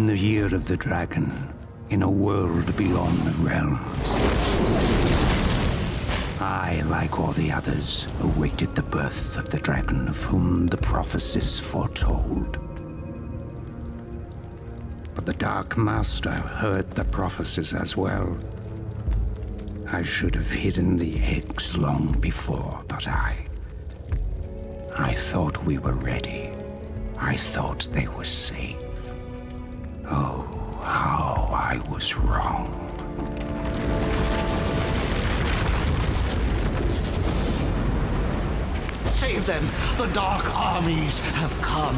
In the year of the dragon, in a world beyond the realms, I, like all the others, awaited the birth of the dragon of whom the prophecies foretold. But the Dark Master heard the prophecies as well. I should have hidden the eggs long before, but I thought we were ready. I thought they were safe. Oh, how I was wrong. Save them! The Dark Armies have come!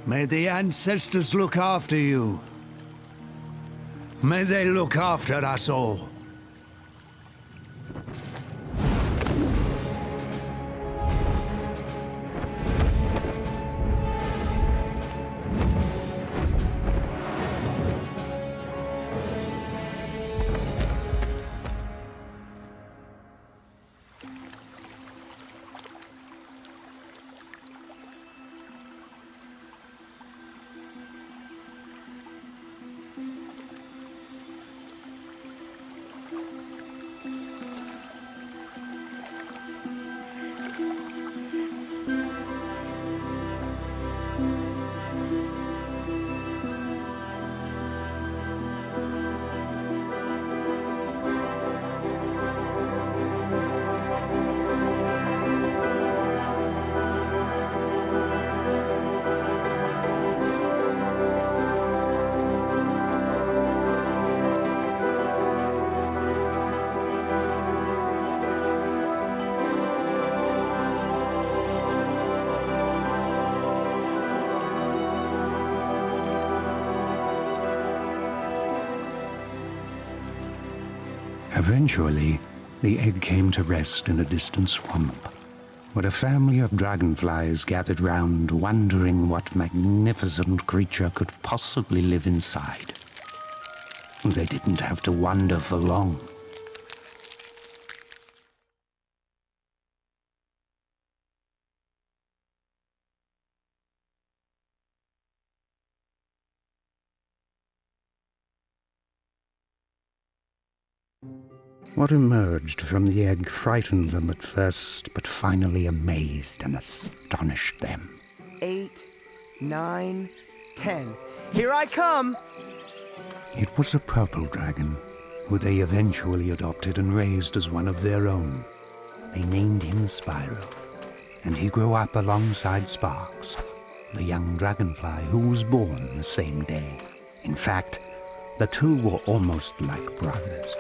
May the ancestors look after you. May they look after us all. Eventually, the egg came to rest in a distant swamp, where a family of dragonflies gathered round, wondering what magnificent creature could possibly live inside. They didn't have to wonder for long. What emerged from the egg frightened them at first, but finally amazed and astonished them. 8, 9, 10. Here I come! It was a purple dragon, who they eventually adopted and raised as one of their own. They named him Spyro, and he grew up alongside Sparks, the young dragonfly who was born the same day. In fact, the two were almost like brothers.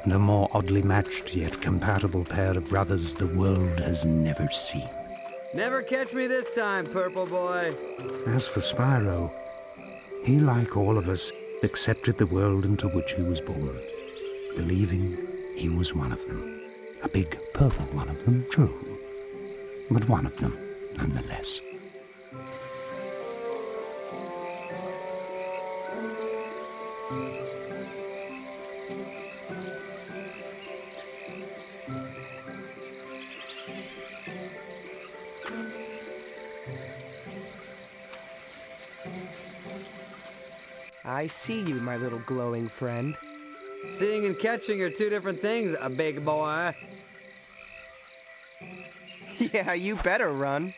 And a more oddly matched yet compatible pair of brothers the world has never seen. Never catch me this time, Purple Boy. As for Spyro, he, like all of us, accepted the world into which he was born, believing he was one of them. A big purple one of them, true, but one of them nonetheless. I see you, my little glowing friend. Seeing and catching are two different things, a big boy. Yeah, you better run.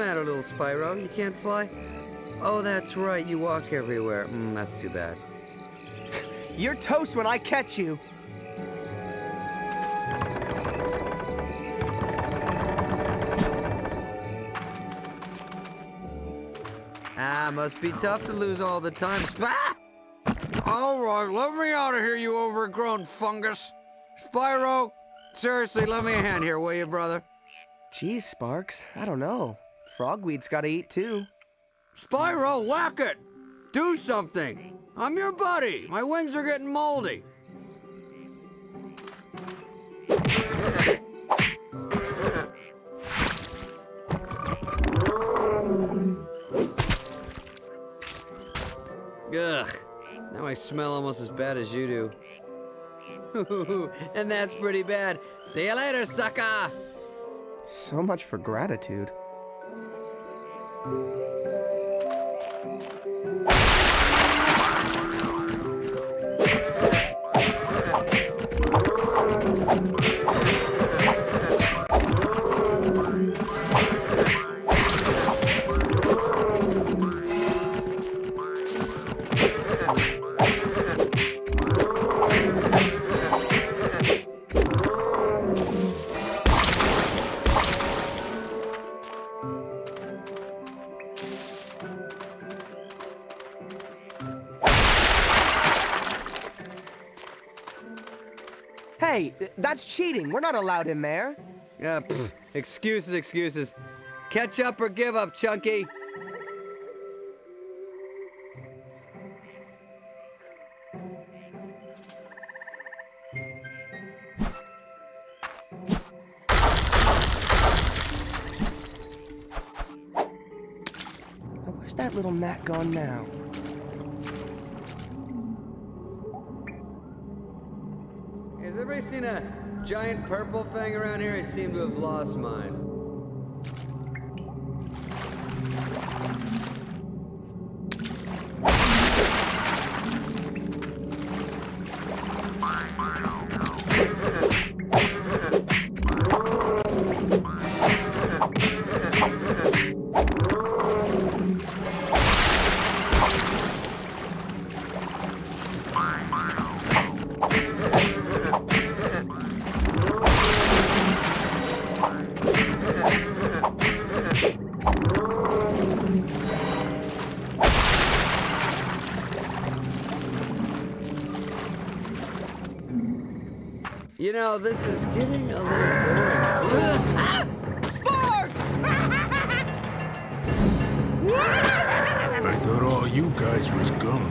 matter, little Spyro? You can't fly? Oh, that's right, you walk everywhere. That's too bad. You're toast when I catch you. Must be tough to lose all the time. All right, let me out of here, you overgrown fungus. Spyro, seriously, lend me a hand here, will you, brother? Geez, Sparks, I don't know. Frogweed's gotta eat too. Spyro, whack it! Do something! I'm your buddy! My wings are getting moldy! Ugh, now I smell almost as bad as you do. And that's pretty bad. See you later, sucker! So much for gratitude. Hey, that's cheating. We're not allowed in there. Excuses, excuses. Catch up or give up, Chunky. Where's that little gnat gone now? Has everybody seen a giant purple thing around here? I seem to have lost mine. You know, this is getting a little boring. Sparks! I thought all you guys was gone.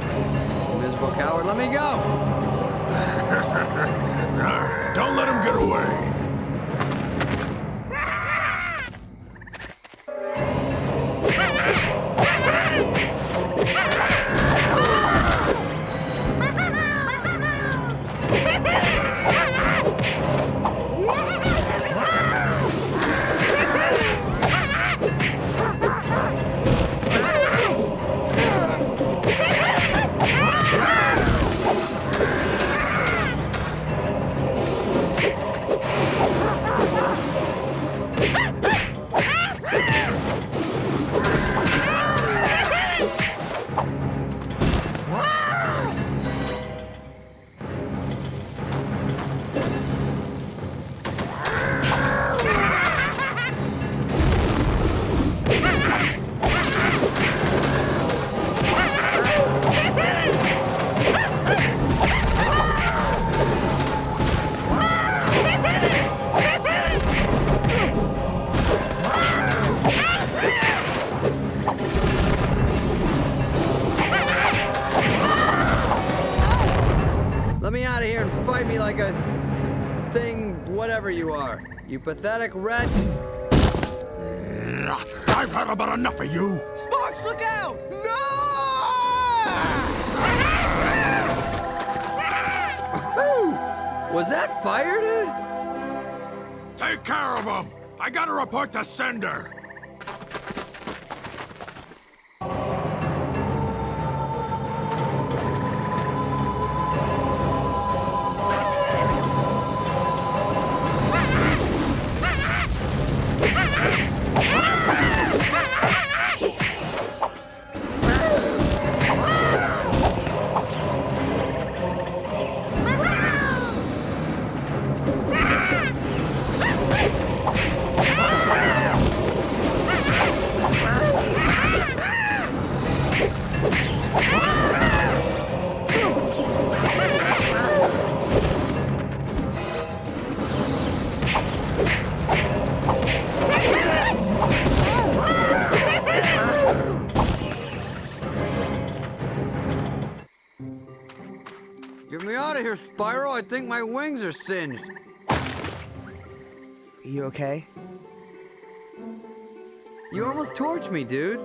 Miserable coward, let me go! Nah, don't let him get away. Let me out of here and fight me like a thing, whatever you are. You pathetic wretch. I've had about enough of you. Sparks, look out! No! Was that fire, dude? Take care of him. I gotta report to Sentinel. of here, Spyro. I think my wings are singed. You okay? You almost torched me, dude.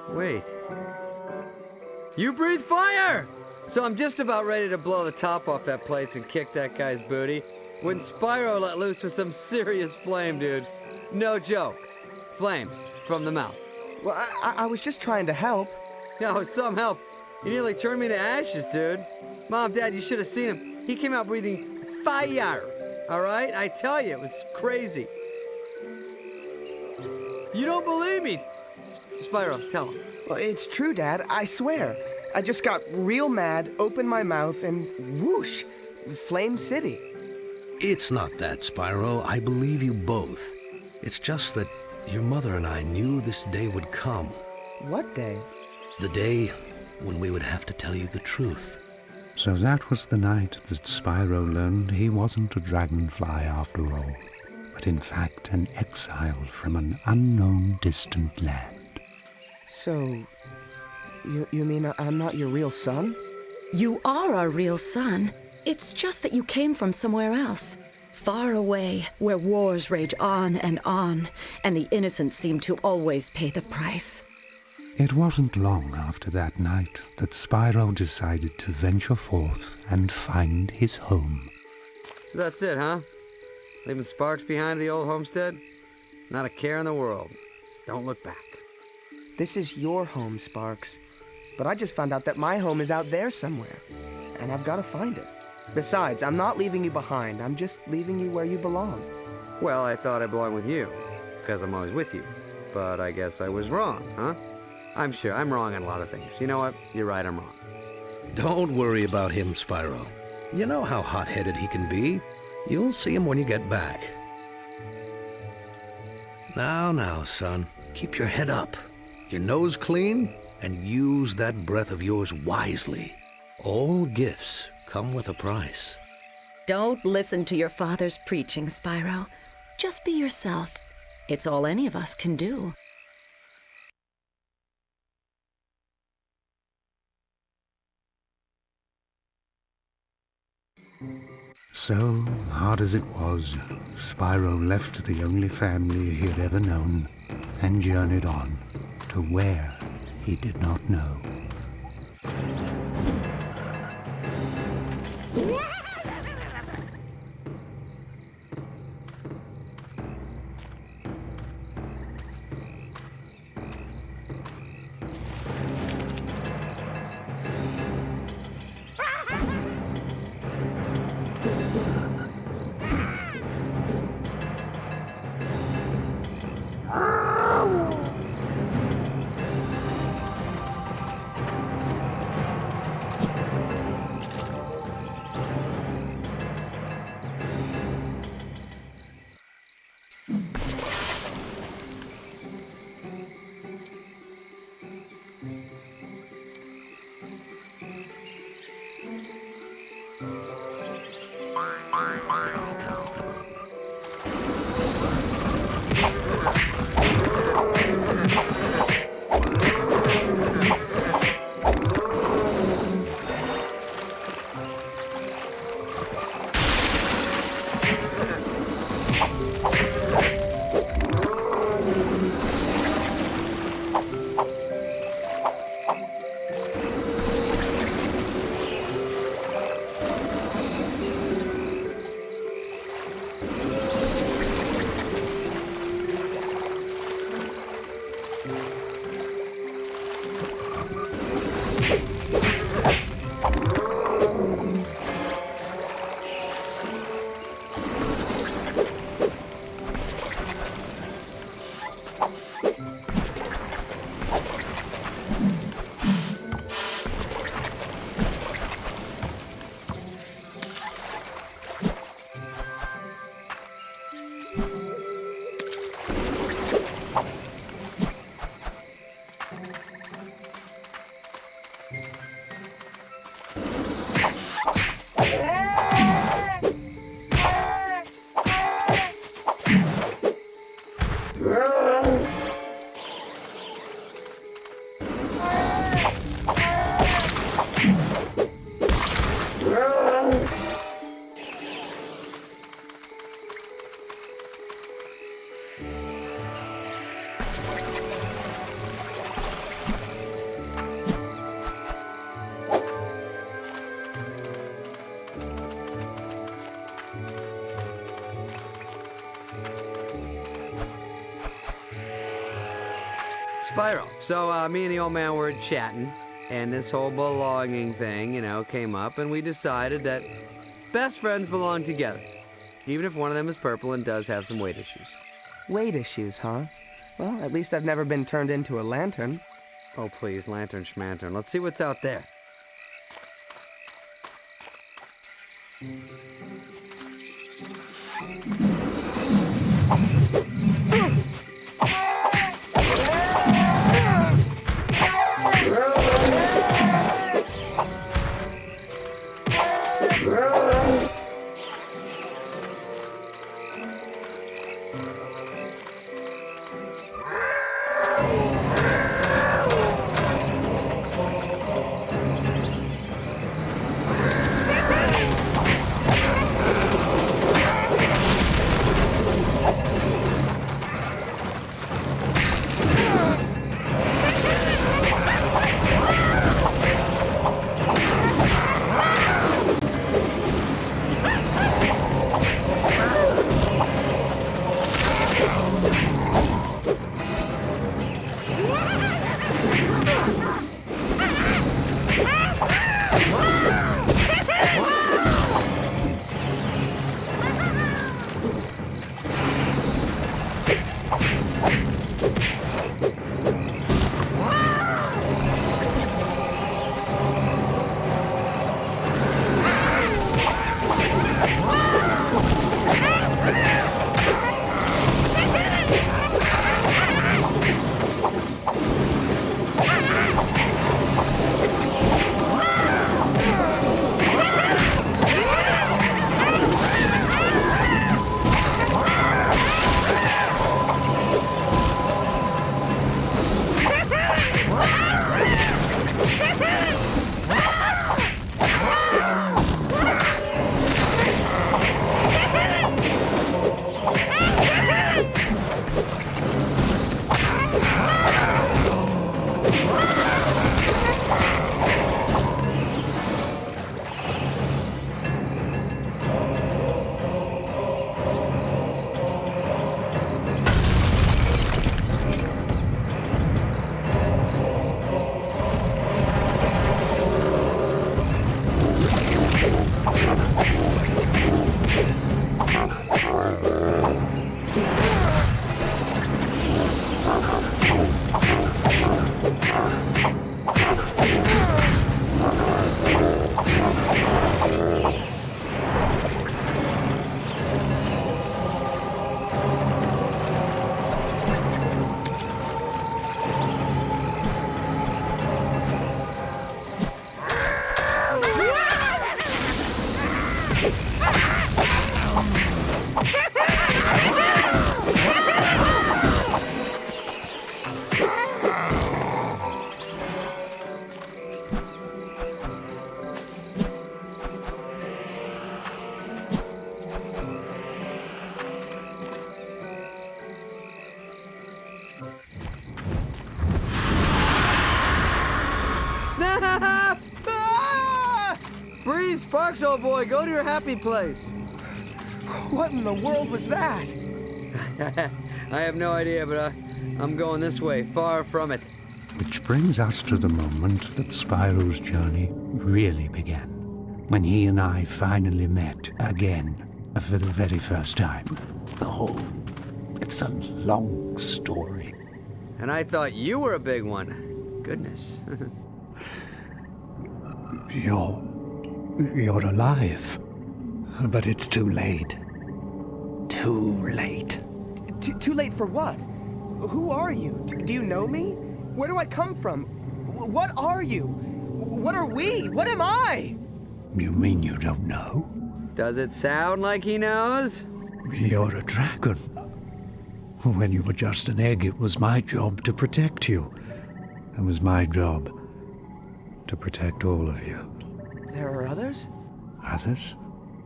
Wait. You breathe fire! So I'm just about ready to blow the top off that place and kick that guy's booty when Spyro let loose with some serious flame, dude. No joke. Flames from the mouth. Well, I was just trying to help. Yo, some help. You nearly turned me to ashes, dude. Mom, Dad, you should have seen him. He came out breathing fire. All right? I tell you, it was crazy. You don't believe me. Spyro, tell him. Well, it's true, Dad. I swear. I just got real mad, opened my mouth, and whoosh, Flame City. It's not that, Spyro. I believe you both. It's just that your mother and I knew this day would come. What day? The day when we would have to tell you the truth. So that was the night that Spyro learned he wasn't a dragonfly after all, but in fact an exile from an unknown distant land. So, you mean I'm not your real son? You are our real son. It's just that you came from somewhere else. Far away, where wars rage on, and the innocent seem to always pay the price. It wasn't long after that night that Spyro decided to venture forth and find his home. So that's it, huh? Leaving Sparks behind at the old homestead? Not a care in the world. Don't look back. This is your home, Sparks. But I just found out that my home is out there somewhere, and I've got to find it. Besides, I'm not leaving you behind. I'm just leaving you where you belong. Well, I thought I belonged with you, because I'm always with you. But I guess I was wrong, huh? I'm sure I'm wrong on a lot of things. You know what? You're right, I'm wrong. Don't worry about him, Spyro. You know how hot-headed he can be. You'll see him when you get back. Now, son. Keep your head up, your nose clean, and use that breath of yours wisely. All gifts come with a price. Don't listen to your father's preaching, Spyro. Just be yourself. It's all any of us can do. So, hard as it was, Spyro left the only family he had ever known and journeyed on to where he did not know. Spyro. So, me and the old man were chatting, and this whole belonging thing, came up, and we decided that best friends belong together, even if one of them is purple and does have some weight issues. Weight issues, huh? Well, at least I've never been turned into a lantern. Oh, please, lantern schmantern. Let's see what's out there. Breathe, Sparks, old boy. Go to your happy place. What in the world was that? I have no idea, but I'm going this way, far from it. Which brings us to the moment that Spyro's journey really began, when he and I finally met again for the very first time. Oh, it's a long story. And I thought you were a big one. Goodness. You're alive. But it's too late. Too late. Too late for what? Who are you? Do you know me? Where do I come from? What are you? What are we? What am I? You mean you don't know? Does it sound like he knows? You're a dragon. When you were just an egg, it was my job to protect you. It was my job to protect all of you. There are others? Others?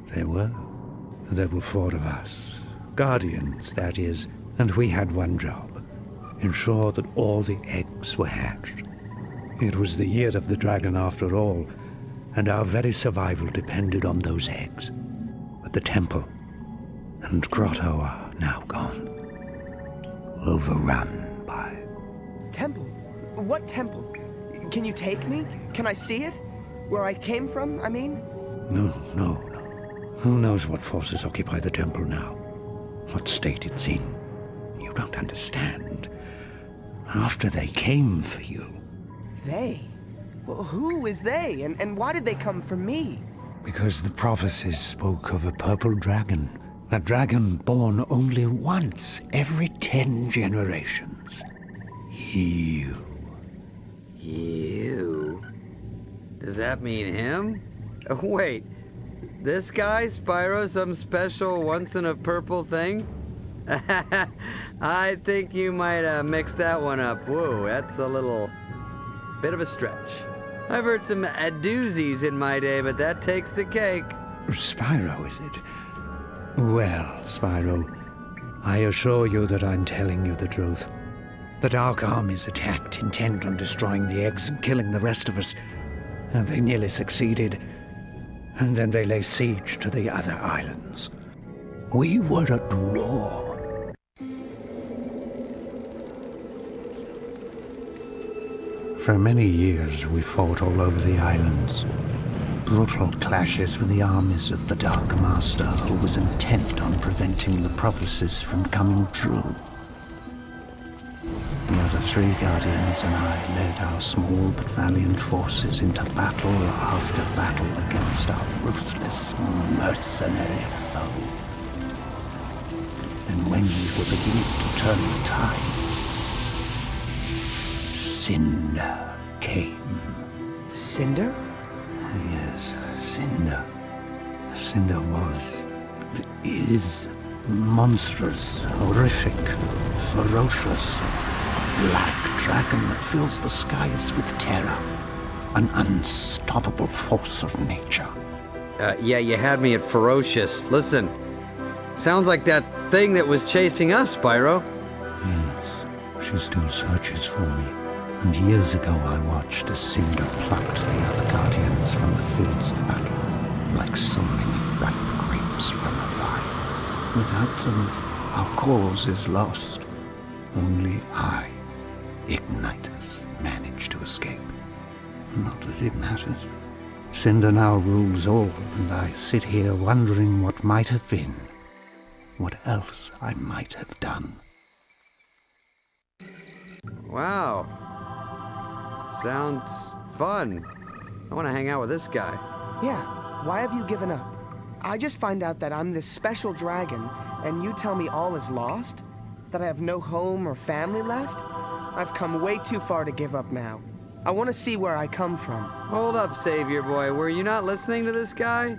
There were. There were 4 of us. Guardians, that is. And we had one job. Ensure that all the eggs were hatched. It was the year of the dragon after all, and our very survival depended on those eggs. But the temple and grotto are now gone. Overrun by... temple. What temple? Can you take me? Can I see it? Where I came from, I mean? No. Who knows what forces occupy the temple now? What state it's in? You don't understand. After they came for you. They? Well, who is they? And why did they come for me? Because the prophecies spoke of a purple dragon. A dragon born only once every 10 generations. You. You? Does that mean him? Oh, wait. This guy, Spyro, some special once-in-a-purple thing? I think you might mix that one up. Whoa, that's a little bit of a stretch. I've heard some doozies in my day, but that takes the cake. Spyro, is it? Well, Spyro, I assure you that I'm telling you the truth. The Dark Armies attacked, intent on destroying the eggs and killing the rest of us. And they nearly succeeded. And then they lay siege to the other islands. We were at war. For many years, we fought all over the islands. Brutal clashes with the armies of the Dark Master, who was intent on preventing the prophecies from coming true. The other 3 Guardians and I led our small but valiant forces into battle after battle against our ruthless, mercenary foe. And when we were beginning to turn the tide, Cynder came. Cynder? Yes, Cynder. Cynder was, is monstrous, horrific, ferocious. A black dragon that fills the skies with terror. An unstoppable force of nature. Yeah, you had me at ferocious. Listen, sounds like that thing that was chasing us, Spyro. Yes, she still searches for me. And years ago I watched as Cynder plucked the other Guardians from the fields of battle, like so many ripe grapes from a vine. Without them, our cause is lost. Only I, Ignitus, managed to escape. Not that it matters. Cynder now rules all, and I sit here wondering what might have been. What else I might have done. Wow. Sounds fun. I want to hang out with this guy. Yeah, why have you given up? I just find out that I'm this special dragon, and you tell me all is lost? That I have no home or family left? I've come way too far to give up now. I want to see where I come from. Hold up, Savior Boy. Were you not listening to this guy?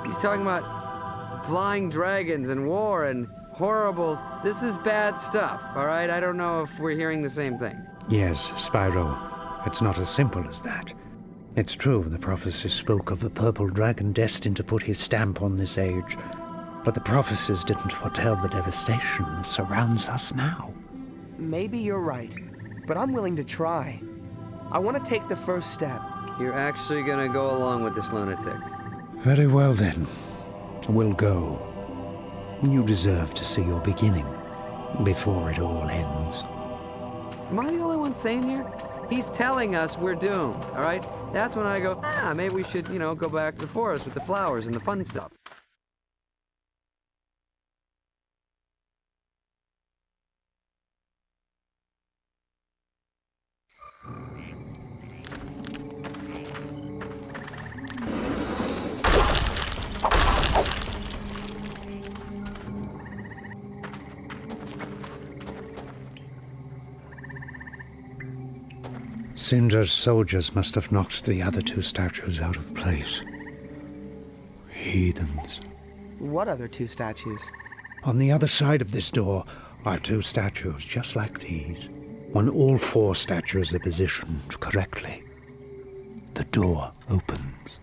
He's talking about flying dragons and war and horrible... This is bad stuff, all right? I don't know if we're hearing the same thing. Yes, Spyro. It's not as simple as that. It's true, the prophecies spoke of a purple dragon destined to put his stamp on this age. But the prophecies didn't foretell the devastation that surrounds us now. Maybe you're right, but I'm willing to try. I want to take the first step. You're actually gonna go along with this lunatic. Very well then. We'll go. You deserve to see your beginning, before it all ends. Am I the only one sane here? He's telling us we're doomed, all right? That's when I go, maybe we should, go back to the forest with the flowers and the fun stuff. Cynder's soldiers must have knocked the other 2 statues out of place. Heathens. What other 2 statues? On the other side of this door are 2 statues just like these. When all 4 statues are positioned correctly, the door opens.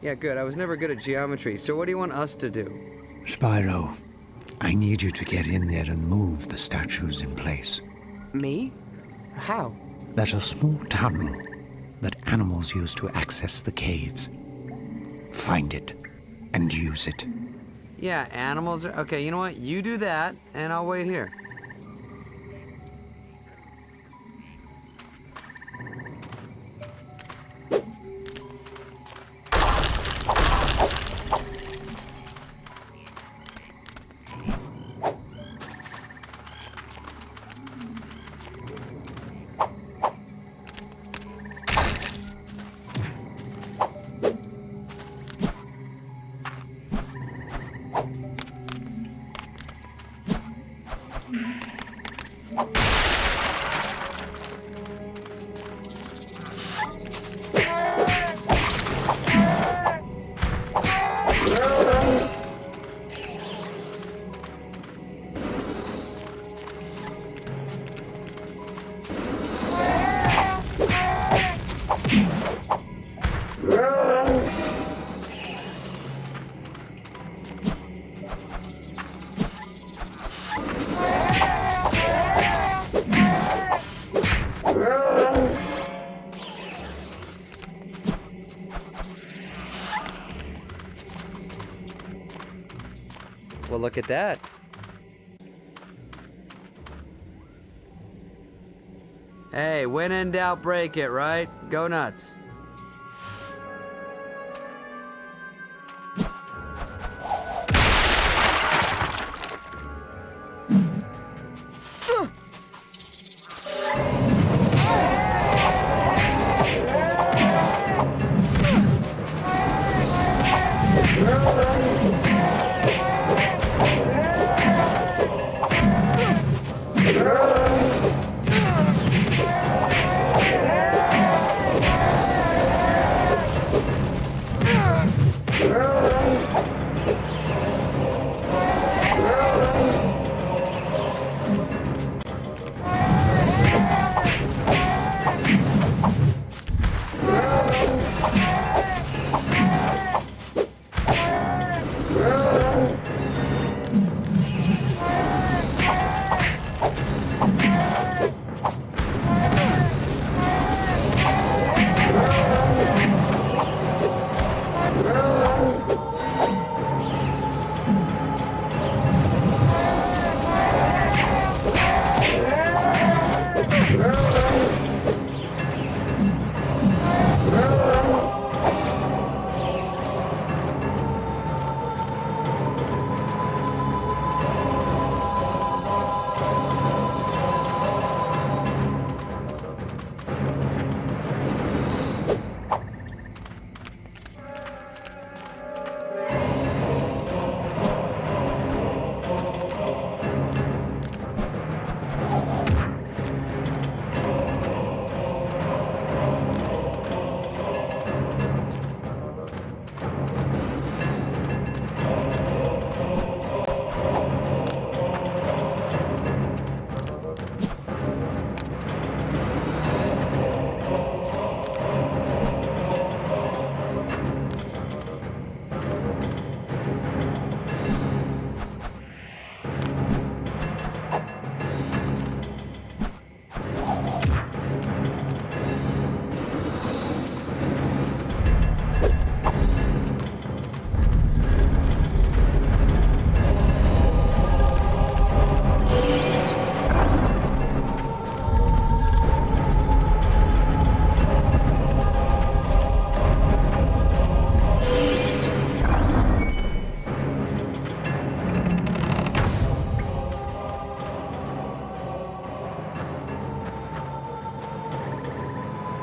Yeah, good. I was never good at geometry, so what do you want us to do? Spyro, I need you to get in there and move the statues in place. Me? How? There's a small tunnel that animals use to access the caves. Find it and use it. Yeah, animals are... Okay, you know what? You do that, and I'll wait here. Well, look at that. Hey, when in doubt, break it, right? Go nuts.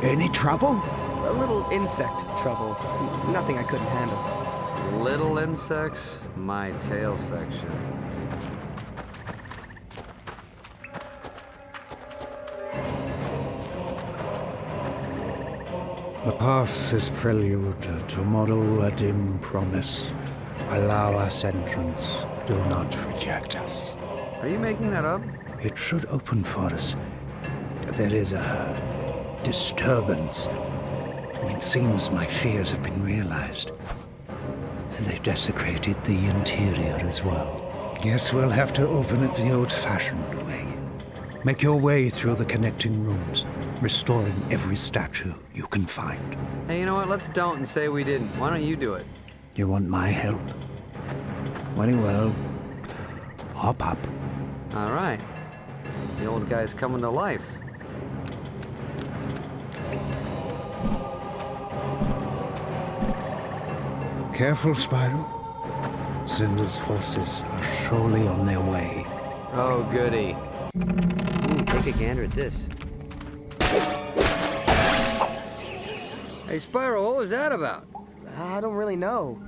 Any trouble? A little insect trouble. Nothing I couldn't handle. Little insects, my tail section. The past is prelude tomorrow, a dim promise. Allow us entrance. Do not reject us. Are you making that up? It should open for us. There is a disturbance. It seems my fears have been realized. They've desecrated the interior as well. Guess we'll have to open it the old-fashioned way. Make your way through the connecting rooms, restoring every statue you can find. Hey, you know what? Let's don't and say we didn't. Why don't you do it? You want my help? Very well. Hop up. All right. The old guy's coming to life. Careful, Spyro. Cynder's forces are surely on their way. Oh, goody. Ooh, take a gander at this. Hey, Spyro, what was that about? I don't really know.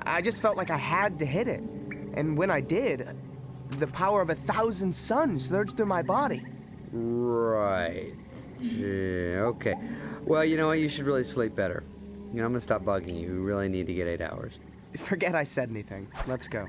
I just felt like I had to hit it. And when I did, the power of 1,000 suns surged through my body. Right. Yeah, okay. Well, you know what? You should really sleep better. You know, I'm gonna stop bugging you. You really need to get 8 hours. Forget I said anything. Let's go.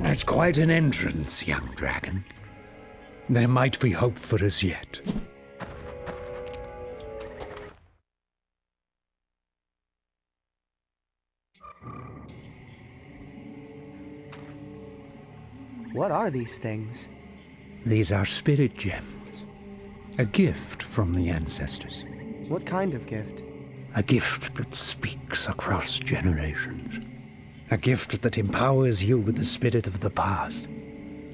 That's quite an entrance, young dragon. There might be hope for us yet. What are these things? These are spirit gems. A gift from the ancestors. What kind of gift? A gift that speaks across generations. A gift that empowers you with the spirit of the past,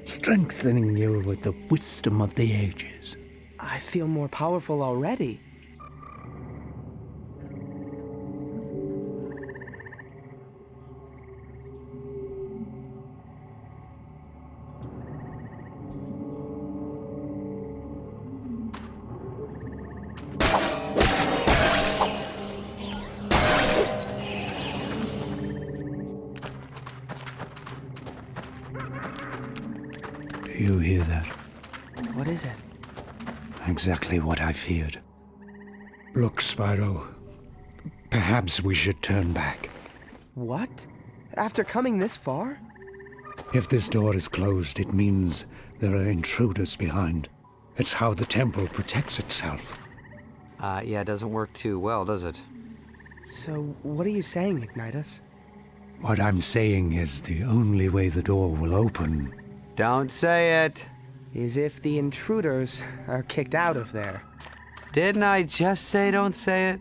strengthening you with the wisdom of the ages. I feel more powerful already. You hear that? What is it? Exactly what I feared. Look, Spyro. Perhaps we should turn back. What? After coming this far? If this door is closed, it means there are intruders behind. It's how the temple protects itself. Yeah, it doesn't work too well, does it? So, what are you saying, Ignitus? What I'm saying is the only way the door will open. Don't say it. Is if the intruders are kicked out of there. Didn't I just say don't say it?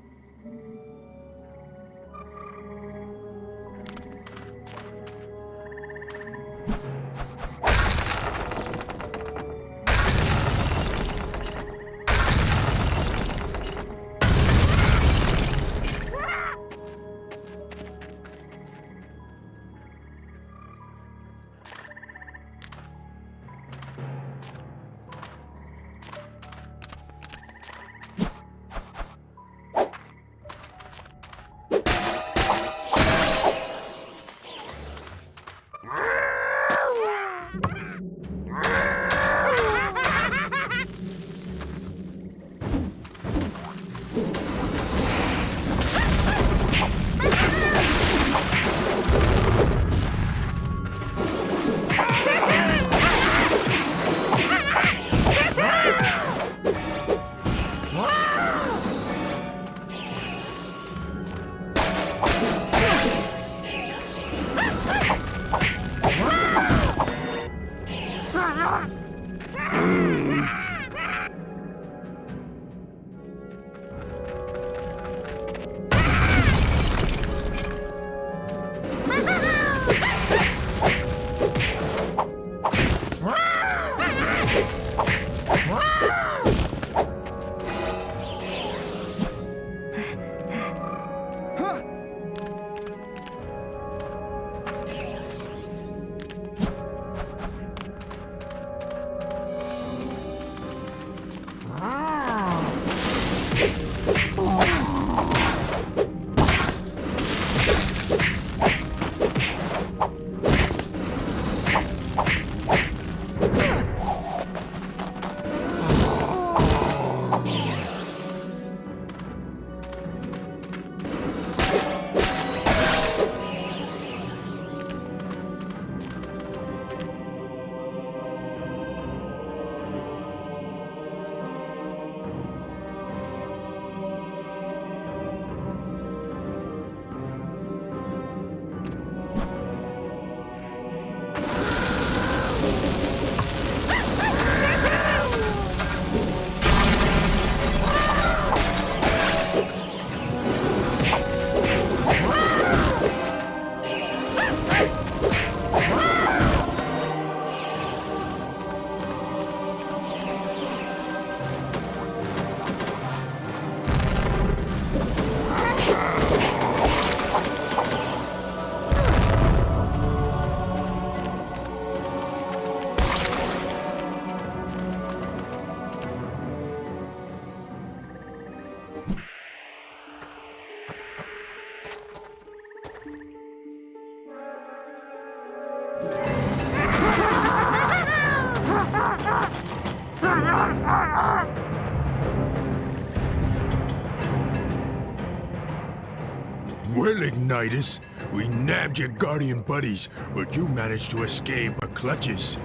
Well, Ignitus, we nabbed your guardian buddies, but you managed to escape our clutches.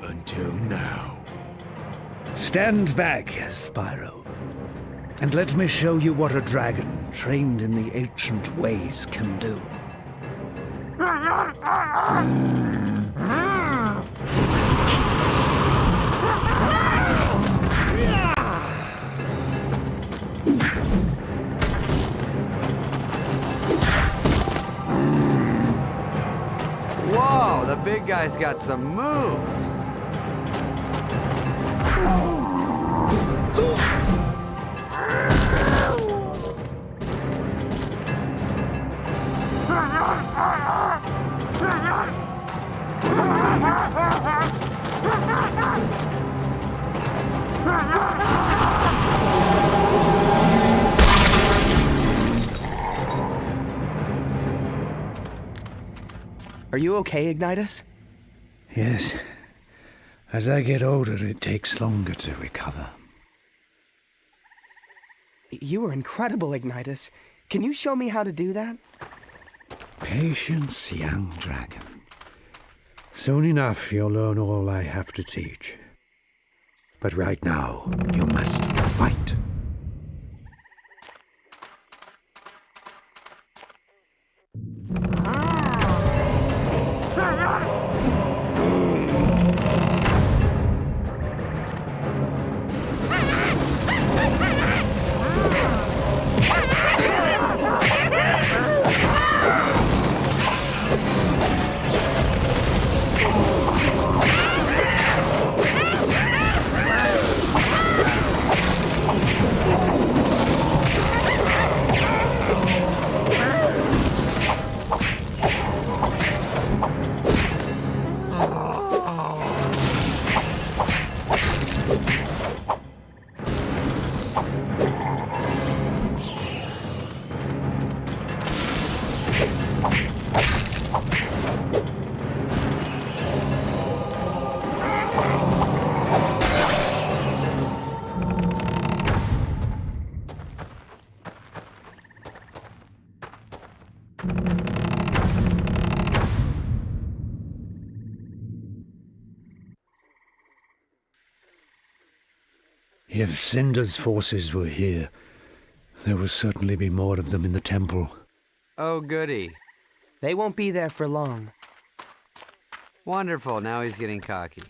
Until now. Stand back, Spyro, and let me show you what a dragon trained in the ancient ways can do. Whoa, the big guy's got some moves. Are you okay, Ignitus? Yes. As I get older, it takes longer to recover. You were incredible, Ignitus. Can you show me how to do that? Patience, young dragon. Soon enough, you'll learn all I have to teach. But right now, you must fight. If Cynder's forces were here, there would certainly be more of them in the temple. Oh, goody. They won't be there for long. Wonderful, now he's getting cocky.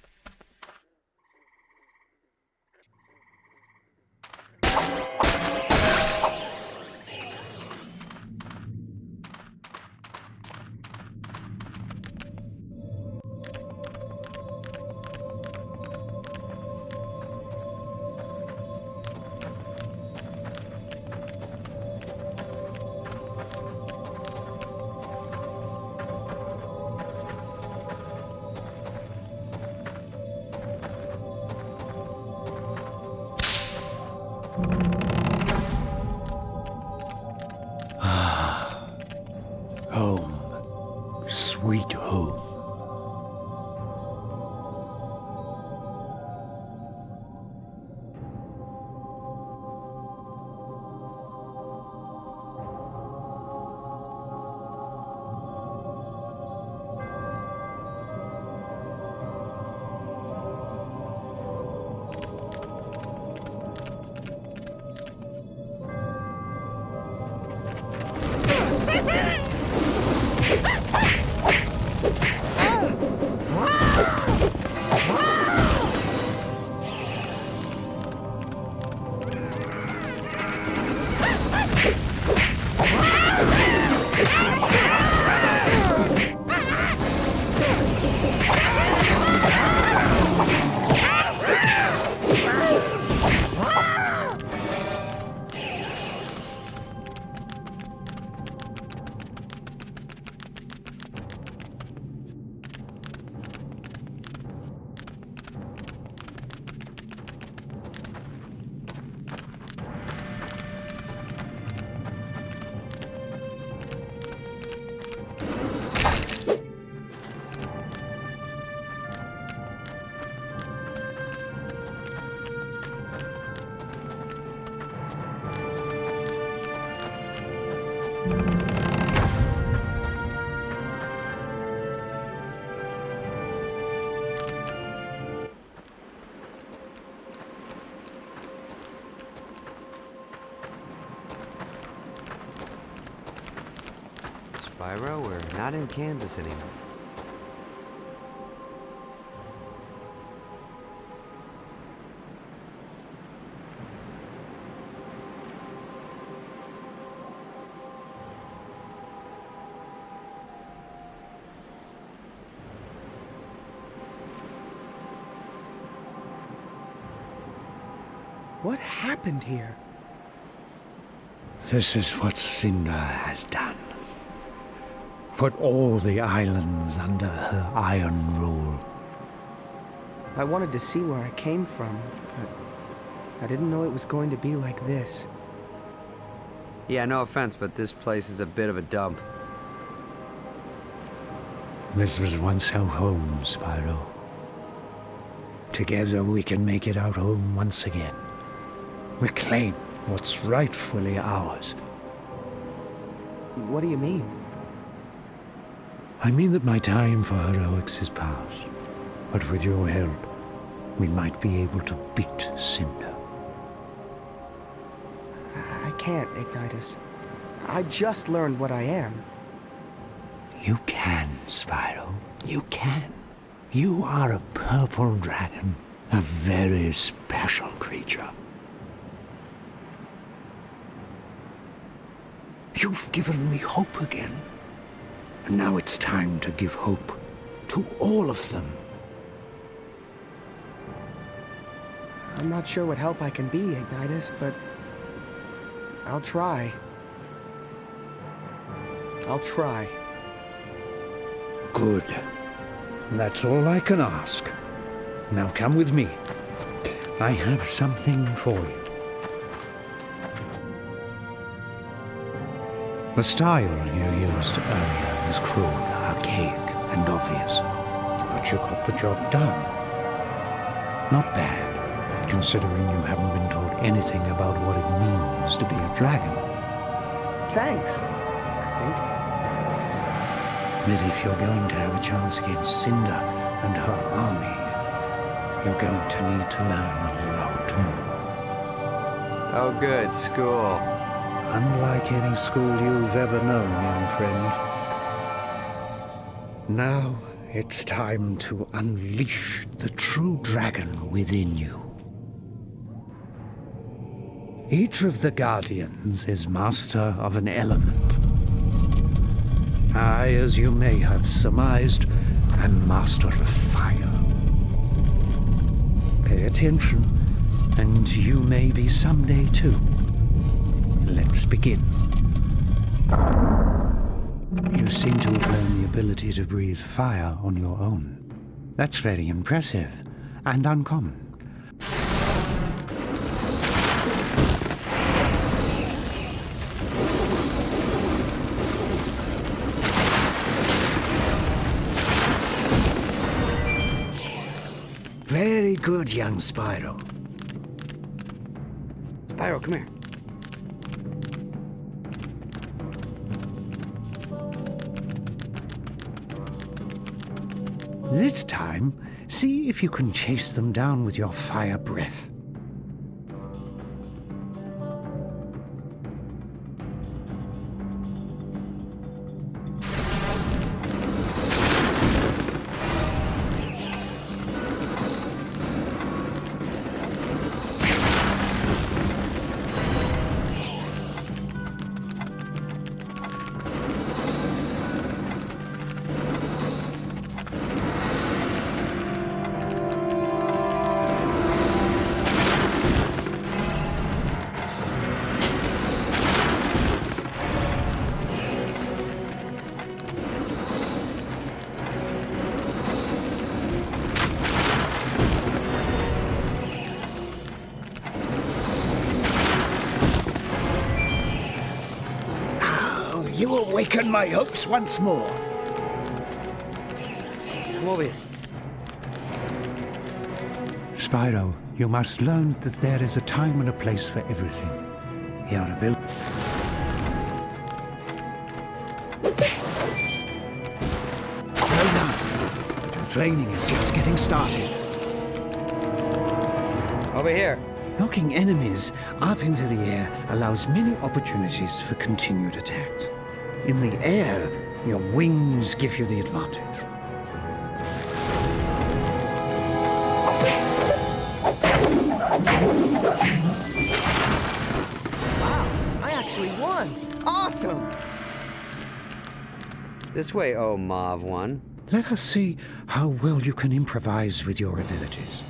Home. Sweet home. Spyro, we're not in Kansas anymore. What happened here? This is what Cynder has done. Put all the islands under her iron rule. I wanted to see where I came from, but I didn't know it was going to be like this. Yeah, no offense, but this place is a bit of a dump. This was once our home, Spyro. Together we can make it our home once again. Reclaim what's rightfully ours. What do you mean? I mean that my time for heroics is past. But with your help, we might be able to beat Cynder. I can't, Ignitus. I just learned what I am. You can, Spyro. You can. You are a purple dragon, a very special creature. You've given me hope again. And now it's time to give hope to all of them. I'm not sure what help I can be, Ignitus, but I'll try. I'll try. Good. That's all I can ask. Now come with me. I have something for you. The style you used earlier was crude, archaic, and obvious. But you got the job done. Not bad, considering you haven't been taught anything about what it means to be a dragon. Thanks, I think. But if you're going to have a chance against Cynder and her army, you're going to need to learn a lot more. Oh good, school. Unlike any school you've ever known, young friend. Now it's time to unleash the true dragon within you. Each of the Guardians is master of an element. I, as you may have surmised, am master of fire. Pay attention, and you may be someday too. Let's begin. You seem to have learned the ability to breathe fire on your own. That's very impressive and uncommon. Very good, young Spyro. Spyro, come here. This time, see if you can chase them down with your fire breath. You awaken my hopes once more. Come over here. Spyro, you must learn that there is a time and a place for everything. Your ability. Well done. Your training is just getting started. Over here. Knocking enemies up into the air allows many opportunities for continued attacks. In the air, Your wings give you the advantage. Wow, I actually won. Awesome. This way, oh Mauve one. Let us see how well you can improvise with your abilities.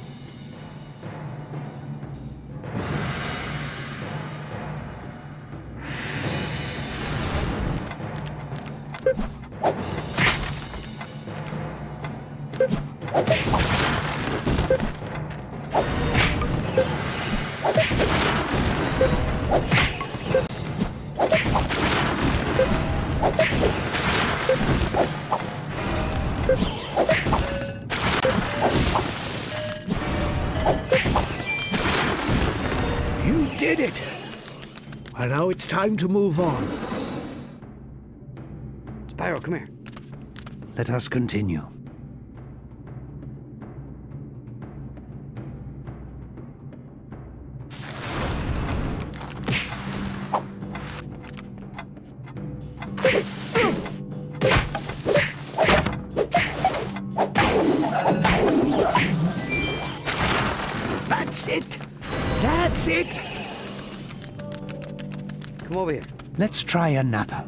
You did it! And now it's time to move on. Spyro, come here. Let us continue. That's it! That's it! Come over here. Let's try another.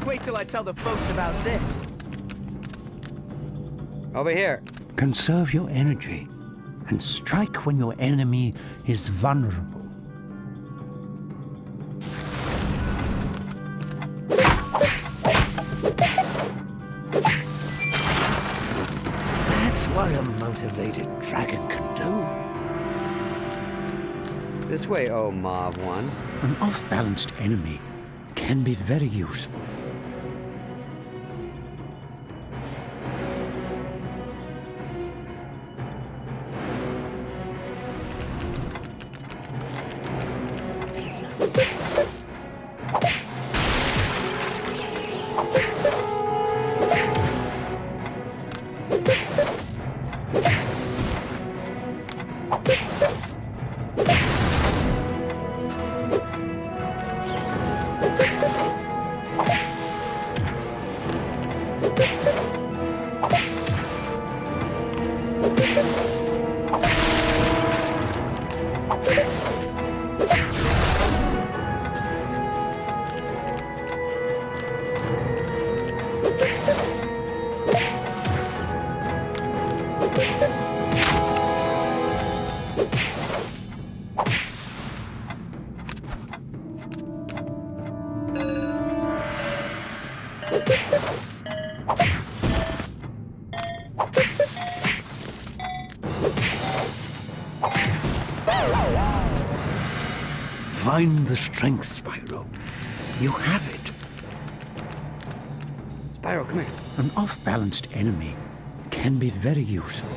Wait till I tell the folks about this. Over here. Conserve your energy and strike when your enemy is vulnerable. That's what a motivated dragon can do. This way, oh Mauve one. An off-balanced enemy can be very useful. Find the strength, Spyro. You have it. Spyro, come here. An off-balanced enemy can be very useful.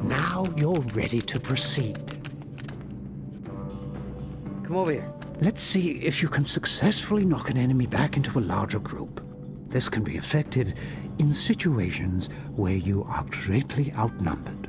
Now you're ready to proceed. Come over here. Let's see if you can successfully knock an enemy back into a larger group. This can be effective in situations where you are greatly outnumbered.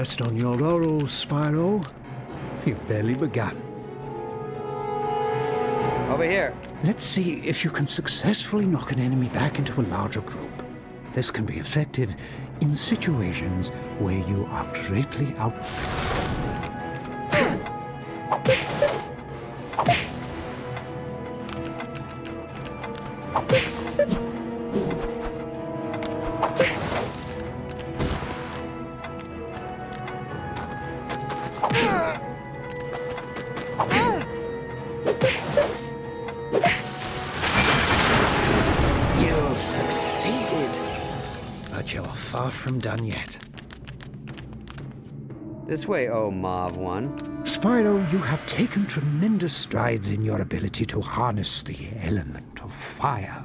rest on your laurels, Spyro. You've barely begun. Over here. Let's see if you can successfully knock an enemy back into a larger group. This can be effective in situations where you are greatly out... You've succeeded, but you're far from done yet. This way, oh Mauve one. Spyro, you have taken tremendous strides in your ability to harness the element of fire.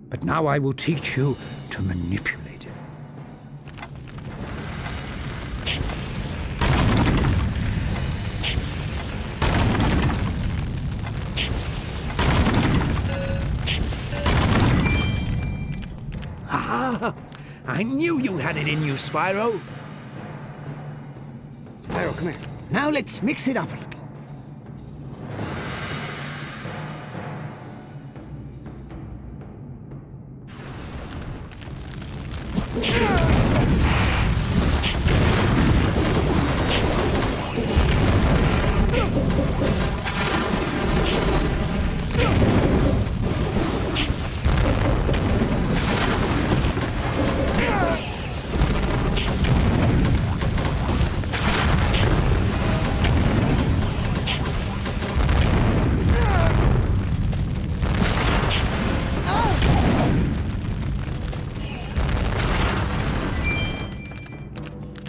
But now I will teach you to manipulate it. Ah! I knew you had it in you, Spyro. Spyro, come here. Now let's mix it up a little.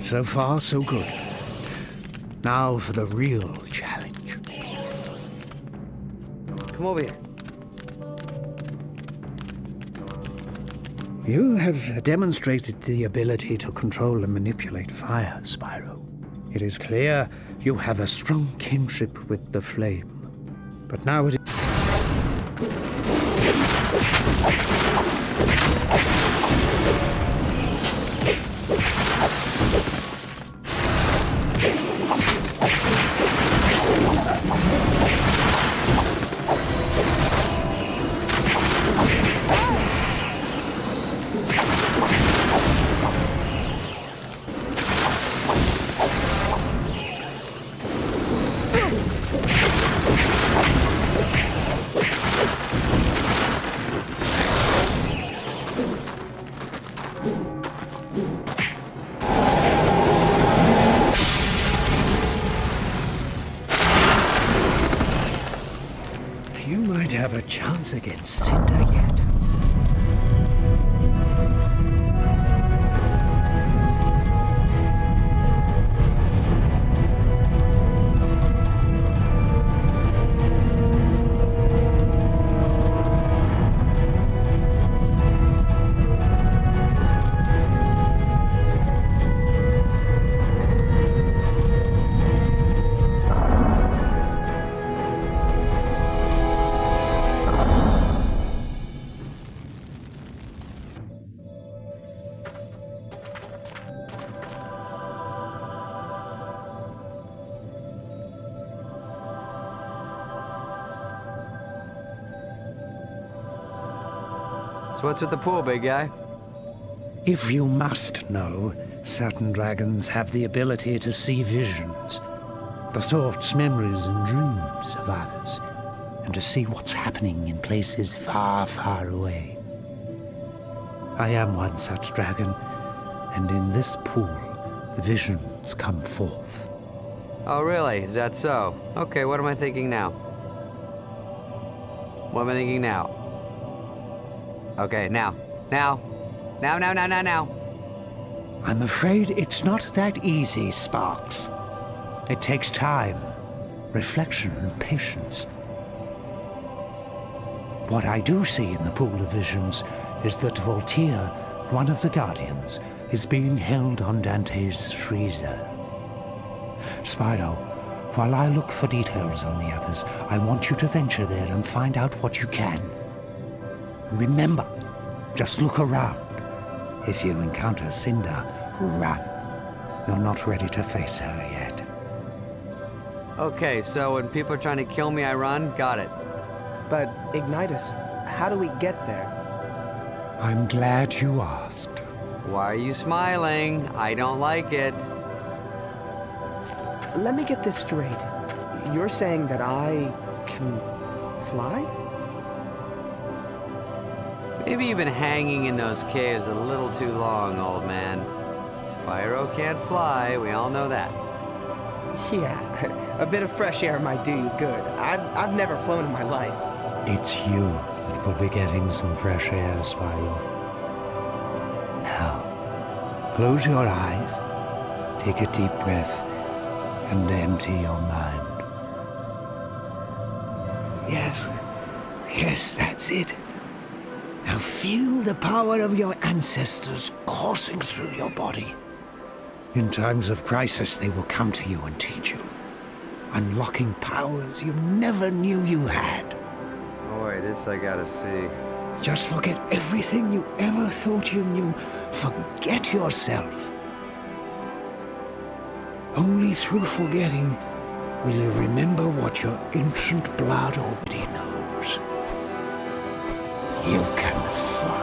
So far, so good. Now for the real challenge. Come over here. You have demonstrated the ability to control and manipulate fire, Spyro. It is clear you have a strong kinship with the flame. But now it is... You might have a chance against Cynder yet. So what's with the pool, big guy? If you must know, certain dragons have the ability to see visions, the thoughts, memories, and dreams of others, and to see what's happening in places far, far away. I am one such dragon, and in this pool, the visions come forth. Oh, really? Is that so? Okay, what am I thinking now? What am I thinking now? Okay, now. Now. I'm afraid it's not that easy, Sparks. It takes time, reflection, and patience. What I do see in the pool of visions is that Voltaire, one of the Guardians, is being held on Dante's freezer. Spyro, while I look for details on the others, I want you to venture there and find out what you can. Remember, just look around. If you encounter Cynder, run. You're not ready to face her yet. Okay, so when people are trying to kill me, I run? Got it. But, Ignitus, how do we get there? I'm glad you asked. Why are you smiling? I don't like it. Let me get this straight. You're saying that I can fly? Maybe you've been hanging in those caves a little too long, old man. Spyro can't fly, we all know that. Yeah, a bit of fresh air might do you good. I've never flown in my life. It's you that will be getting some fresh air, Spyro. Now, close your eyes, take a deep breath, and empty your mind. Yes, that's it. Now feel the power of your ancestors coursing through your body. In times of crisis, they will come to you and teach you, unlocking powers you never knew you had. Boy, this I gotta see. Just forget everything you ever thought you knew. Forget yourself. Only through forgetting will you remember what your ancient blood already knows. You can fly.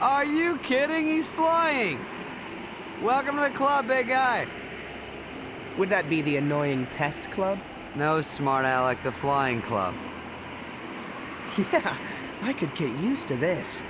Are you kidding? He's flying! Welcome to the club, big guy. Would that be the annoying pest club? No, smart Alec, the flying club. Yeah, I could get used to this.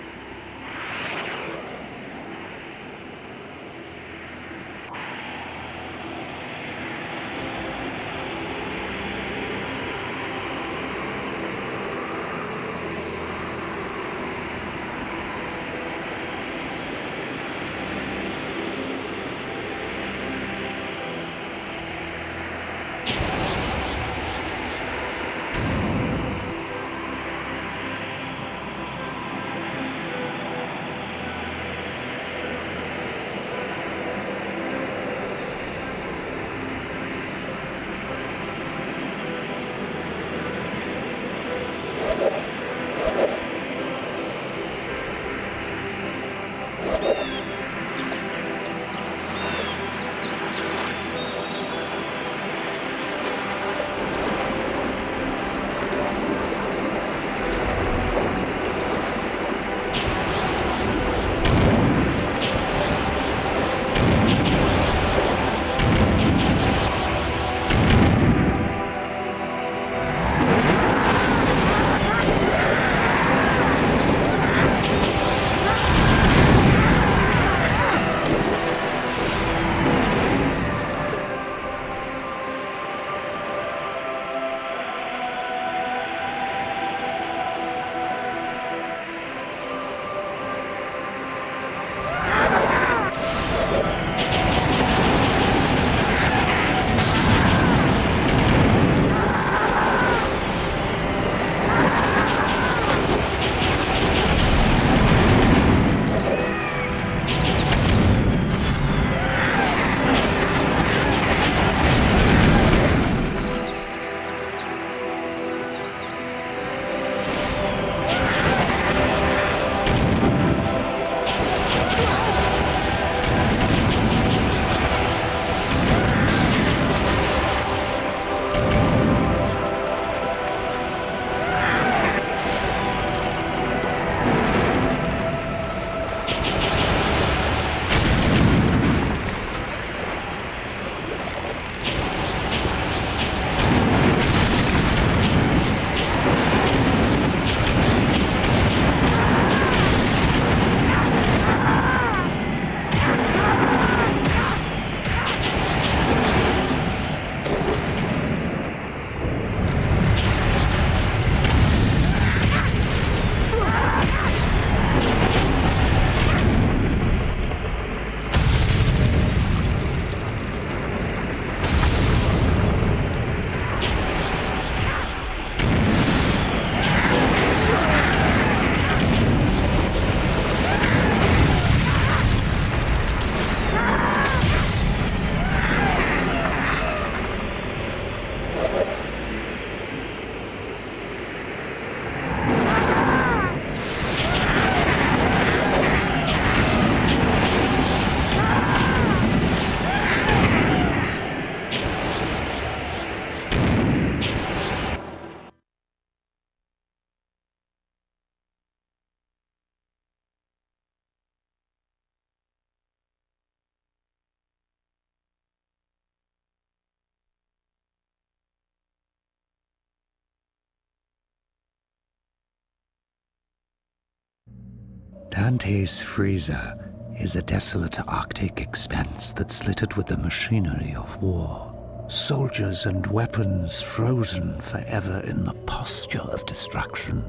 Dante's freezer is a desolate Arctic expanse that's littered with the machinery of war. Soldiers and weapons frozen forever in the posture of destruction.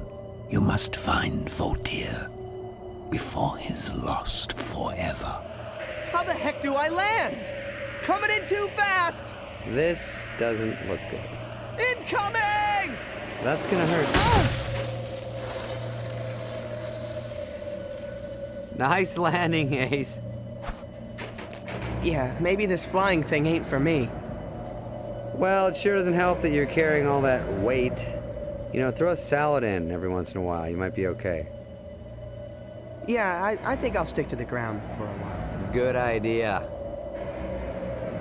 You must find Voltaire before he's lost forever. How the heck do I land? Coming in too fast! This doesn't look good. Incoming! That's gonna hurt. Nice landing, Ace. Yeah, maybe this flying thing ain't for me. Well, it sure doesn't help that you're carrying all that weight. You know, throw a salad in every once in a while. You might be okay. Yeah, I think I'll stick to the ground for a while. Good idea.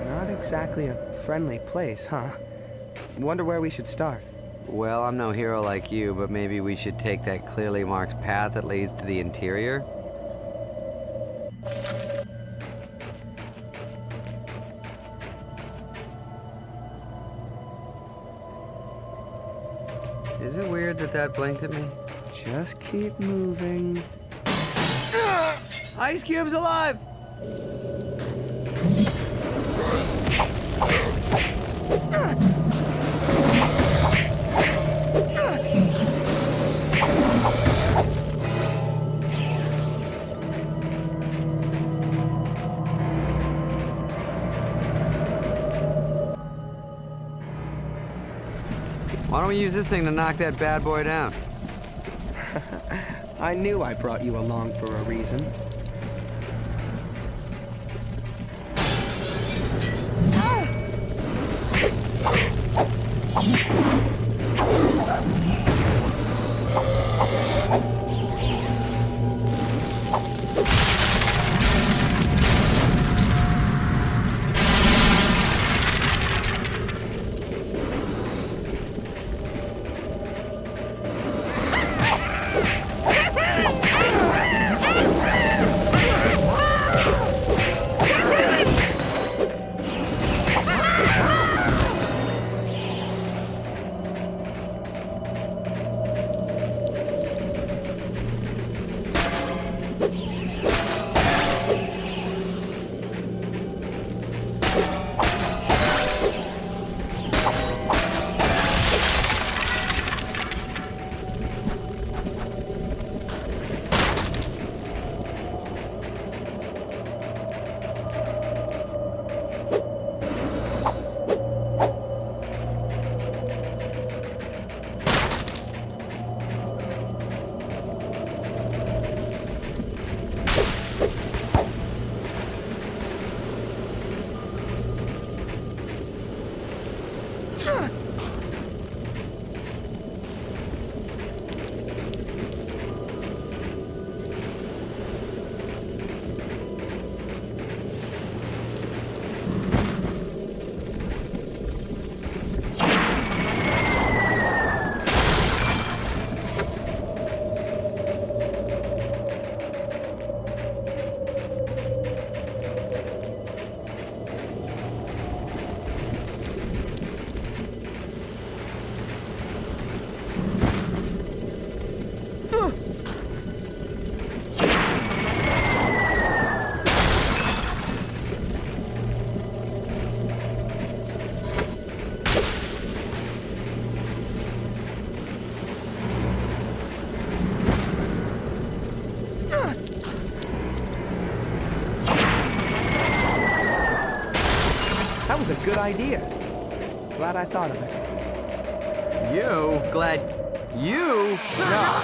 Not exactly a friendly place, huh? Wonder where we should start. Well, I'm no hero like you, but maybe we should take that clearly marked path that leads to the interior? Is it weird that that blinked at me? Just keep moving. Ice Cube's alive! Why don't we use this thing to knock that bad boy down? I knew I brought you along for a reason. That was a good idea. Glad I thought of it. You? Glad you? No.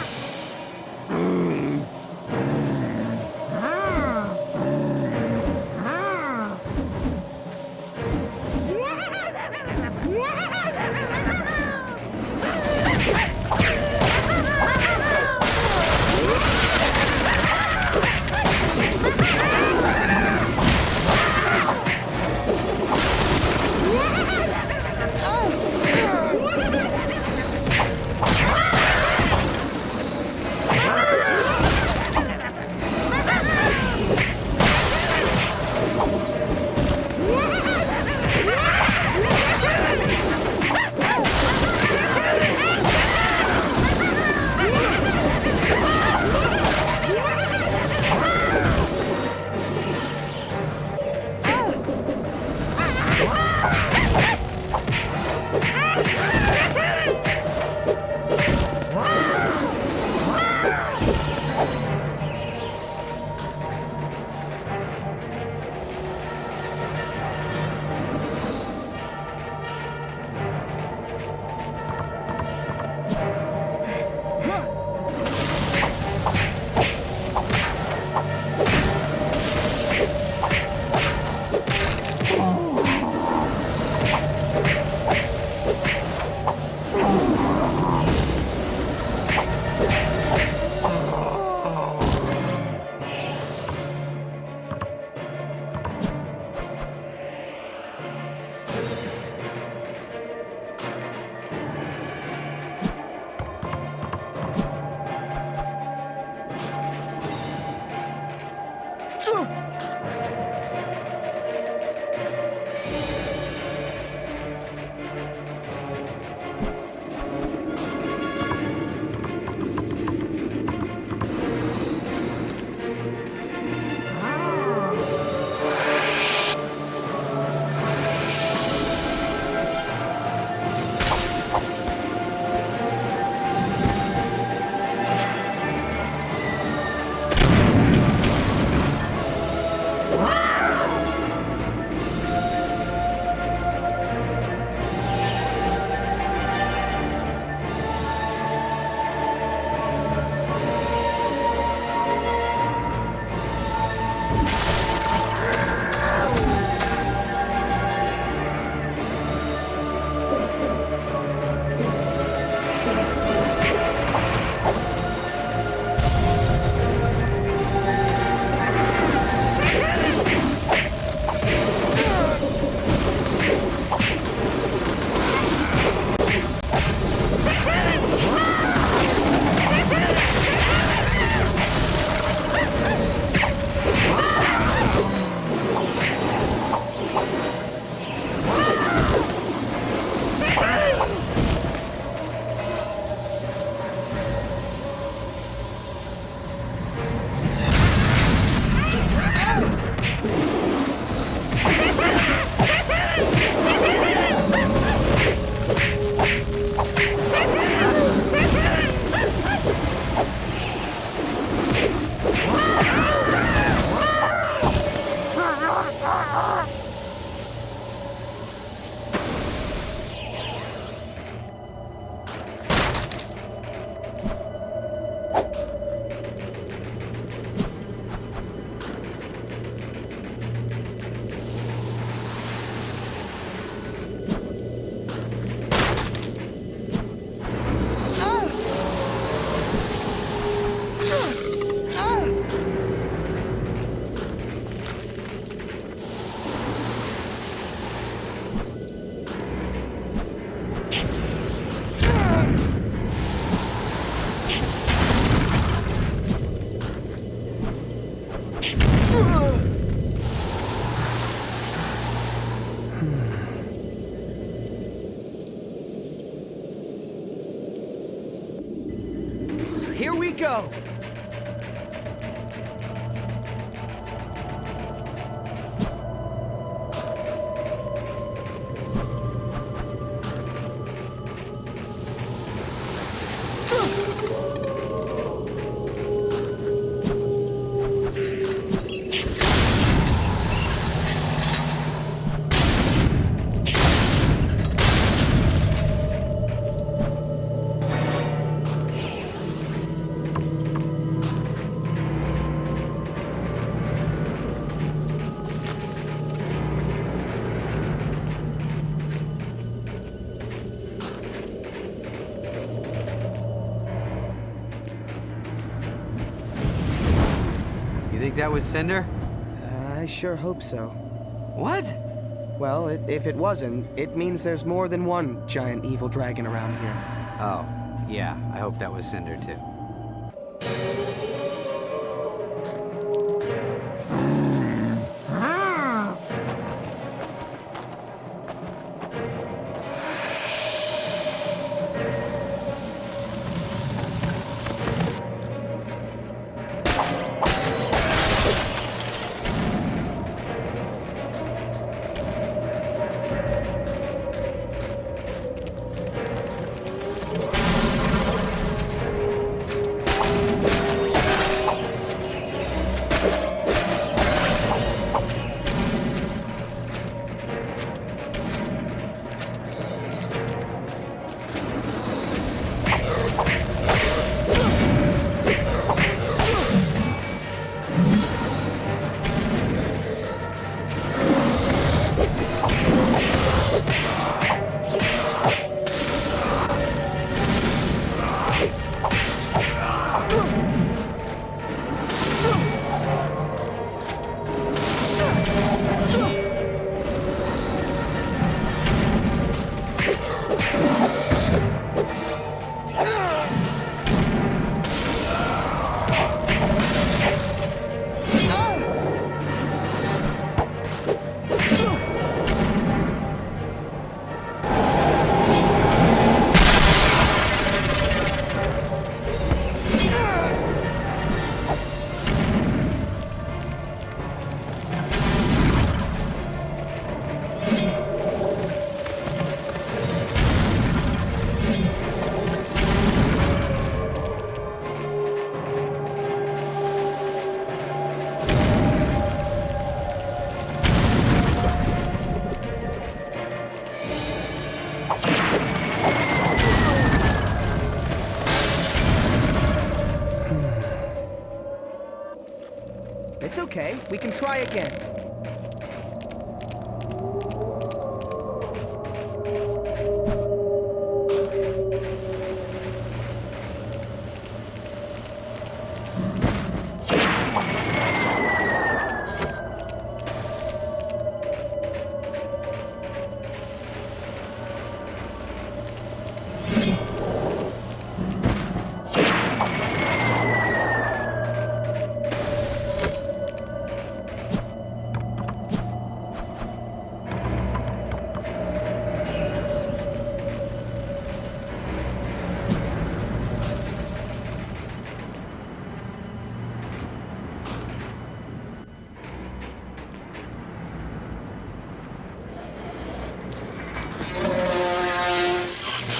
Here we go! You think that was Cynder? I sure hope so. What? Well, if it wasn't, it means there's more than one giant evil dragon around here. Oh, yeah, I hope that was Cynder too. It's okay. We can try again.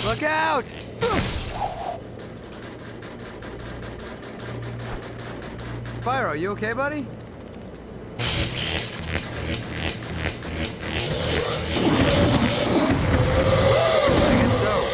Look out! Spyro, you okay, buddy? I guess so.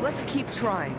Let's keep trying.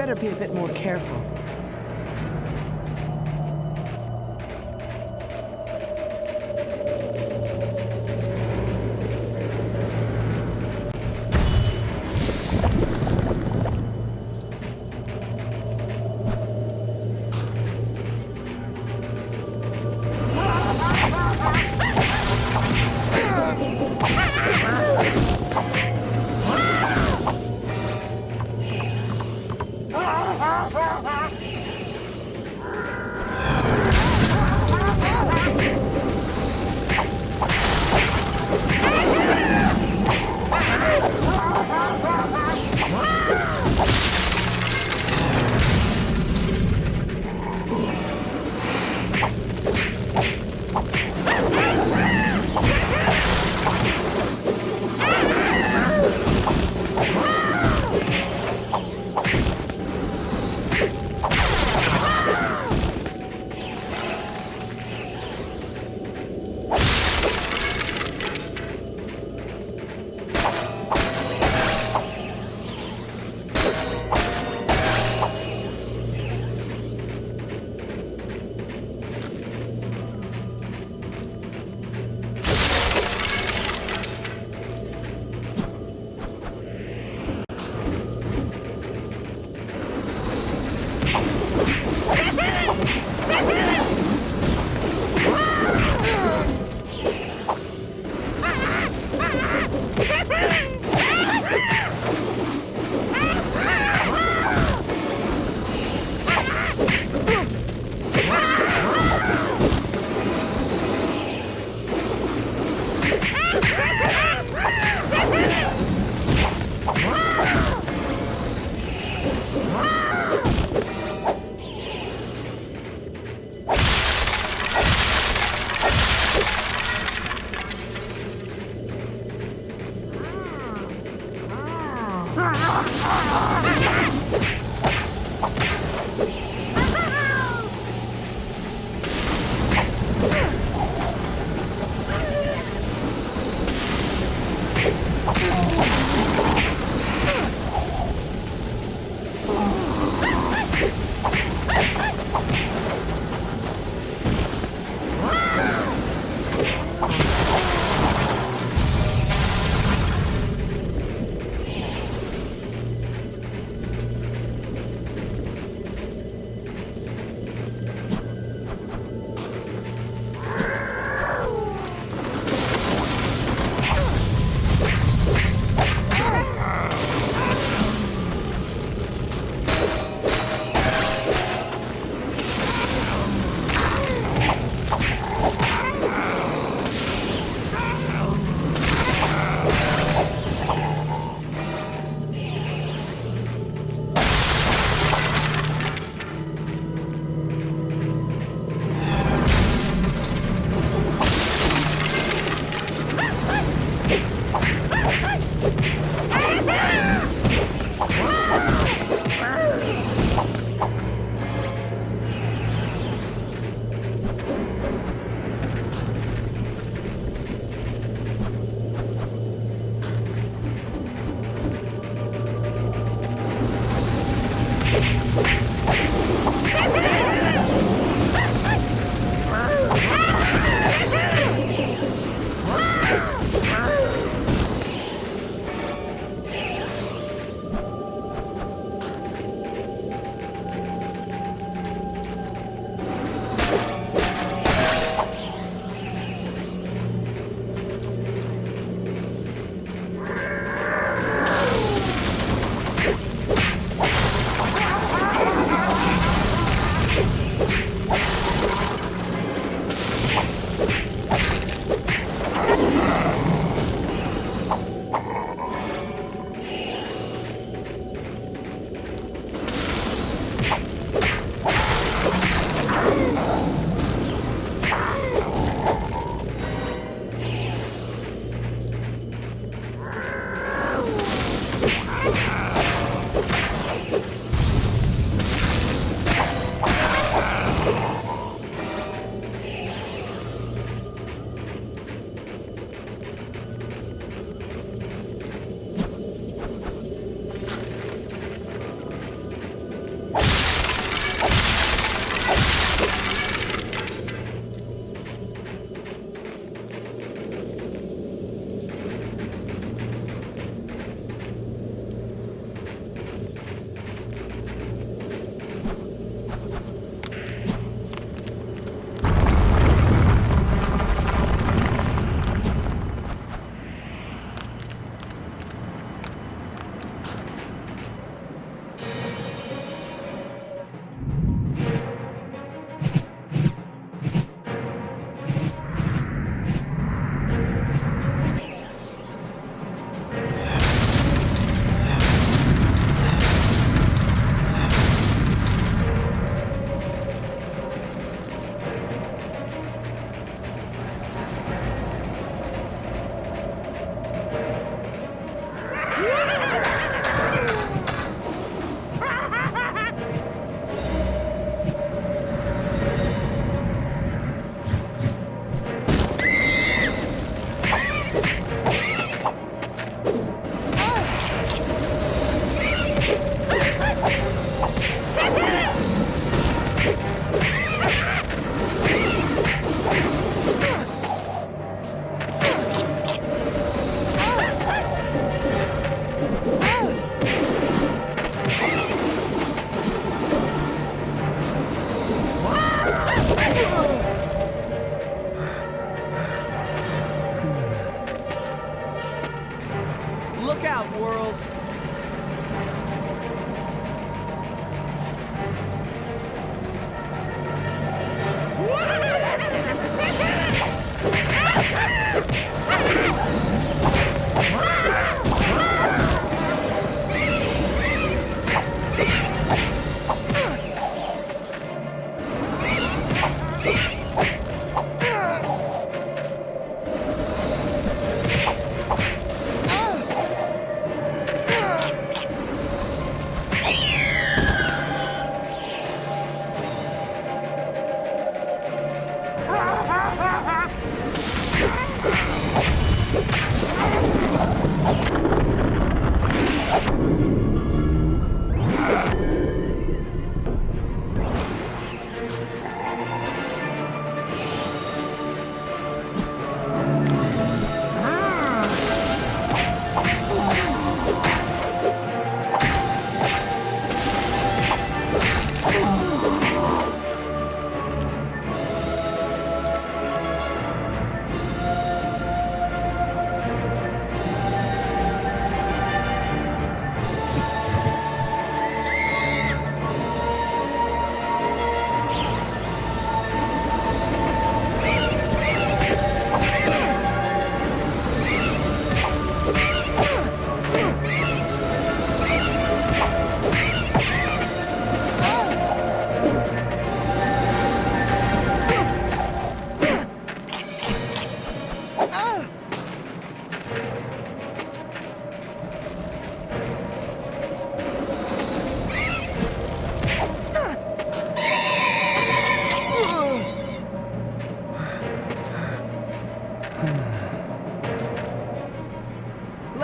Better be a bit more careful.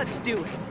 Let's do it.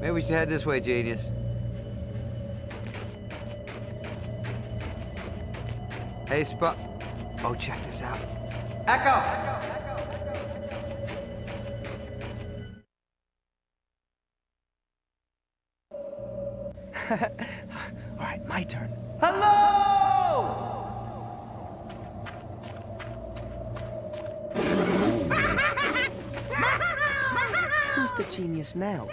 Maybe we should head this way, genius. Hey, Spot. Oh, check this out. Echo! All right, my turn. Hello! Who's the genius now?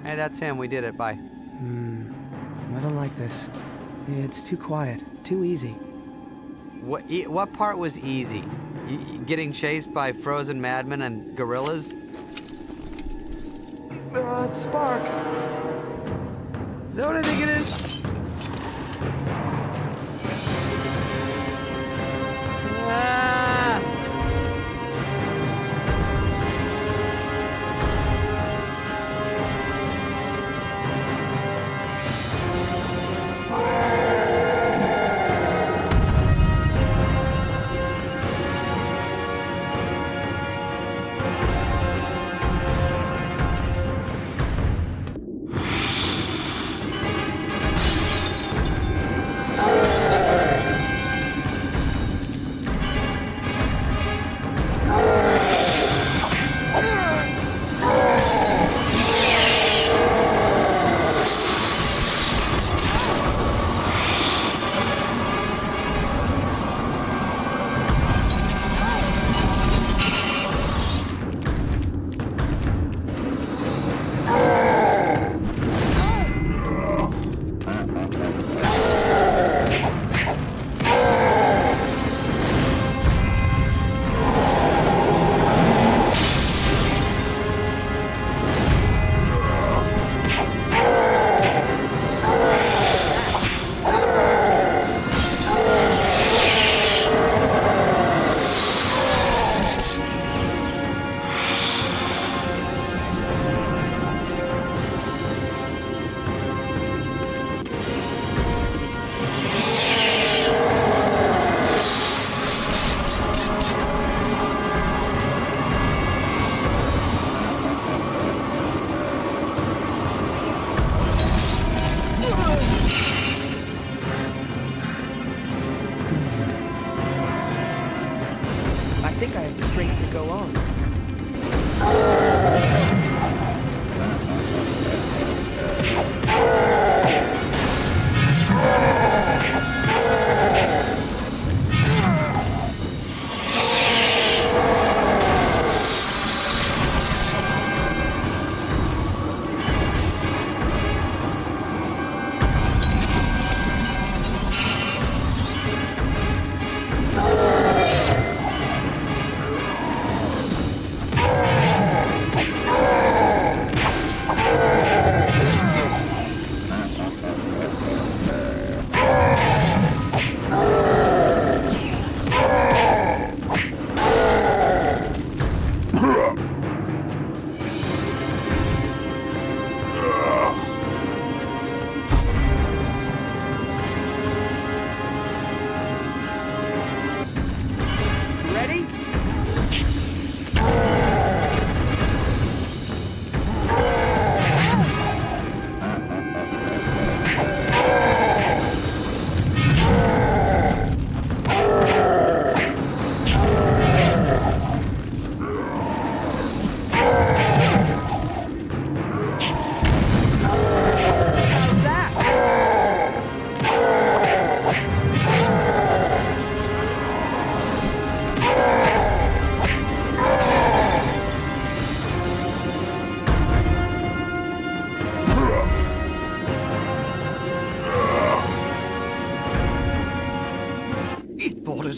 Hey, that's him. We did it. Bye. I don't like this. It's too quiet, too easy. What part was easy? Getting chased by frozen madmen and gorillas? Sparks. Is that what I think it is? Ah!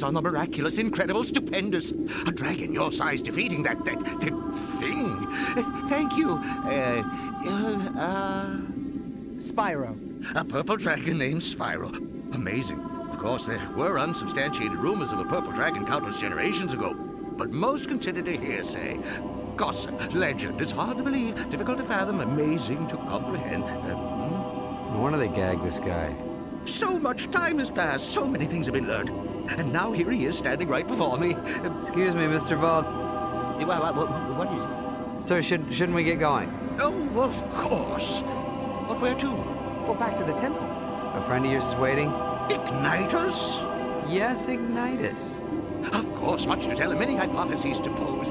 emphasis on the miraculous, incredible, stupendous. A dragon your size defeating that thing. Thank you. Spyro. A purple dragon named Spyro. Amazing. Of course, there were unsubstantiated rumors of a purple dragon countless generations ago, but most considered a hearsay. Gossip, legend, it's hard to believe, difficult to fathom, amazing to comprehend. No wonder they gagged this guy. So much time has passed, so many things have been learned. And now here he is standing right before me. Excuse me, Mr. Vault. What is it? Sir, shouldn't we get going? Oh, of course. But where to? Well, back to the temple. A friend of yours is waiting? Ignite us? Yes, Ignitus. Of course, much to tell, many hypotheses to pose.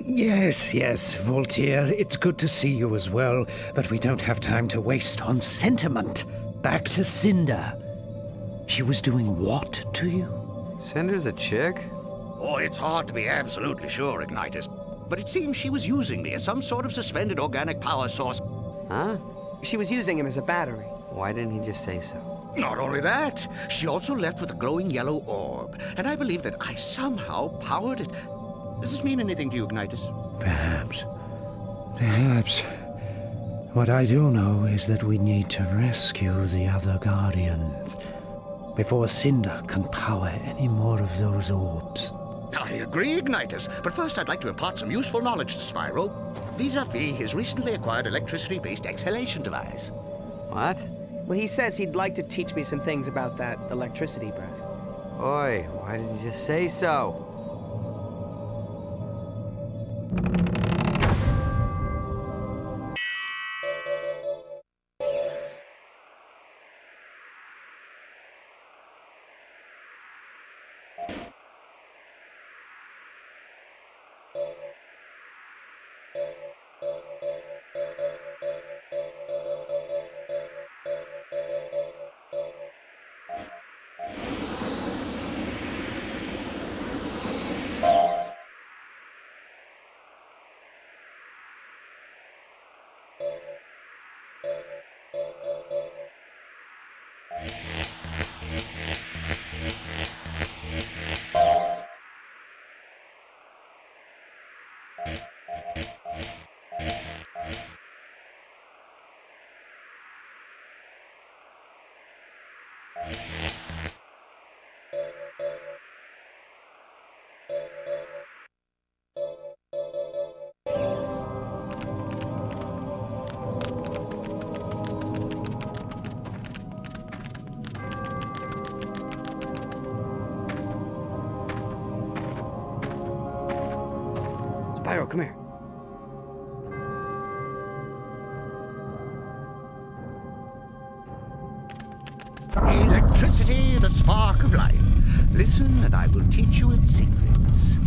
Yes, Voltaire, it's good to see you as well, but we don't have time to waste on sentiment. Back to Cynder. She was doing what to you? Cynder's a chick? Oh, it's hard to be absolutely sure, Ignitus. But it seems she was using me as some sort of suspended organic power source. Huh? She was using him as a battery. Why didn't he just say so? Not only that, she also left with a glowing yellow orb, and I believe that I somehow powered it. Does this mean anything to you, Ignitus? Perhaps. What I do know is that we need to rescue the other Guardians before Cynder can power any more of those orbs. I agree, Ignitus. But first I'd like to impart some useful knowledge to Spyro, vis-a-vis his recently acquired electricity-based exhalation device. What? Well, he says he'd like to teach me some things about that electricity breath. Oi, why did you just say so? Spyro, come here. Electricity, the spark of life. Listen, and I will teach you its secrets.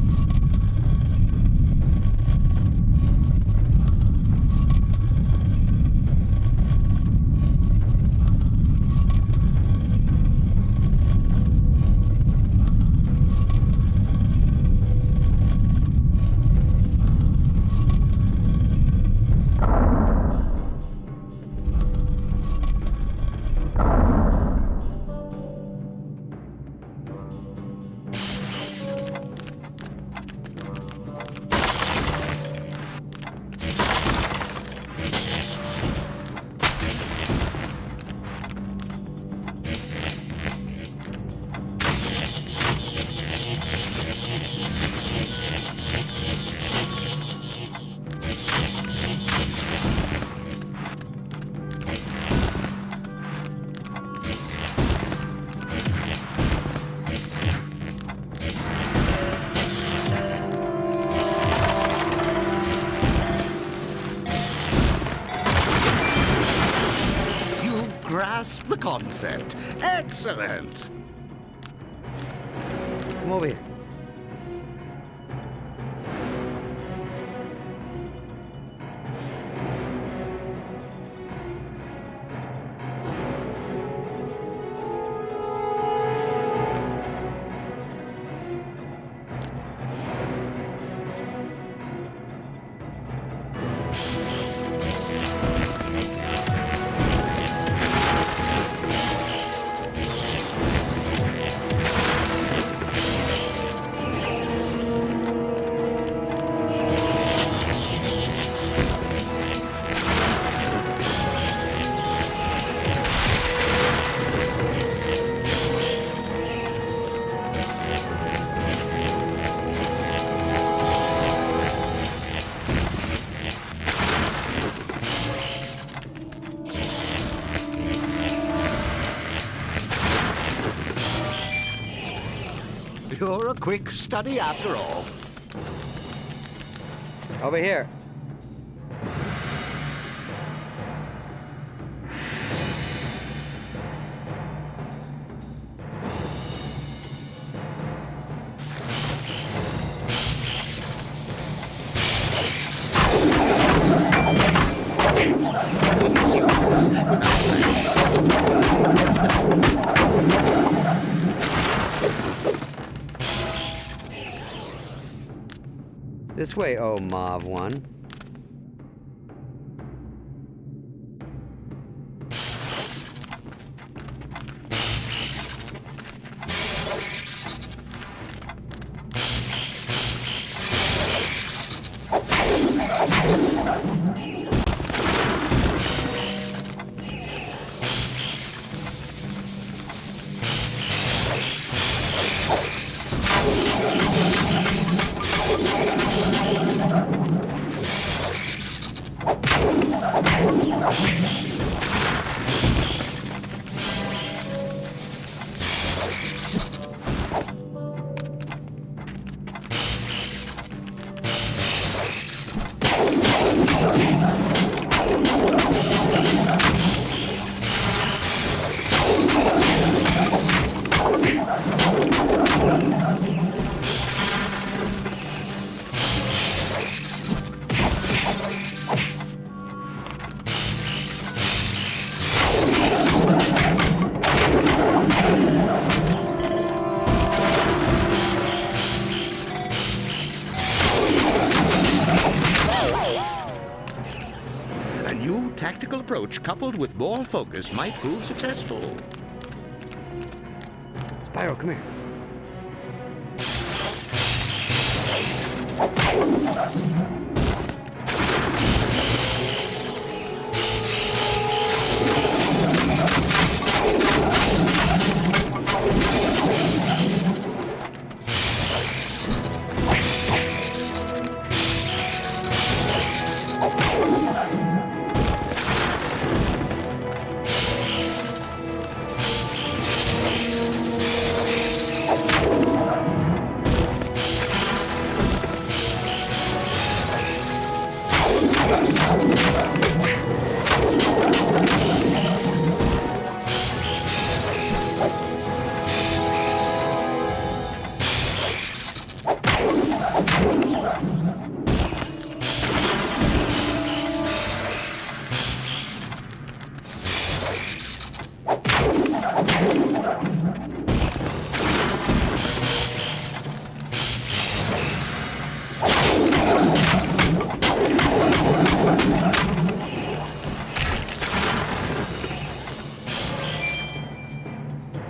Grasp the concept. Excellent. Come over here. quick study after all. Over here. This way, oh Mauve one. A new tactical approach coupled with more focus might prove successful. Spyro, come here.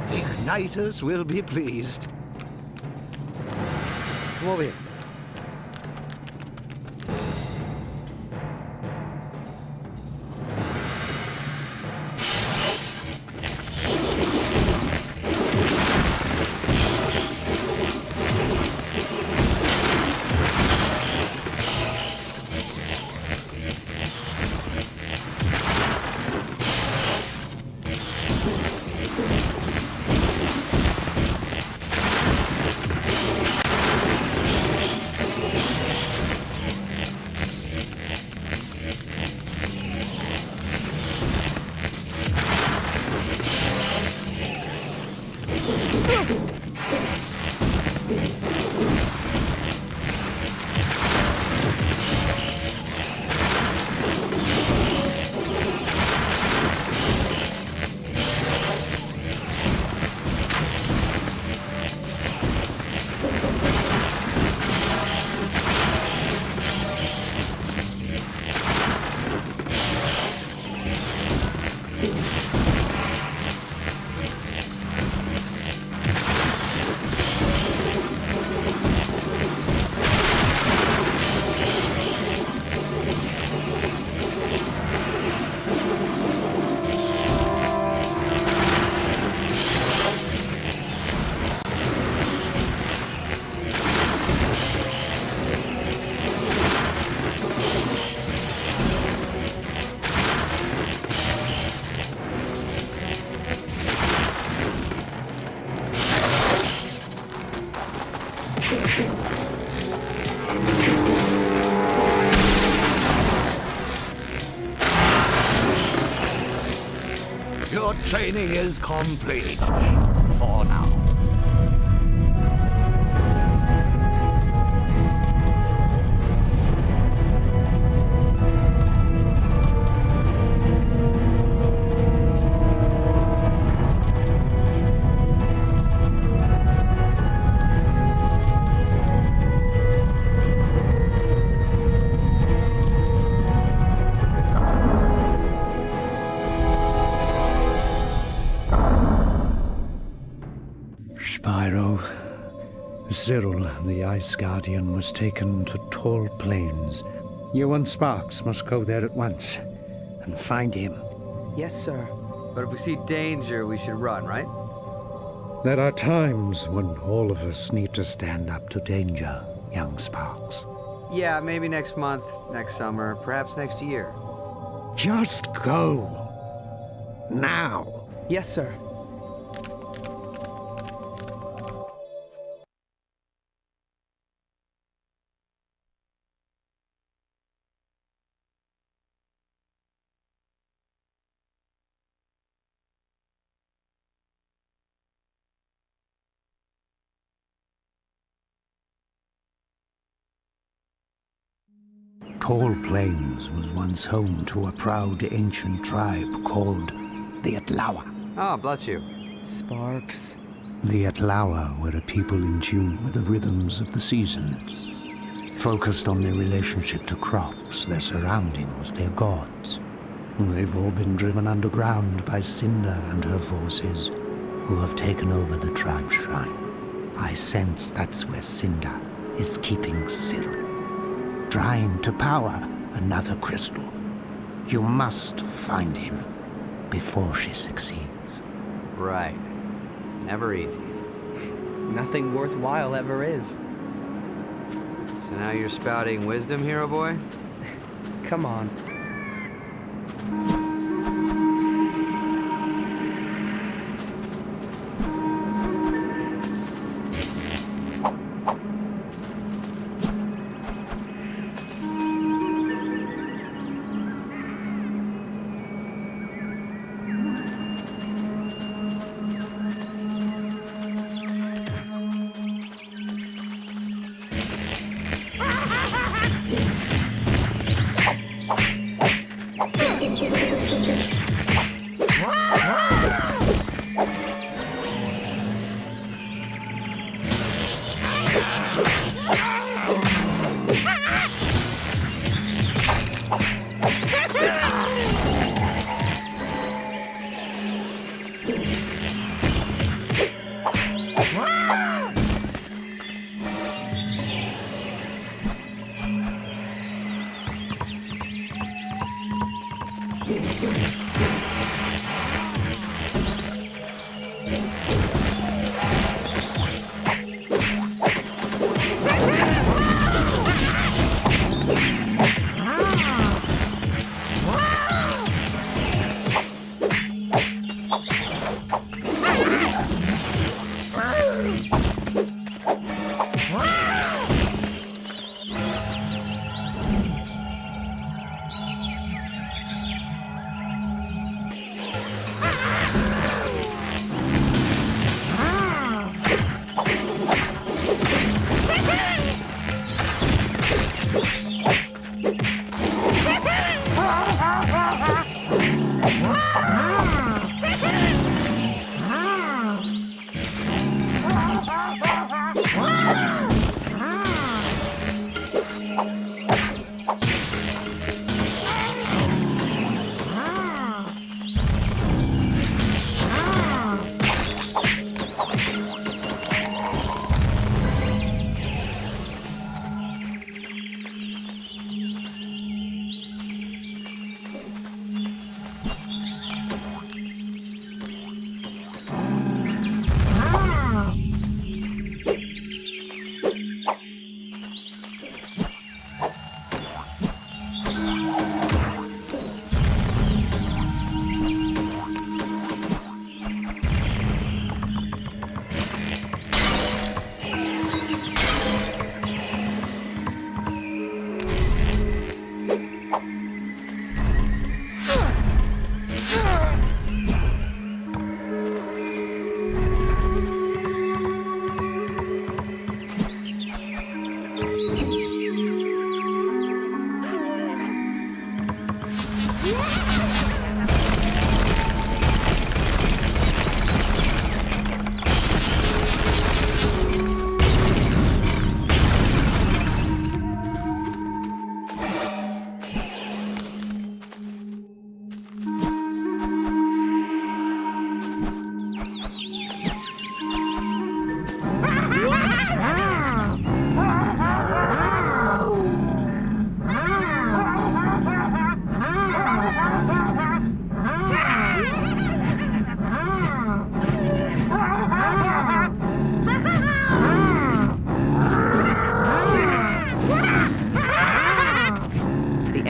Igniters will be pleased. Come over here. training is complete. For now. Spyro. Cyril, the Ice Guardian, was taken to Tall Plains. You and Sparks must go there at once and find him. Yes, sir. But if we see danger, we should run, right? There are times when all of us need to stand up to danger, young Sparks. Yeah, maybe next month, next summer, perhaps next year. Just go. Now. Yes, sir. Tall Plains was once home to a proud ancient tribe called the Atlawa. Oh, bless you. Sparks. The Atlawa were a people in tune with the rhythms of the seasons, focused on their relationship to crops, their surroundings, their gods. They've all been driven underground by Cynder and her forces, who have taken over the tribe's shrine. I sense that's where Cynder is keeping Cyril, trying to power another crystal. You must find him before she succeeds. Right. It's never easy. Nothing worthwhile ever is. So now you're spouting wisdom, hero boy? Come on.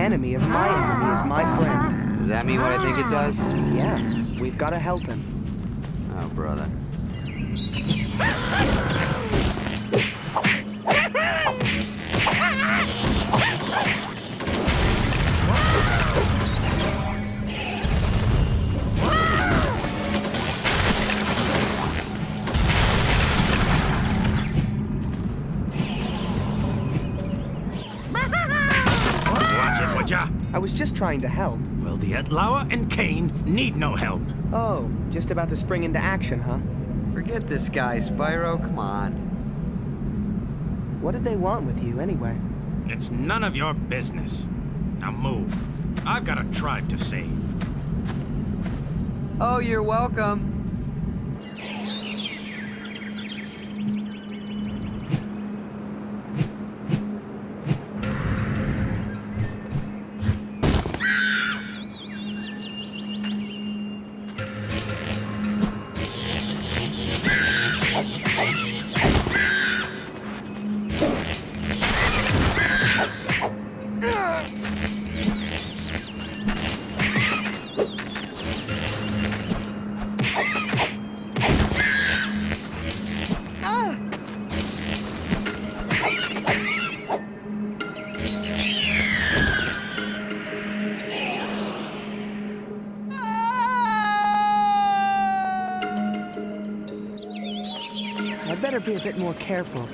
enemy of my enemy is my friend. Does that mean what I think it does? Yeah, we've got to help him. Oh, brother. Watch it, would ya? I was just trying to help. Well, the Atlawa and Kane need no help. Oh, just about to spring into action, huh? Forget this guy, Spyro. Come on. What did they want with you, anyway? It's none of your business. Now move. I've got a tribe to save. Oh, you're welcome. I'd better be a bit more careful.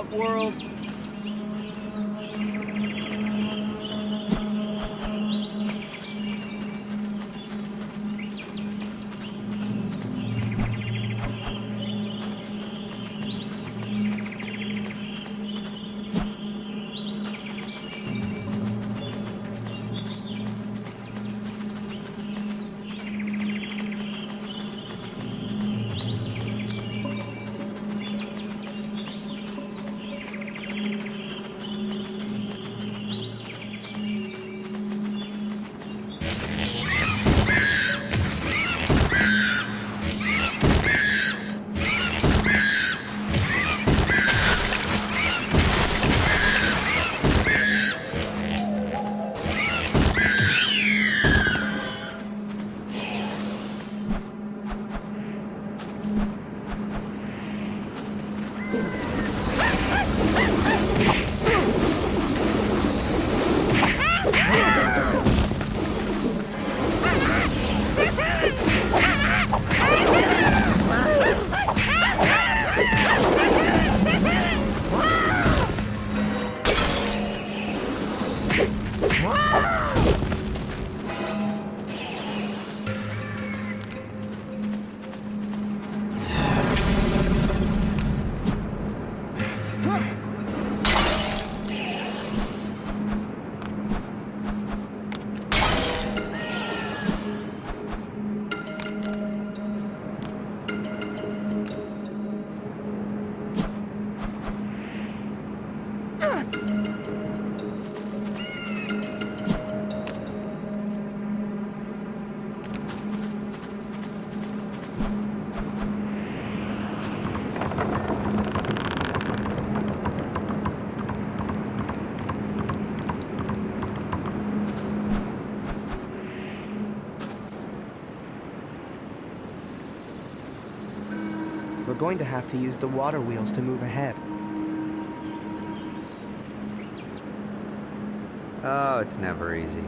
up, world? We're going to have to use the water wheels to move ahead. Oh, it's never easy.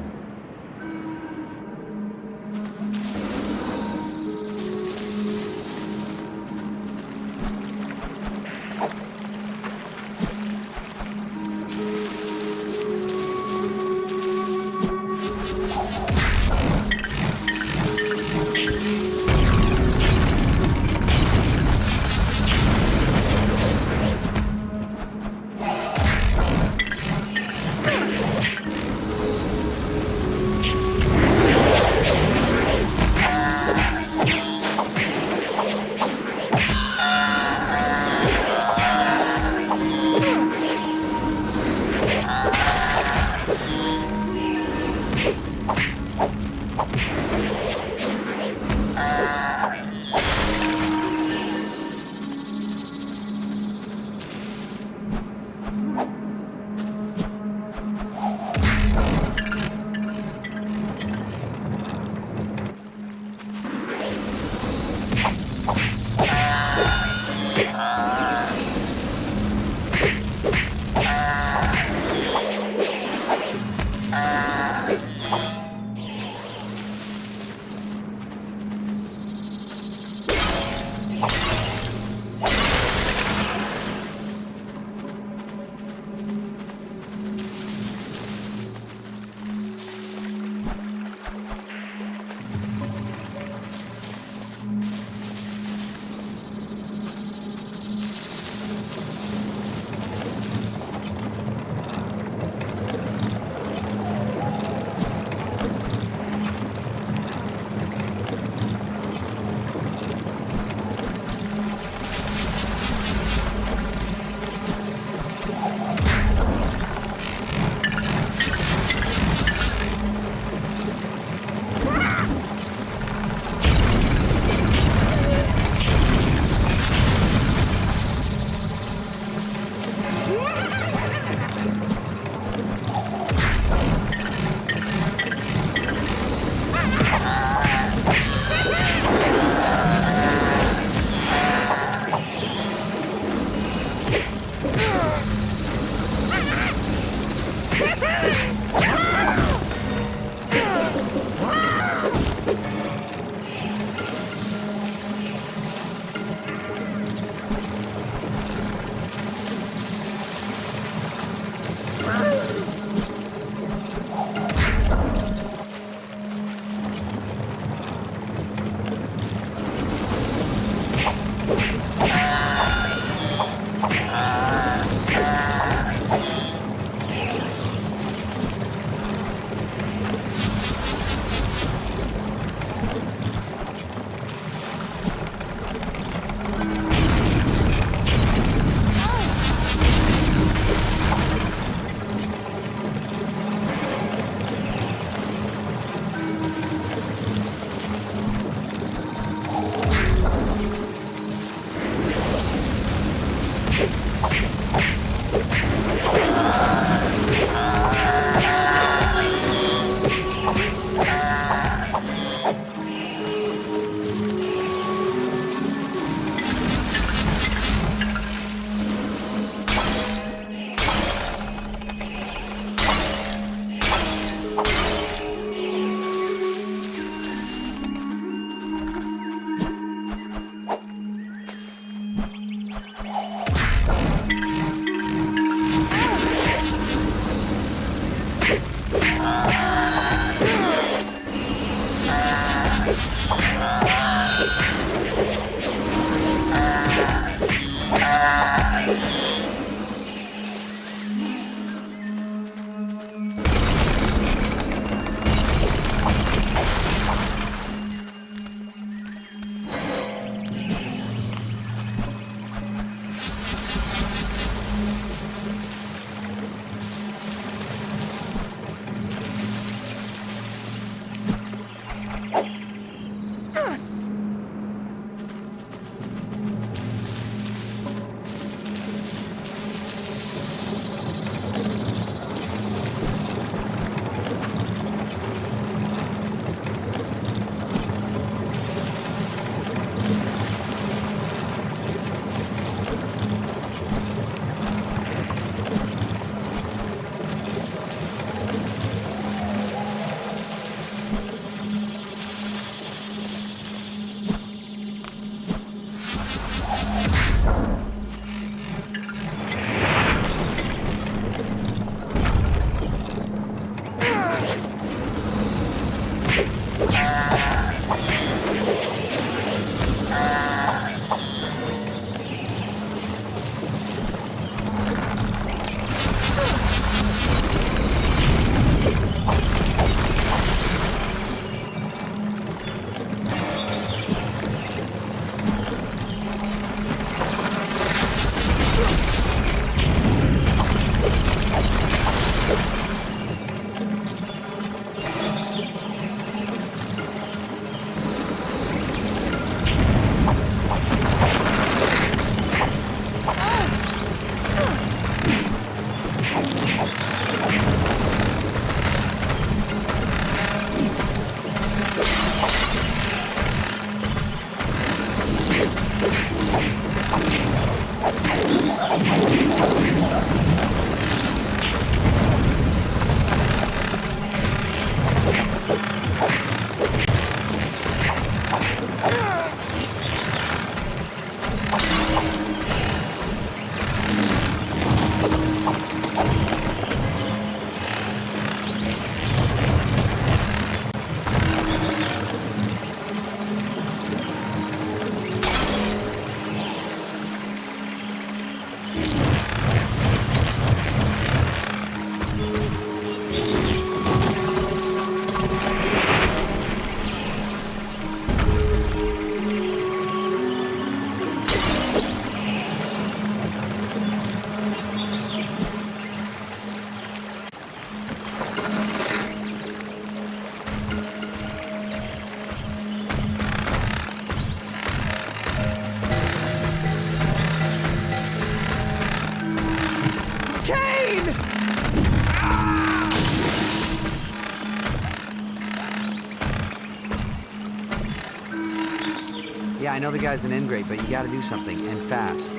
Yeah, I know the guy's an ingrate, but you gotta do something, and fast.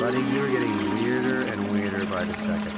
Buddy, you're getting weirder and weirder by the second.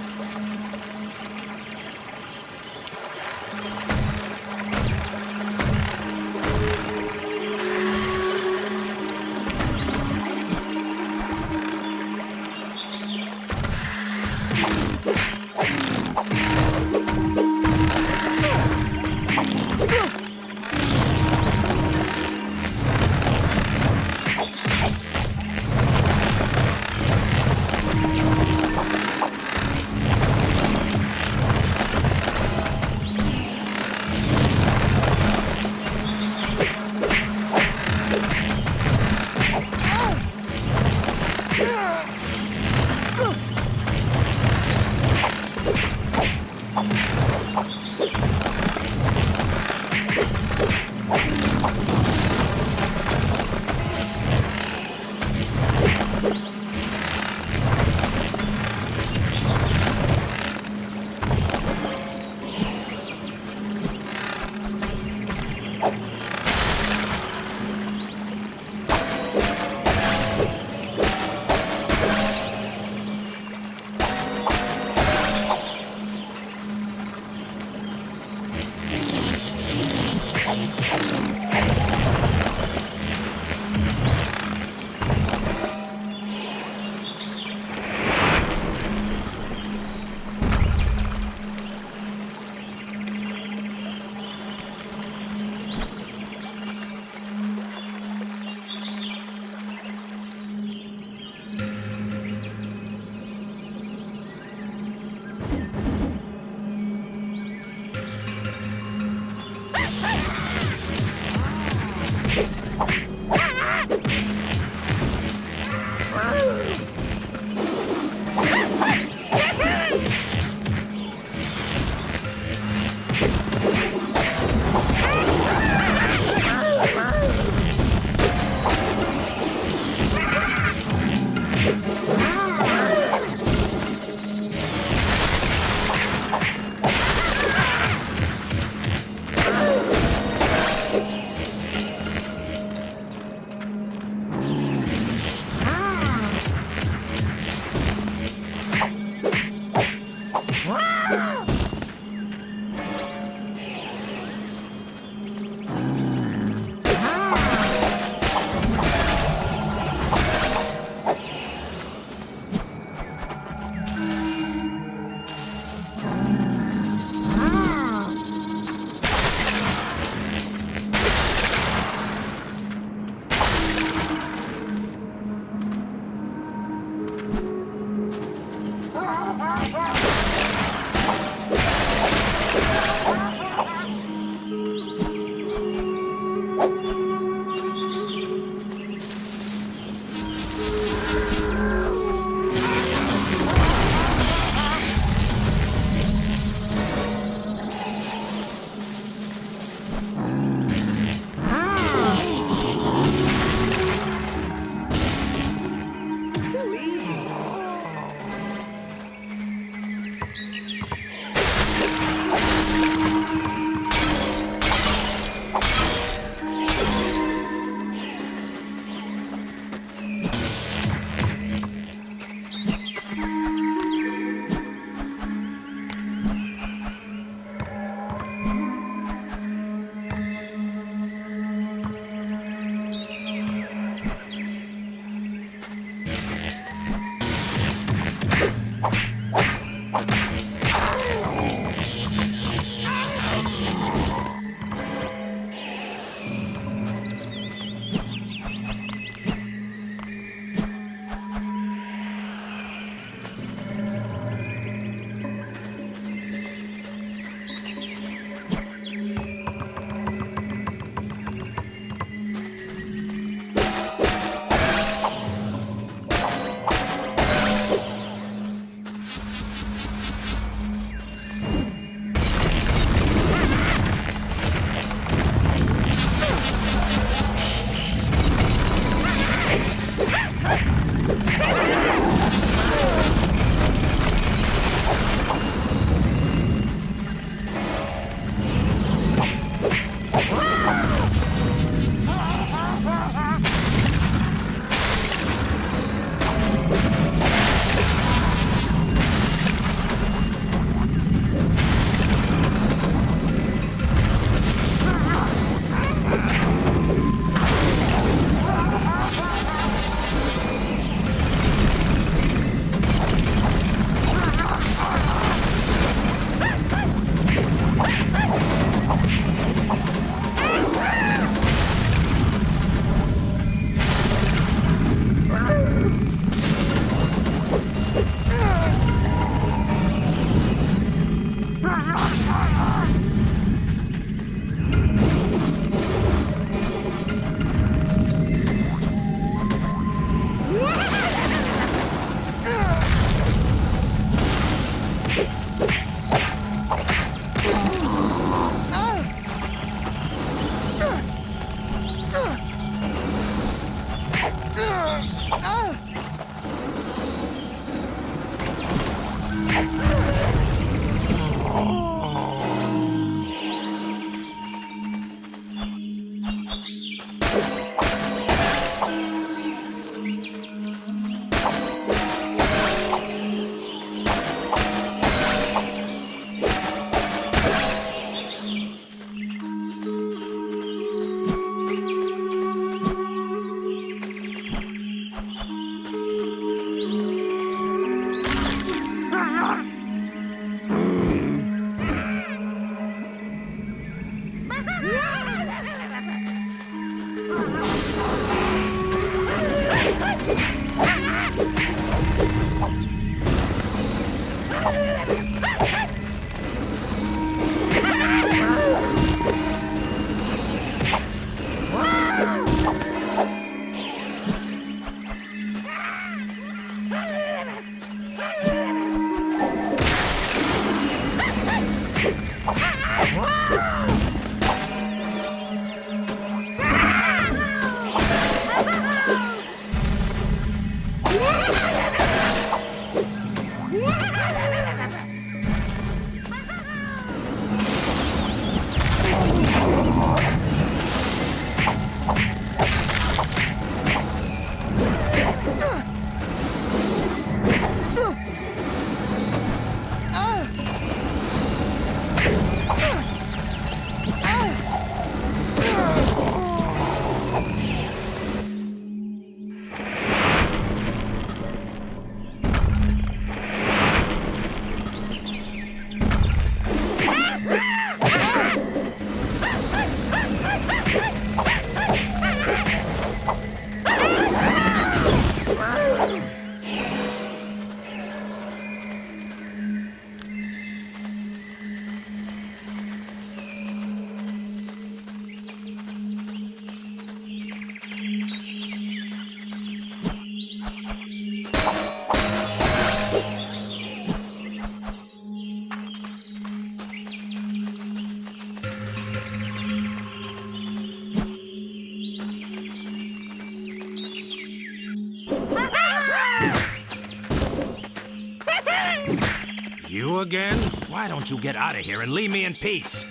You again? Why don't you get out of here and leave me in peace?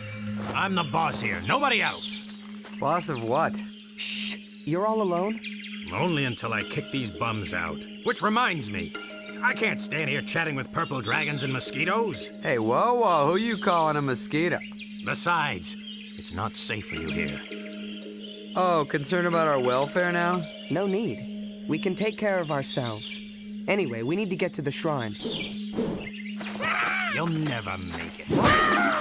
I'm the boss here, nobody else. Boss of what? Shh. You're all alone? Only until I kick these bums out. Which reminds me, I can't stand here chatting with purple dragons and mosquitoes. Hey, whoa, who you calling a mosquito? Besides, it's not safe for you here. Oh, concerned about our welfare now? No need. We can take care of ourselves. Anyway, we need to get to the shrine. You'll never make it.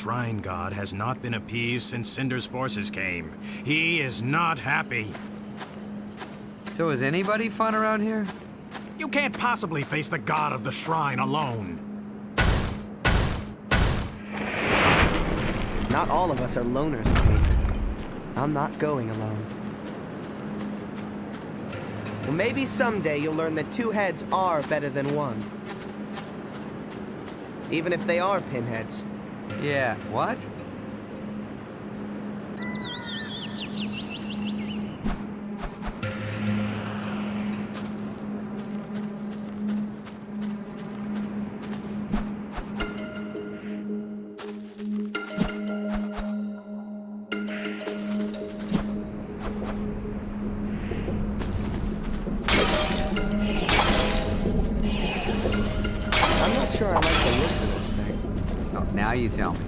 Shrine God has not been appeased since Cynder's forces came. He is not happy. So is anybody fun around here? You can't possibly face the god of the shrine alone. Not all of us are loners, Queen. I'm not going alone. Well, maybe someday you'll learn that two heads are better than one. Even if they are pinheads. Yeah, what? I'm not sure I like the looks of this thing. Oh, now you tell me.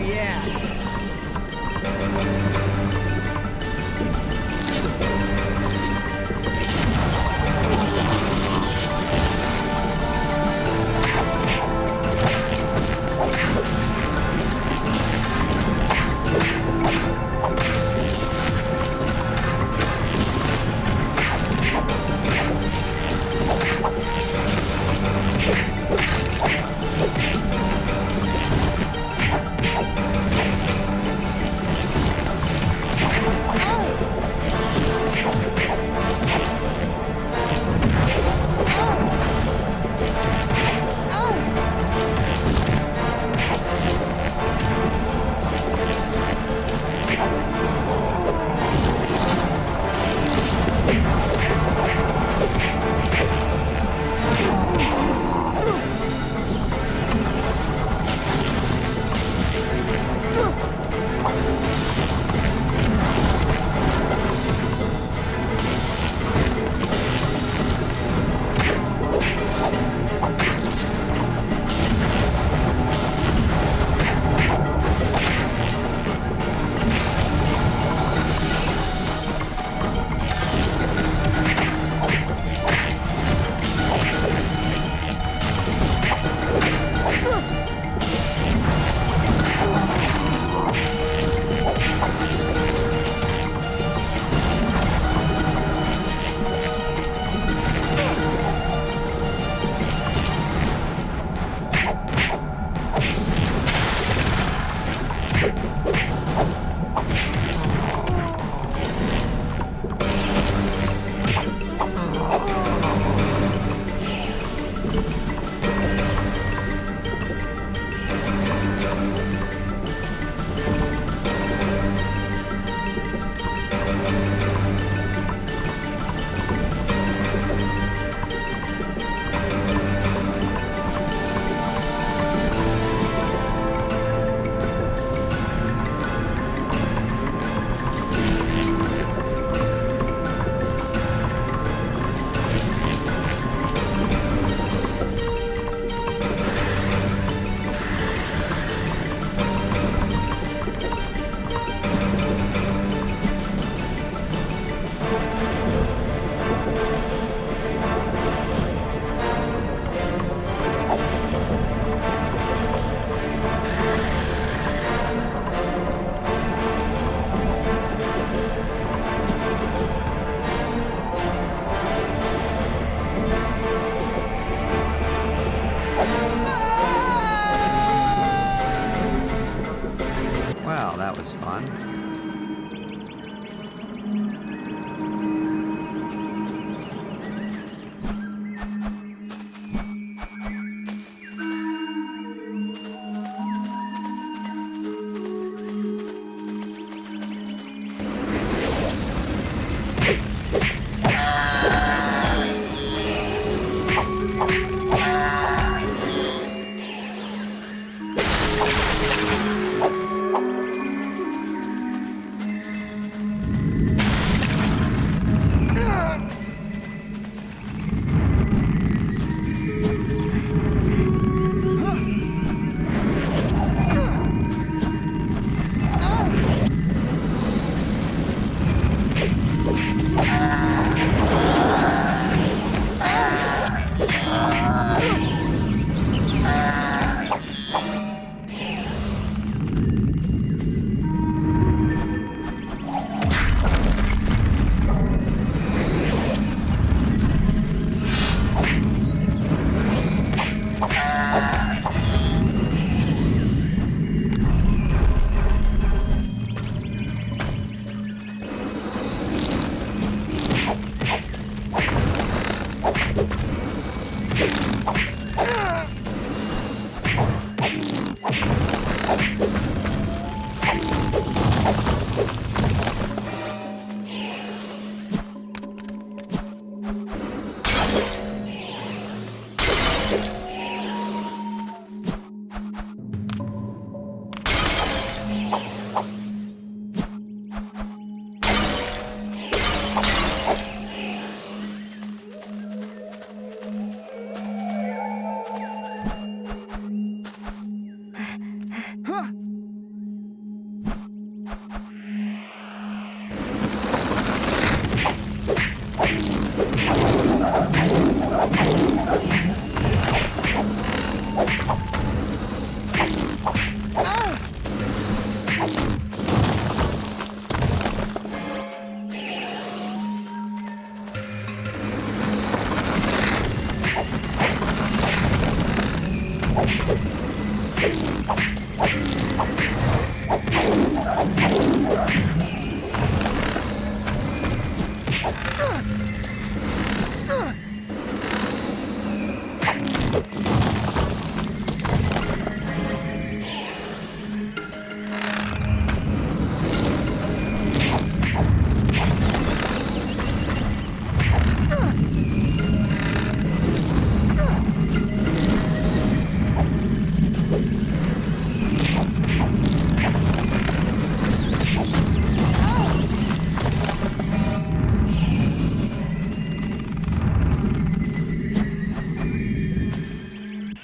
Yeah. Well, that was fun.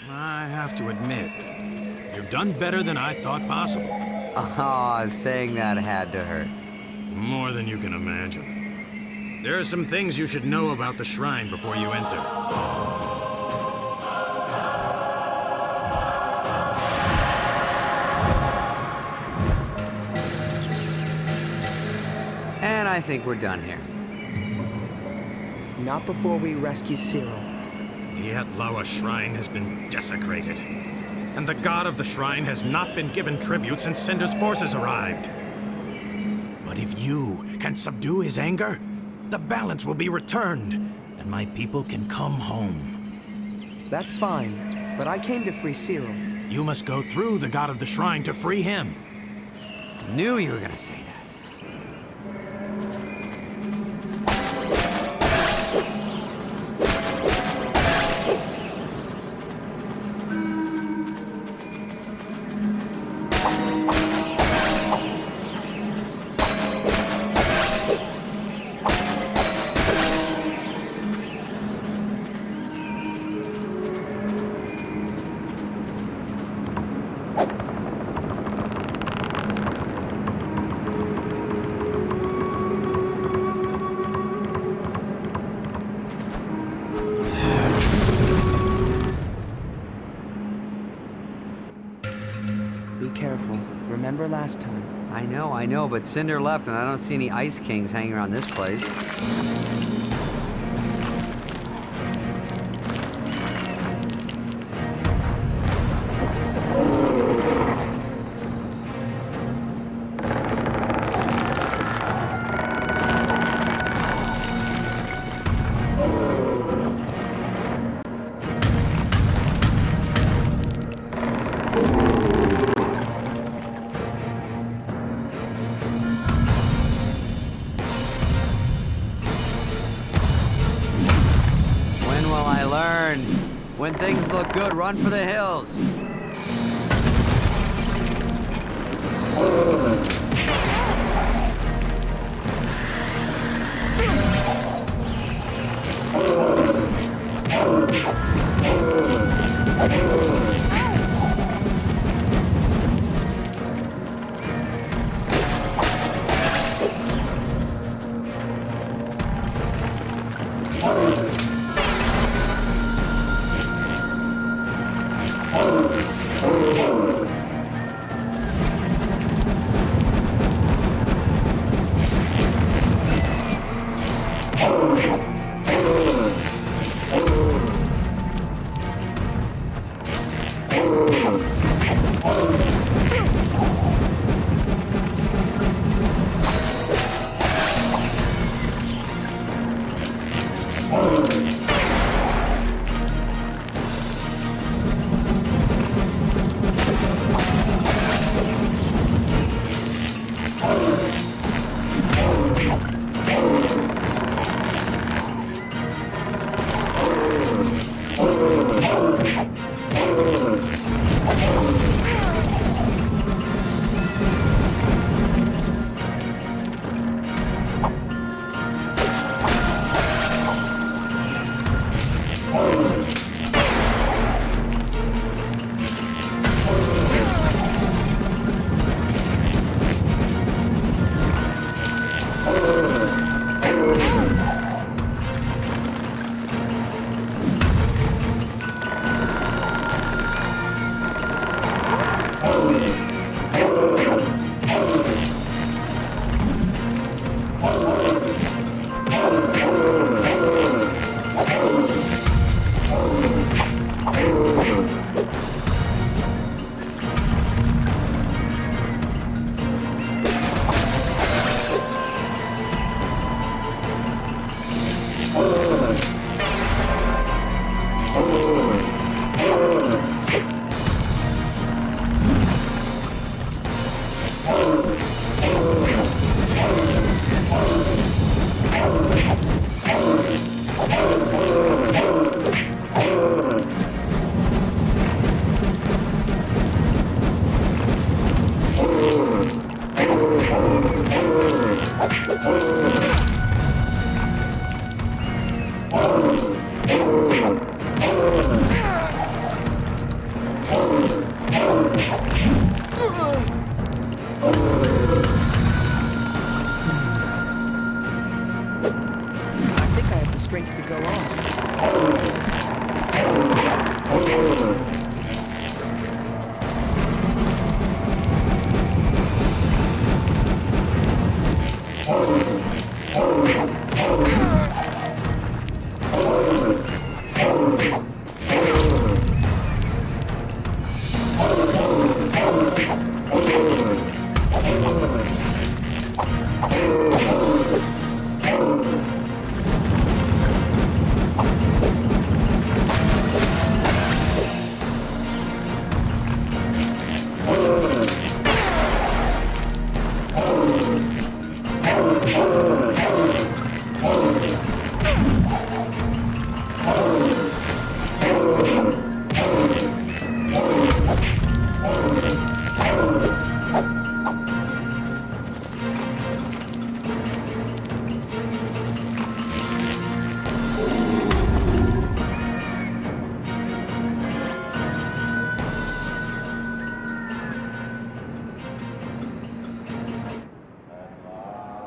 I have to admit, you've done better than I thought possible. Ah, saying that had to hurt. More than you can imagine. There are some things you should know about the shrine before you enter. And I think we're done here. Not before we rescue Cyril. The Atlawa shrine has been desecrated. And the god of the shrine has not been given tribute since Cynder's forces arrived. But if you can subdue his anger, the balance will be returned, and my people can come home. That's fine, but I came to free Cyril. You must go through the god of the shrine to free him. Knew you were gonna say that. Be careful. Remember last time? I know, but Cynder left and I don't see any Ice Kings hanging around this place. When things look good, run for the hills.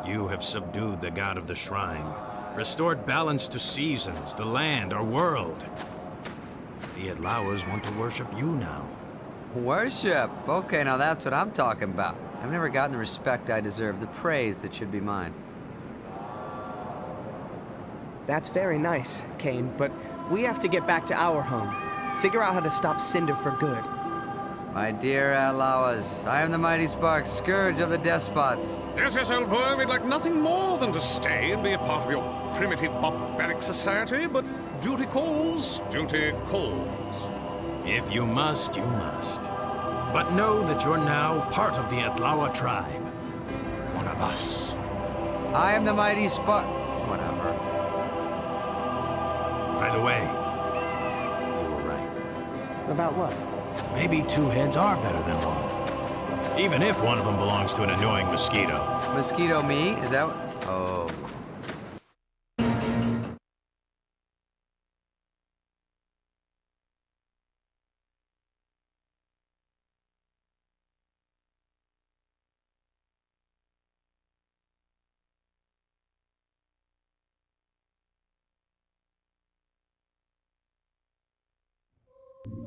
You have subdued the god of the shrine, restored balance to seasons, the land, our world. The Atlawas want to worship you now. Worship? Okay, now that's what I'm talking about. I've never gotten the respect I deserve, the praise that should be mine. That's very nice, Kane, but we have to get back to our home. Figure out how to stop Cynder for good. My dear Atlawas, I am the mighty Spark, scourge of the despots. Yes, old boy, we'd like nothing more than to stay and be a part of your primitive barbaric society, but duty calls, duty calls. If you must, you must. But know that you're now part of the Atlawa tribe. One of us. I am the mighty Spark... Whatever. By the way, you were right. About what? Maybe two heads are better than one. Even if one of them belongs to an annoying mosquito. Mosquito me? Is that what... Oh.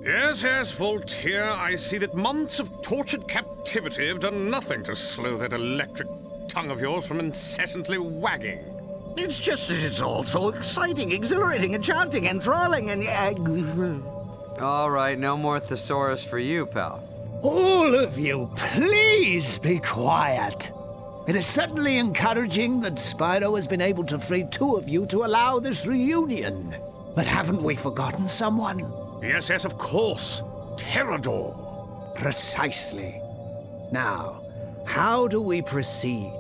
Yes, Voltaire, I see that months of tortured captivity have done nothing to slow that electric tongue of yours from incessantly wagging. It's just that it's all so exciting, exhilarating, enchanting, enthralling, and... All right, no more thesaurus for you, pal. All of you, please be quiet. It is certainly encouraging that Spyro has been able to free two of you to allow this reunion. But haven't we forgotten someone? Yes, of course. Terrador. Precisely. Now, how do we proceed?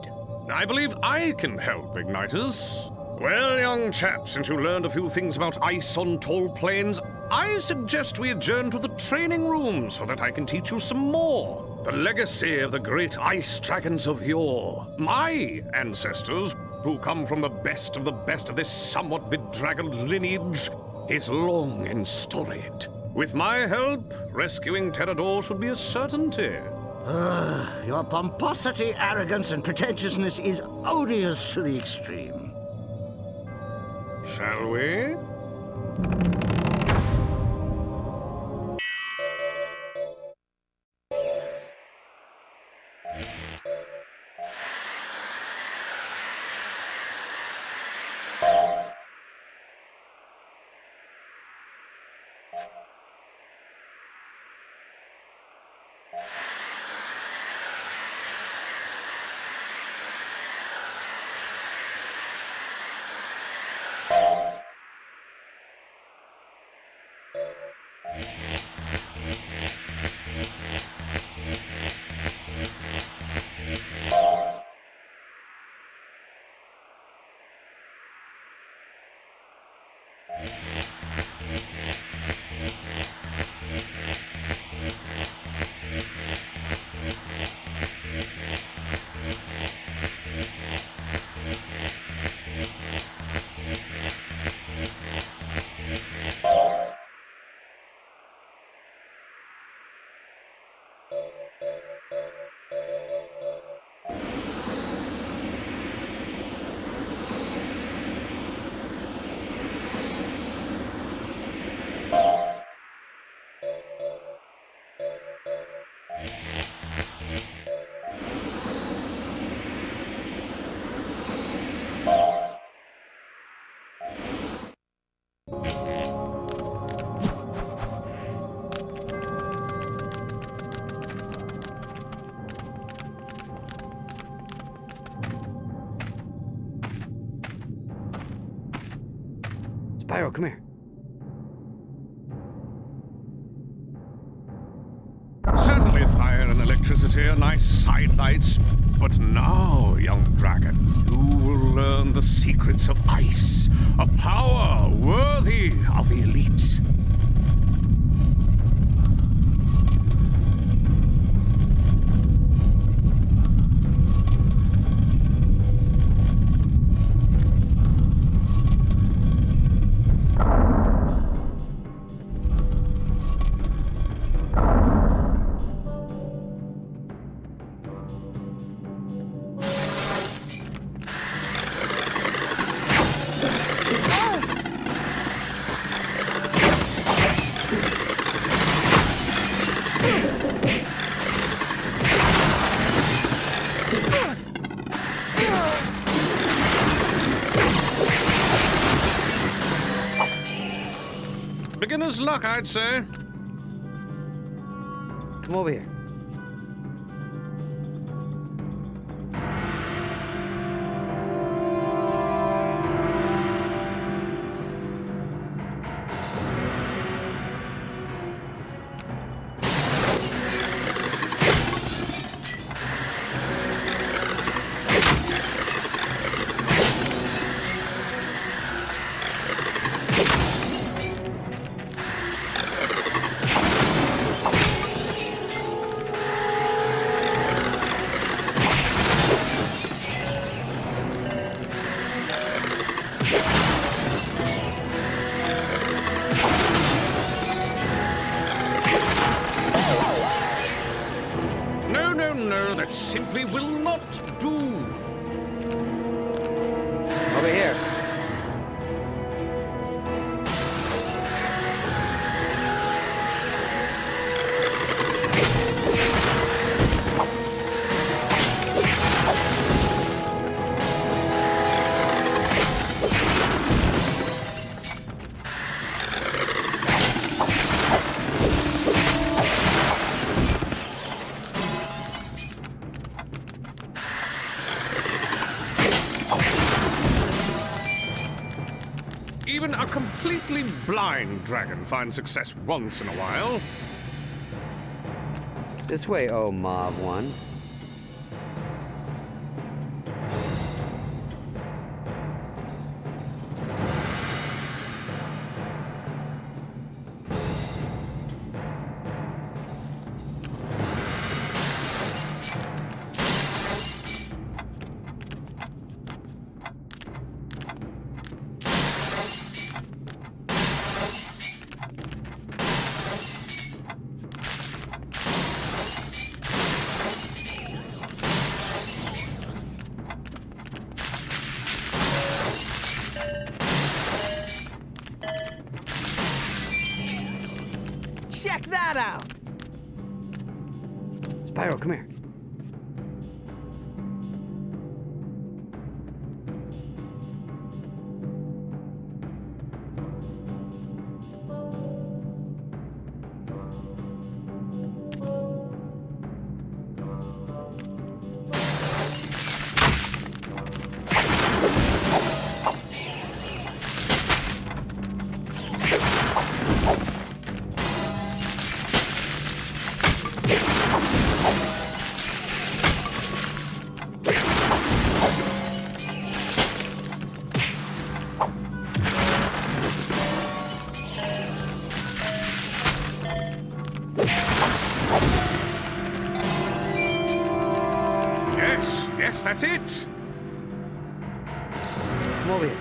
I believe I can help, Ignitus. Well, young chap, since you learned a few things about ice on tall plains, I suggest we adjourn to the training room so that I can teach you some more. The legacy of the great ice dragons of yore. My ancestors, who come from the best of this somewhat bedraggled lineage, is long and storied. With my help, rescuing Terrador should be a certainty. Your pomposity, arrogance, and pretentiousness is odious to the extreme. Shall we? Spyro, come here. Certainly fire and electricity are nice side lights, but now, young dragon, you will learn the secrets of ice, a power worthy of the elite. How's luck, I'd say. Come over here. No, that simply will not do. Over here. Even a completely blind dragon finds success once in a while. This way, oh Mob 1. Check that out! Spyro, come here. Yes, that's it. Come over here.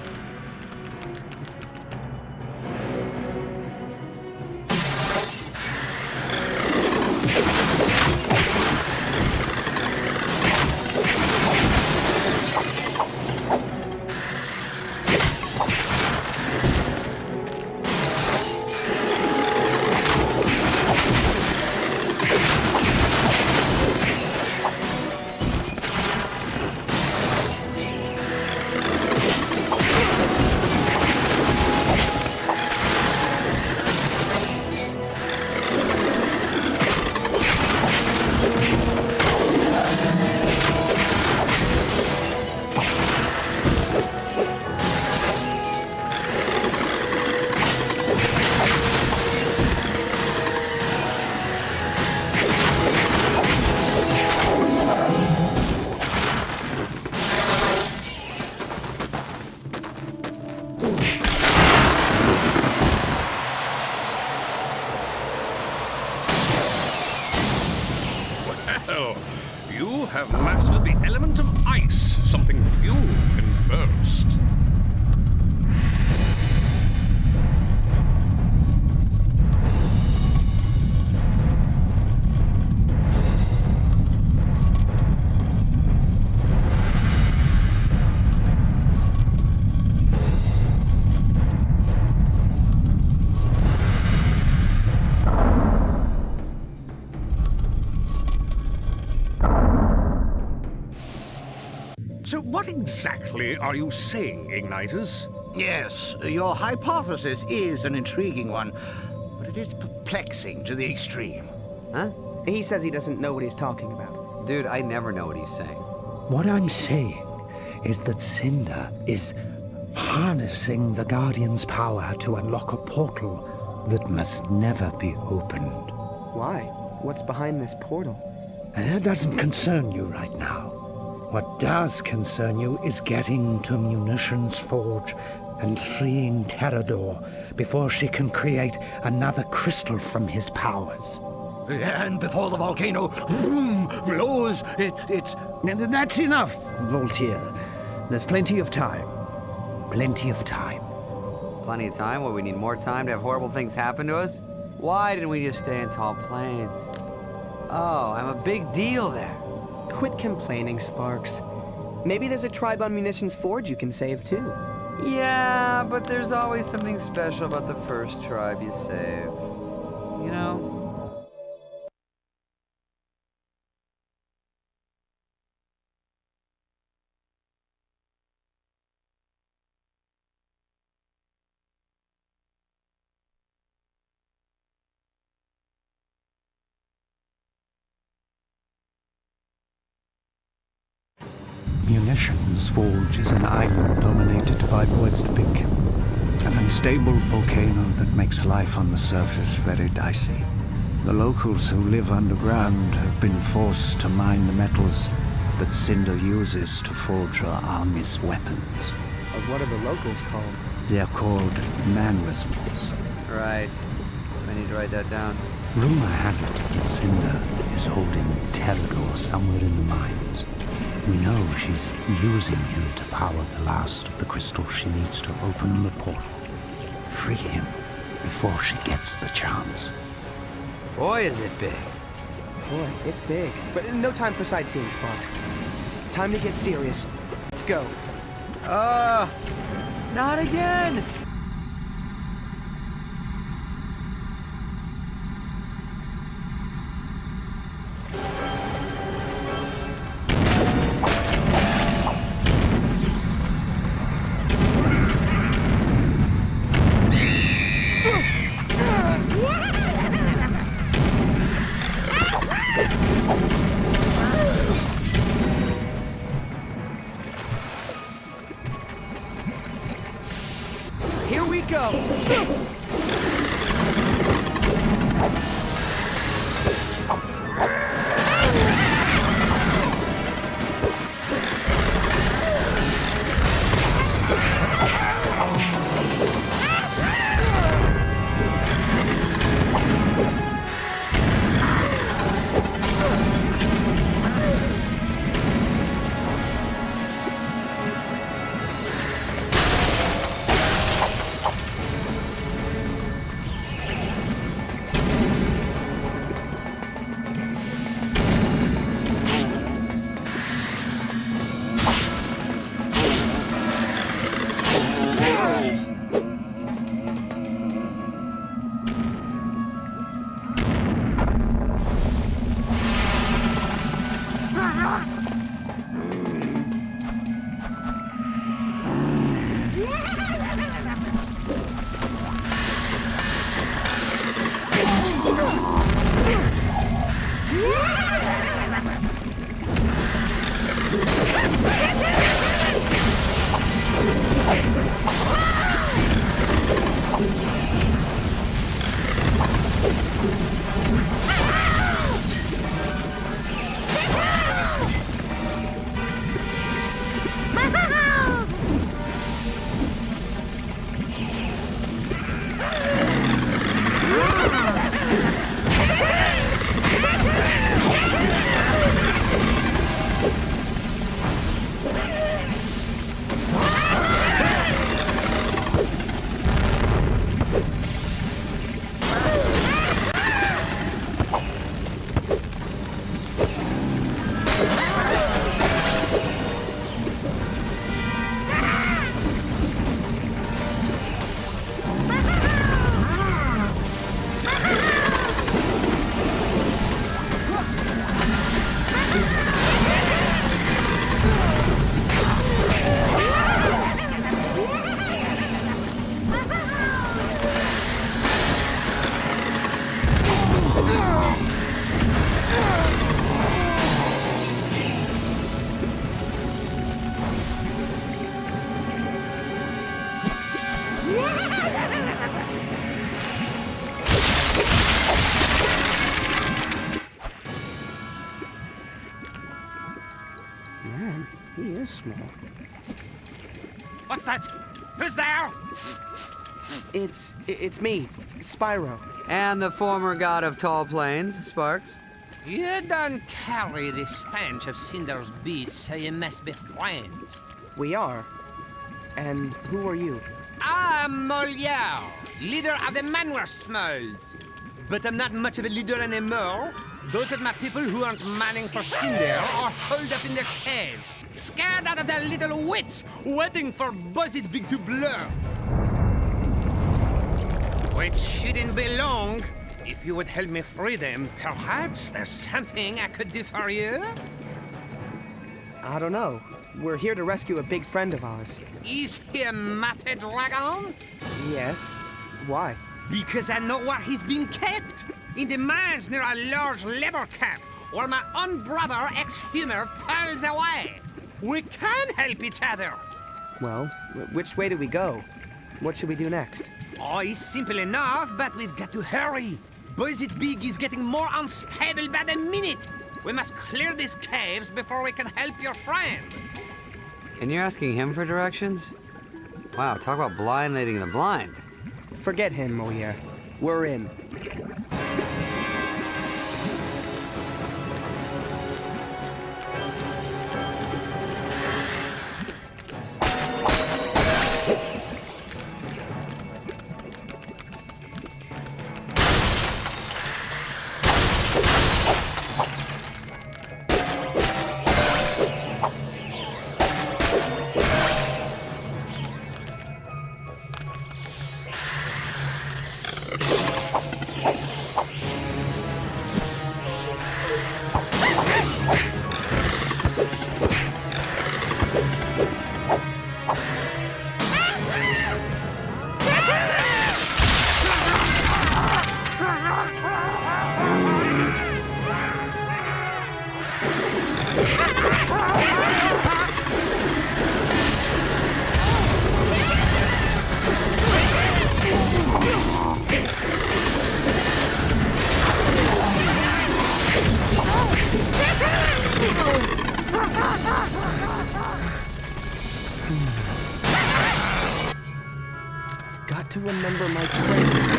Well, you have mastered the element of ice, something few can boast. So what exactly are you saying, Igniters? Yes, your hypothesis is an intriguing one. it is perplexing to the extreme. Huh? He says he doesn't know what he's talking about. Dude, I never know what he's saying. What I'm saying is that Cynder is harnessing the Guardian's power to unlock a portal that must never be opened. Why? What's behind this portal? And that doesn't concern you right now. What does concern you is getting to Munitions Forge and freeing Terrador before she can create another crystal from his powers. And before the volcano blows, it's... And that's enough, Voltaire. There's plenty of time. Plenty of time. Plenty of time? What, we need more time to have horrible things happen to us? Why didn't we just stay in Tall Plains? Oh, I'm a big deal there. Quit complaining, Sparks. Maybe there's a tribe on Munitions Forge you can save too. Yeah, but there's always something special about the first tribe you save. You know? Munitions Forge is an island dominated by Boisterbeek, an unstable volcano that makes life on the surface very dicey. The locals who live underground have been forced to mine the metals that Cynder uses to forge her army's weapons. What are the locals called? They're called manrisms. Right. I need to write that down. Rumor has it that Cynder is holding Terrador somewhere in the mines. We know she's using him to power the last of the crystals she needs to open the portal. Free him before she gets the chance. Boy, is it big. Boy, it's big. But no time for sightseeing, Sparks. Time to get serious. Let's go. Not again! Man, he is small. What's that? Who's there? It's me, Spyro. And the former god of tall plains, Sparks. You don't carry the stench of Cynder's beast, so you must be friends. We are. And who are you? I'm Molière, leader of the Manware Smalls. But I'm not much of a leader anymore. Those are my people who aren't manning for Cynder are holed up in their caves, scared out of their little wits, waiting for Buzzit Big to blur. Which shouldn't be long. If you would help me free them, perhaps there's something I could do for you? I don't know. We're here to rescue a big friend of ours. Is he a Mate Dragon? Yes. Why? Because I know where he's being kept. In the mines near a large labor camp, where my own brother, ex-Humor, toils away. We can help each other. Well, which way do we go? What should we do next? Oh, it's simple enough, but we've got to hurry. Buzzit Big is getting more unstable by the minute. We must clear these caves before we can help your friend. And you're asking him for directions? Wow, talk about blind leading the blind. Forget him, Molière. We're in. Got to remember my training.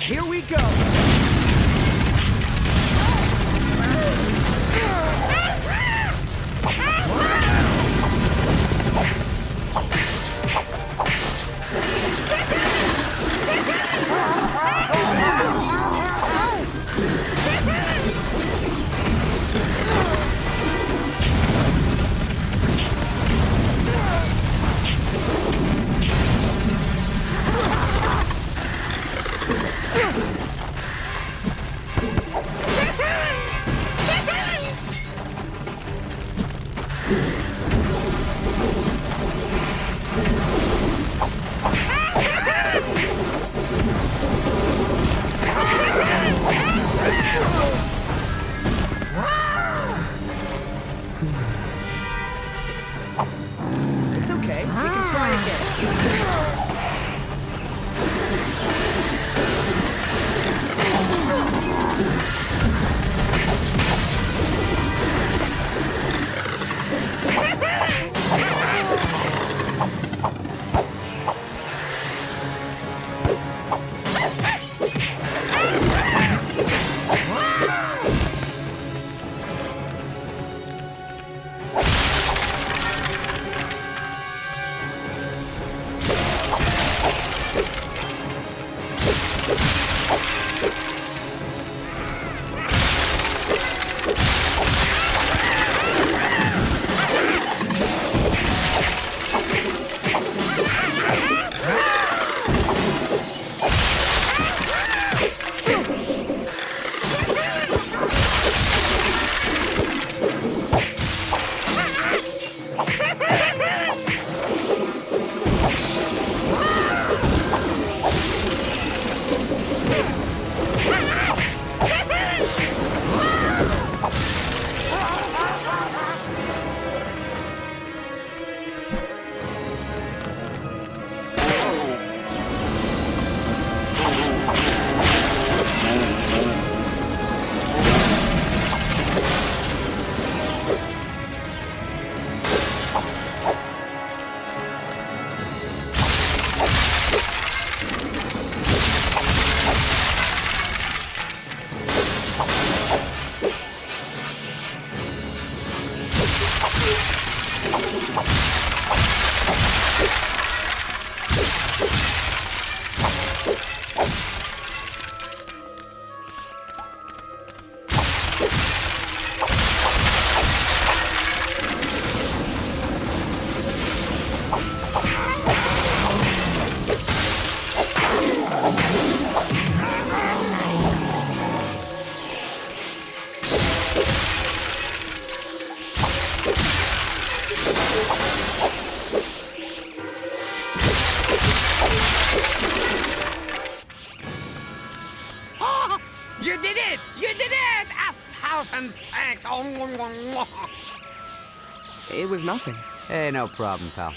Here we go. You did it! You did it! 1,000 thanks! It was nothing. Hey, no problem, pal.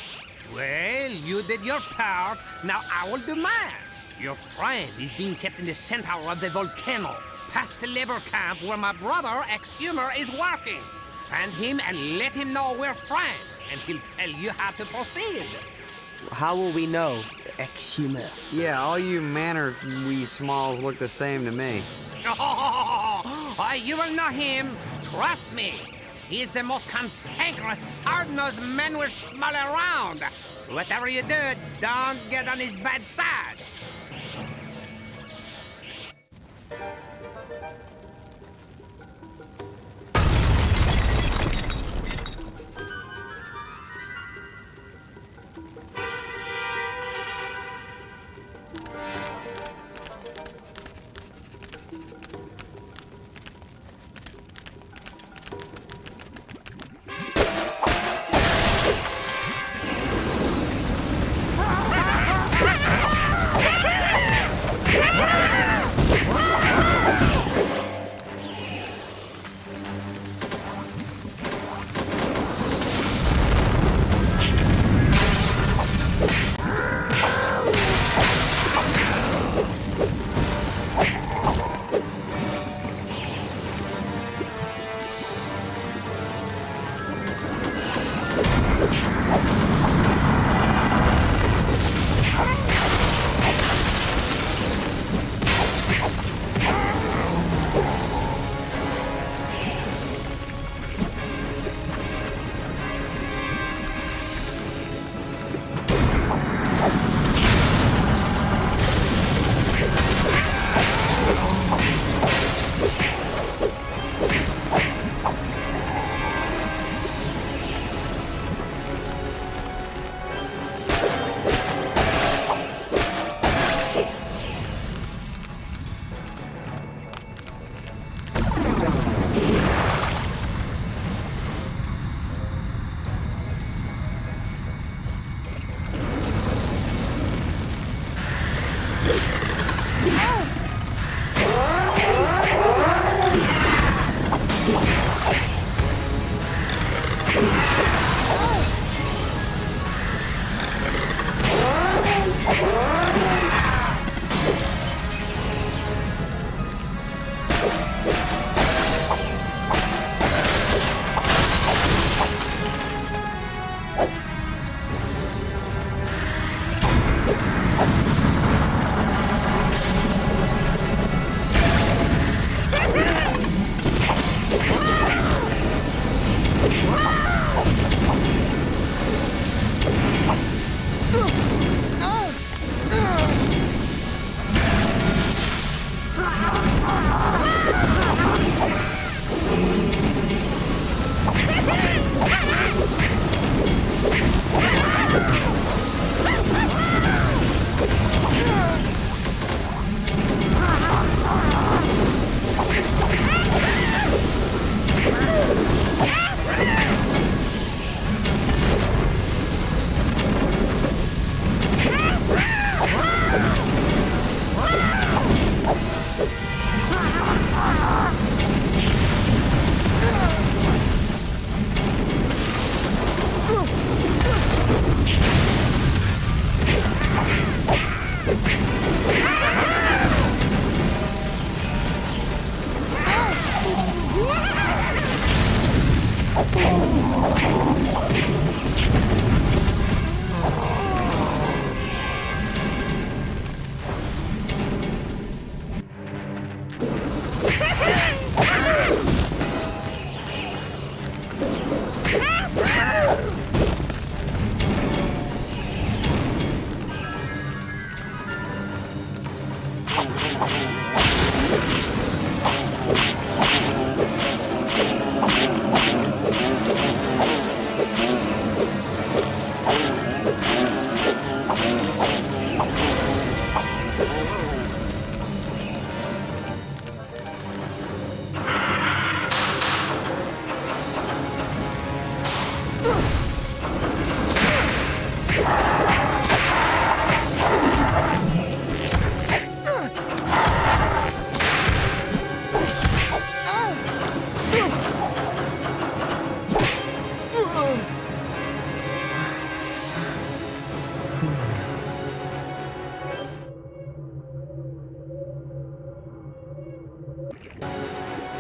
Well, you did your part. Now I will do mine. Your friend is being kept in the center of the volcano, past the labor camp where my brother, Ex-Humor, is working. Find him and let him know we're friends, and he'll tell you how to proceed. How will we know, Ex-Humor? Yeah, all you manor wee smalls look the same to me. You will know him. Trust me. He is the most cantankerous, hard-nosed man we're small around. Whatever you do, don't get on his bad side.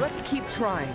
Let's keep trying.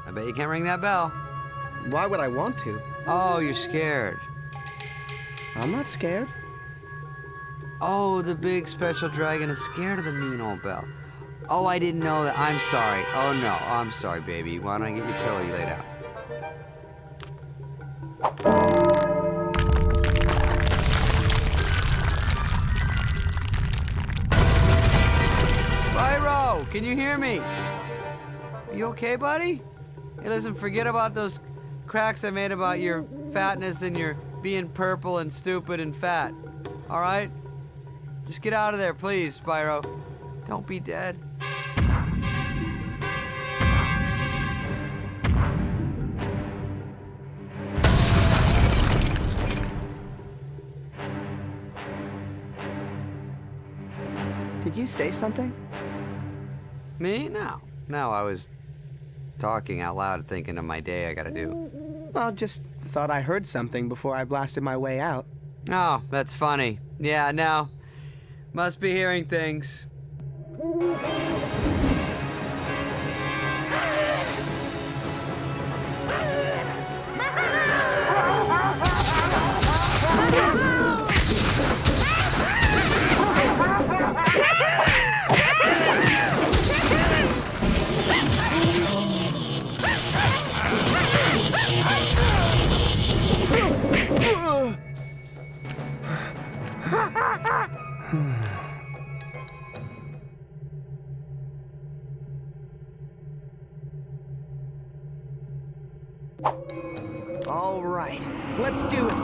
I bet you can't ring that bell. Why would I want to? Oh, you're scared. I'm not scared. Oh, the big special dragon is scared of the mean old bell. Oh, I didn't know that. I'm sorry. Oh, no. Oh, I'm sorry, baby. Why don't I get your pillow you laid out? Spyro, can you hear me? You okay, buddy? Hey, listen, forget about those cracks I made about your fatness and your being purple and stupid and fat. All right? Just get out of there, please, Spyro. Don't be dead. Did you say something? Me? No. No, I was talking out loud, thinking of my day I gotta do. Well, just thought I heard something before I blasted my way out. Oh, that's funny. Yeah, no. Must be hearing things. All right, let's do it.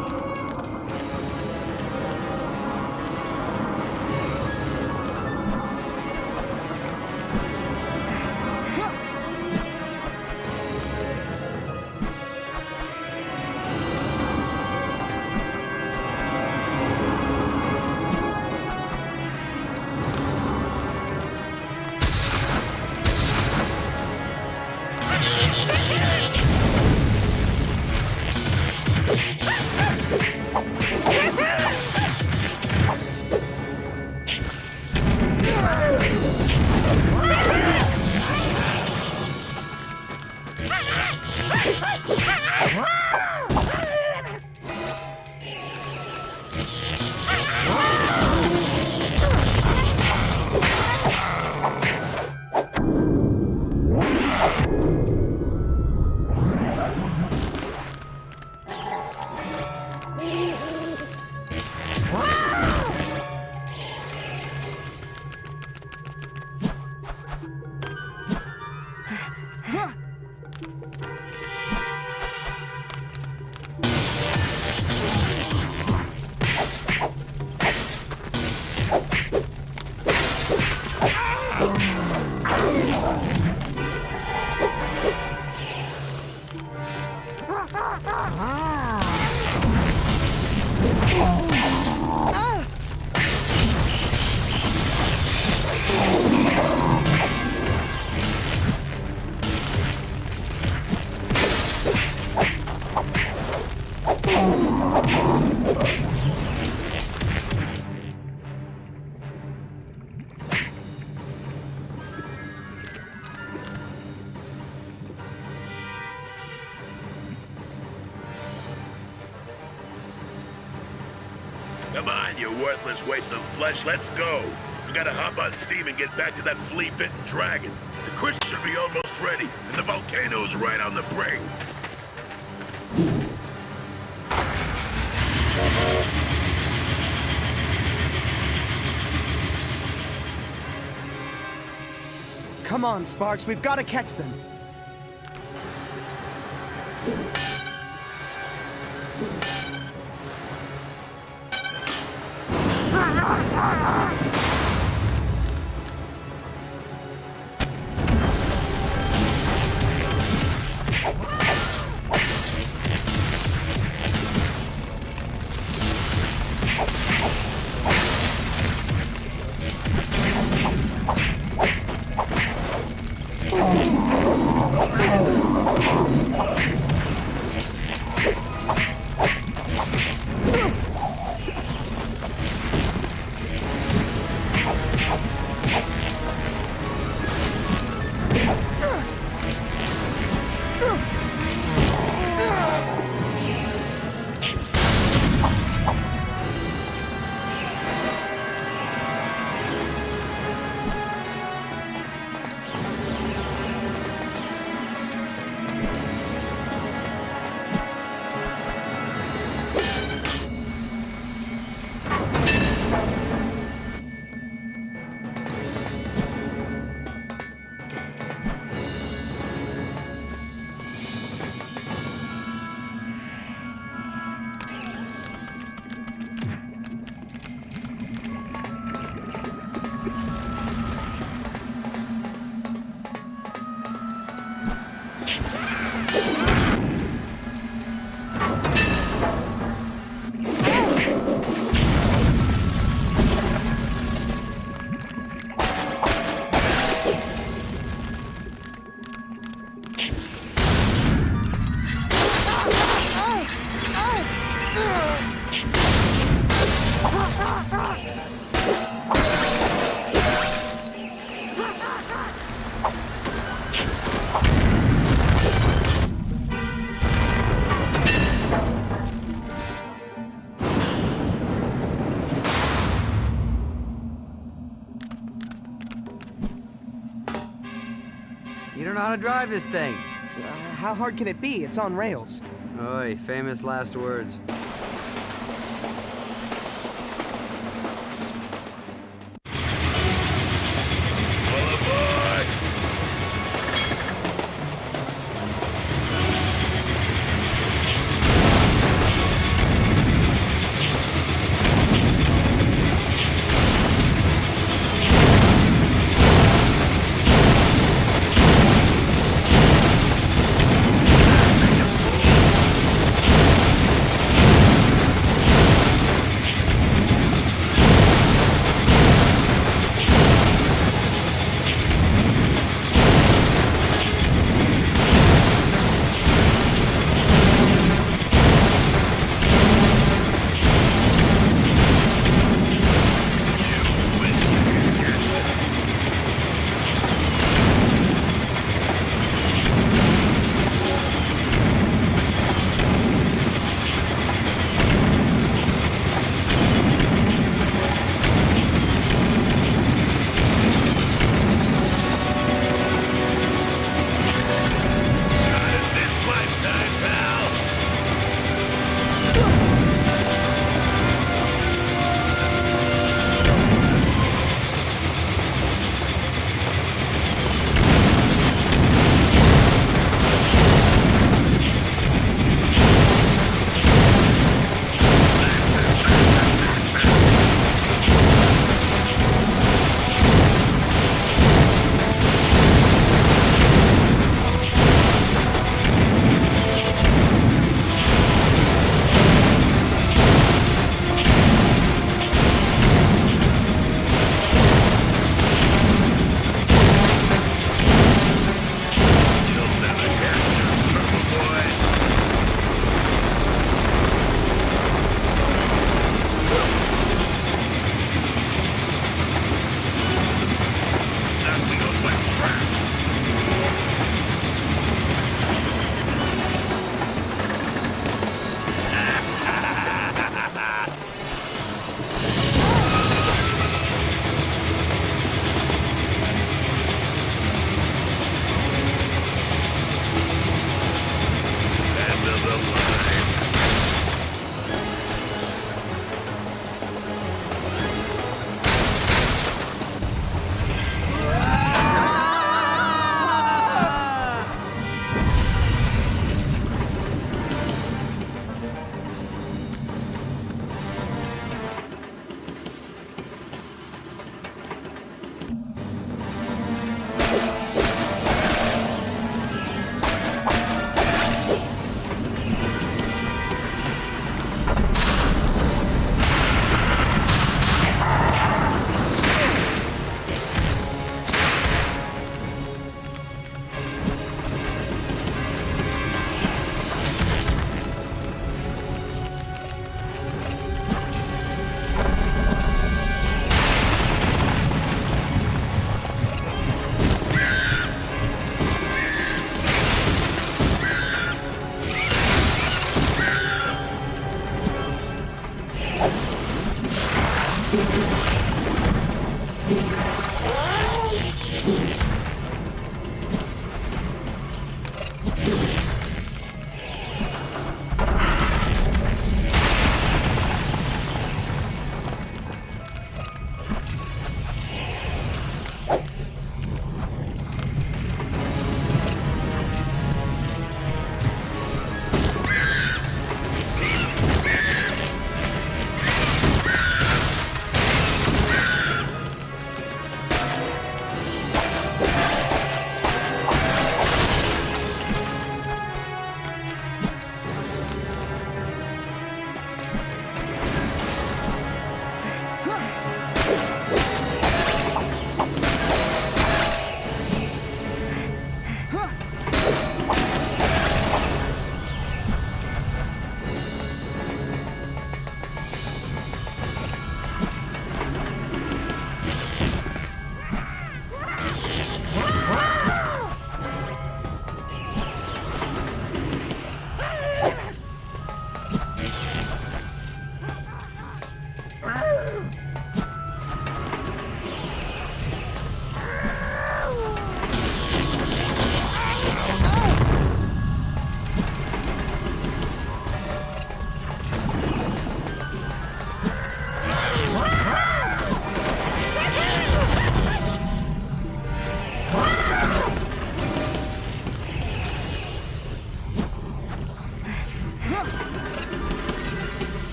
Come on, you worthless waste of flesh, let's go. We gotta hop on steam and get back to that flea-bitten dragon. The crisp should be almost ready, and the volcano's right on the brink. Come on, Sparks, we've got to catch them. You don't know how to drive this thing. How hard can it be? It's on rails. Oi, famous last words.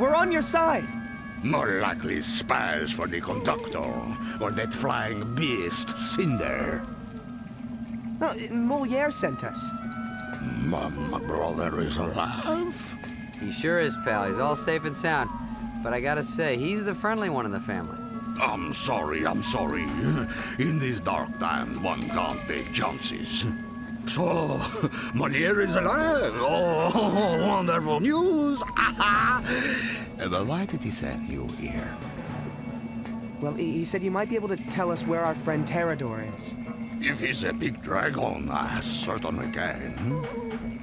We're on your side. More likely spies for the conductor, or that flying beast, Cynder. No, Moliere sent us. My brother is alive? He sure is, pal. He's all safe and sound. But I gotta say, he's the friendly one in the family. I'm sorry. In these dark times, one can't take chances. So, Moliere is alive. Oh, wonderful news. But why did he send you here? Well, he said you might be able to tell us where our friend Terrador is. If he's a big dragon, I certainly can.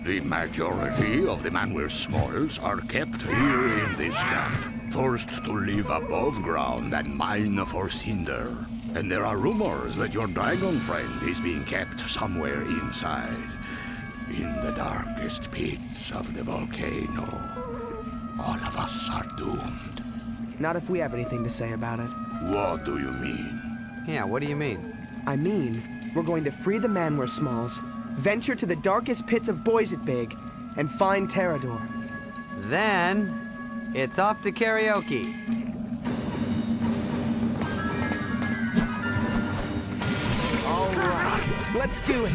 The majority of the Manwir Smalls are kept here in this camp, forced to live above ground and mine for Cynder. And there are rumors that your dragon friend is being kept somewhere inside, in the darkest pits of the volcano. All of us are doomed. Not if we have anything to say about it. What do you mean? Yeah, what do you mean? I mean, we're going to free the Manwir Smalls, venture to the darkest pits of Boyzitbig, and find Terrador. Then, it's off to karaoke. All right, let's do it.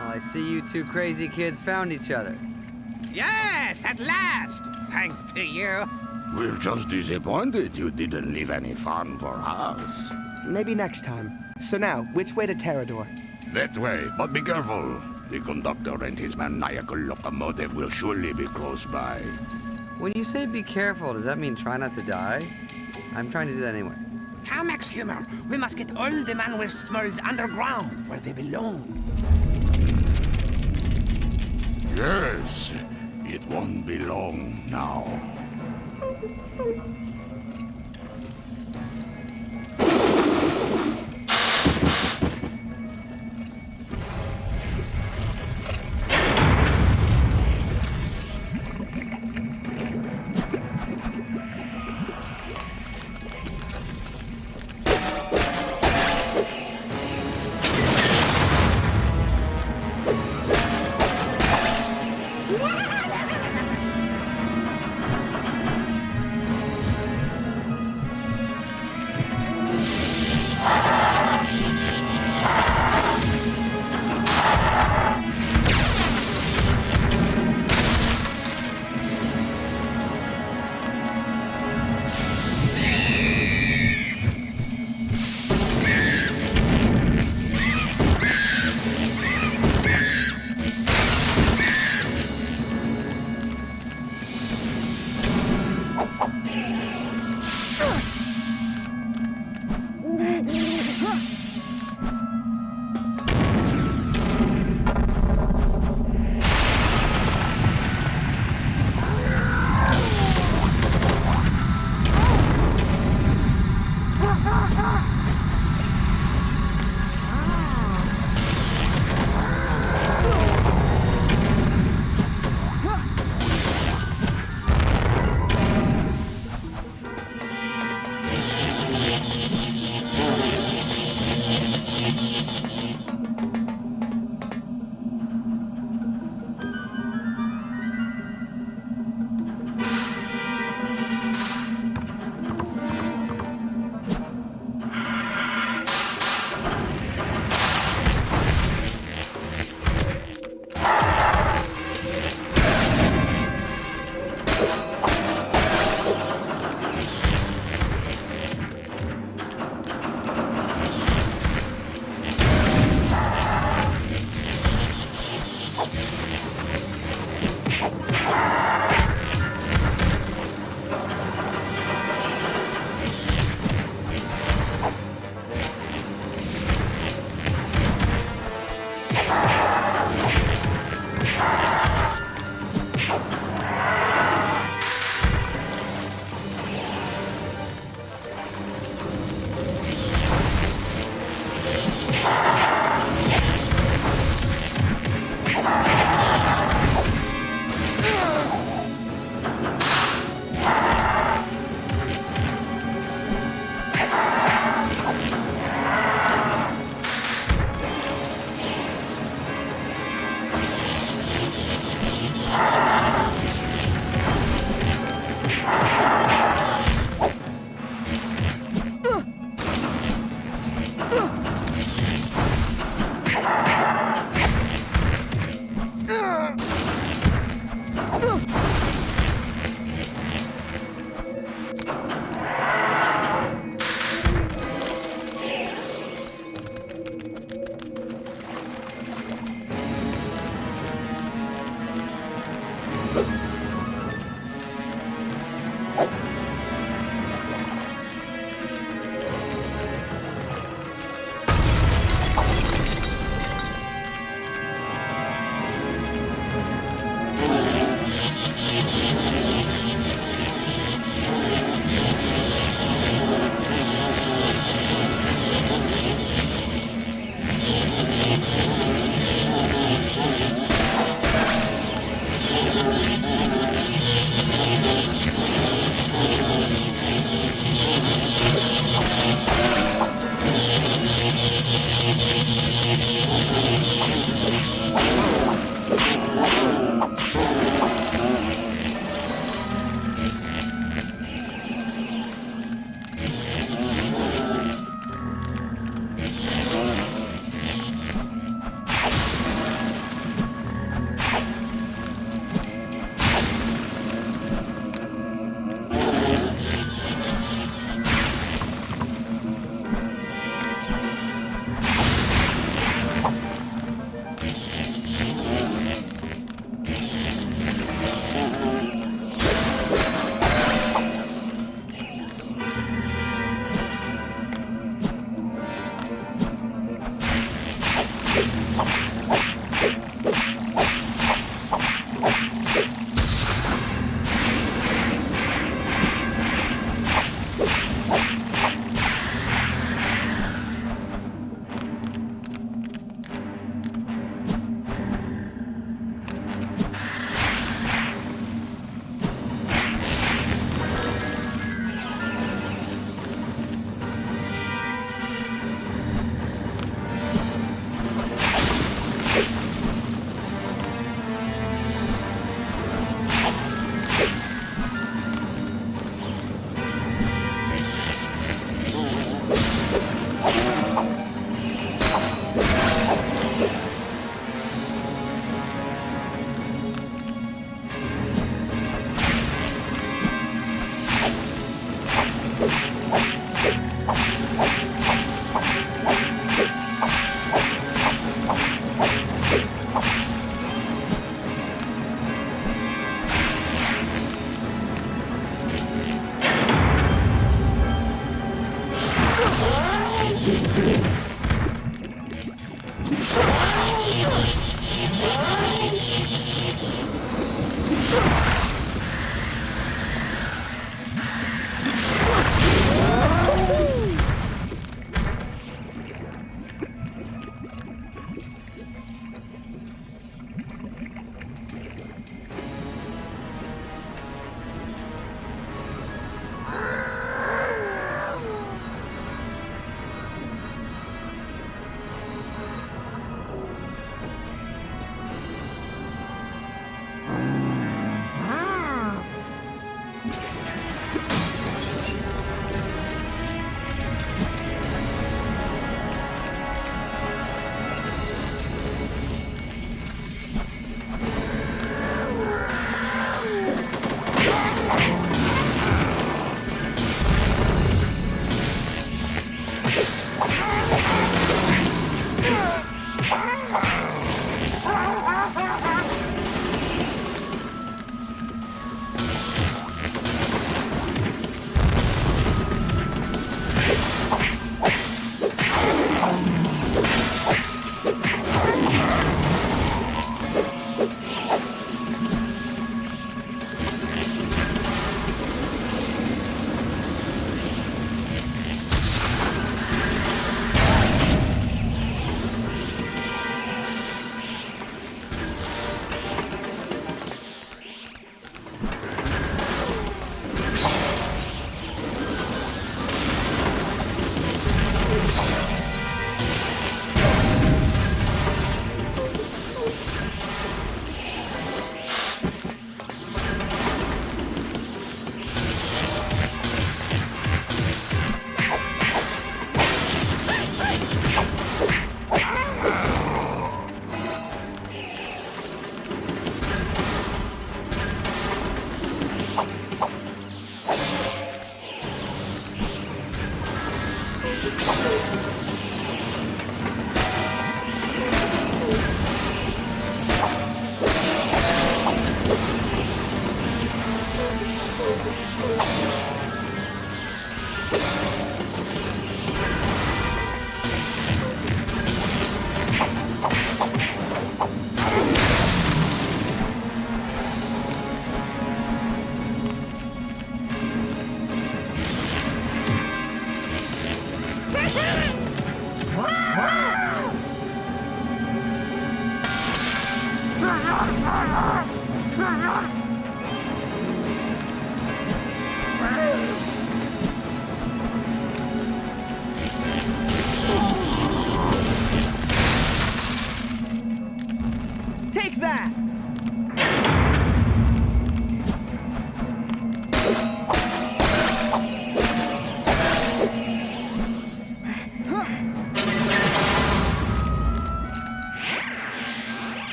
I see you two crazy kids found each other. Yes, at last! Thanks to you. We're just disappointed you didn't leave any fun for us. Maybe next time. So now, which way to Terrador? That way, but be careful. The conductor and his maniacal locomotive will surely be close by. When you say be careful, does that mean try not to die? I'm trying to do that anyway. Come, ex-human. We must get all the Manwir Smalls underground, where they belong. Yes, it won't be long now.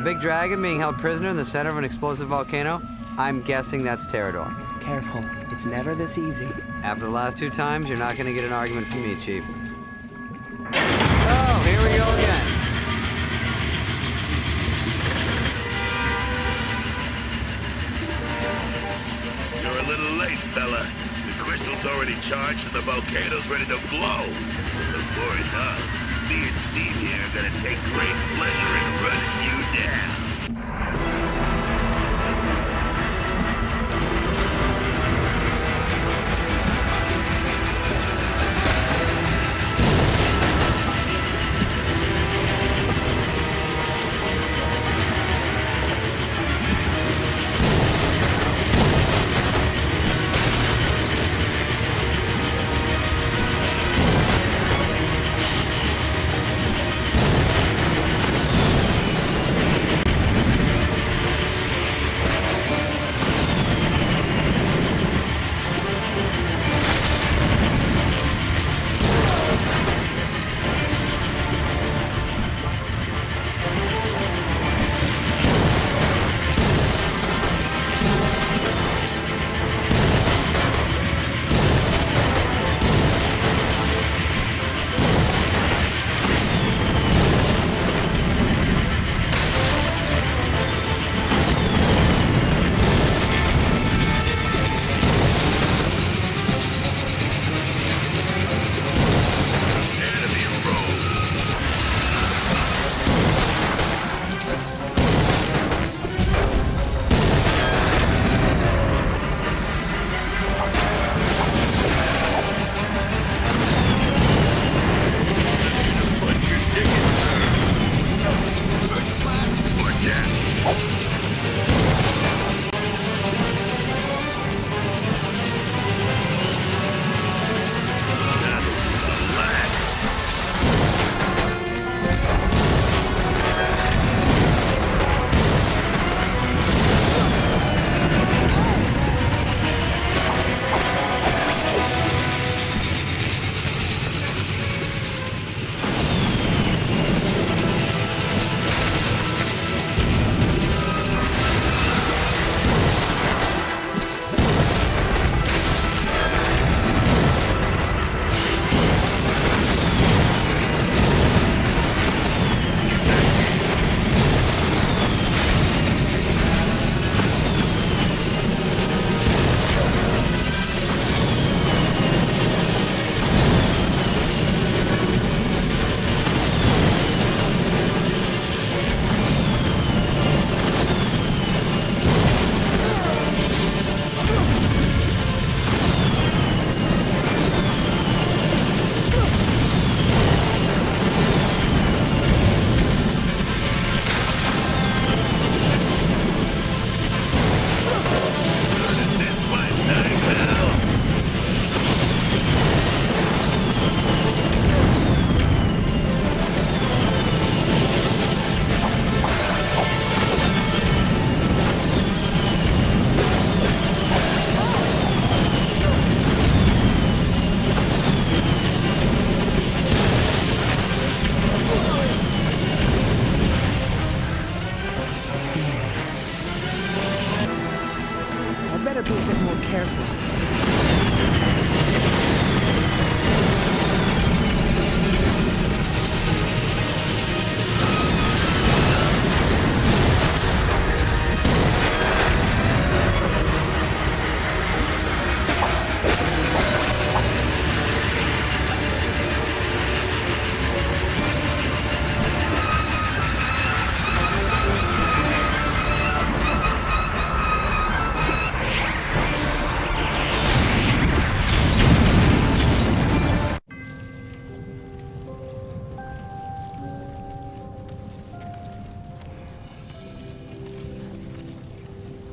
Big dragon being held prisoner in the center of an explosive volcano? I'm guessing that's Terrador. Careful, it's never this easy. After the last 2 times, you're not gonna get an argument from me, Chief. Oh, here we go again. You're a little late, fella. The crystal's already charged and the volcano's ready to blow. Before it does, me and Steam here gonna take great pleasure in running you down.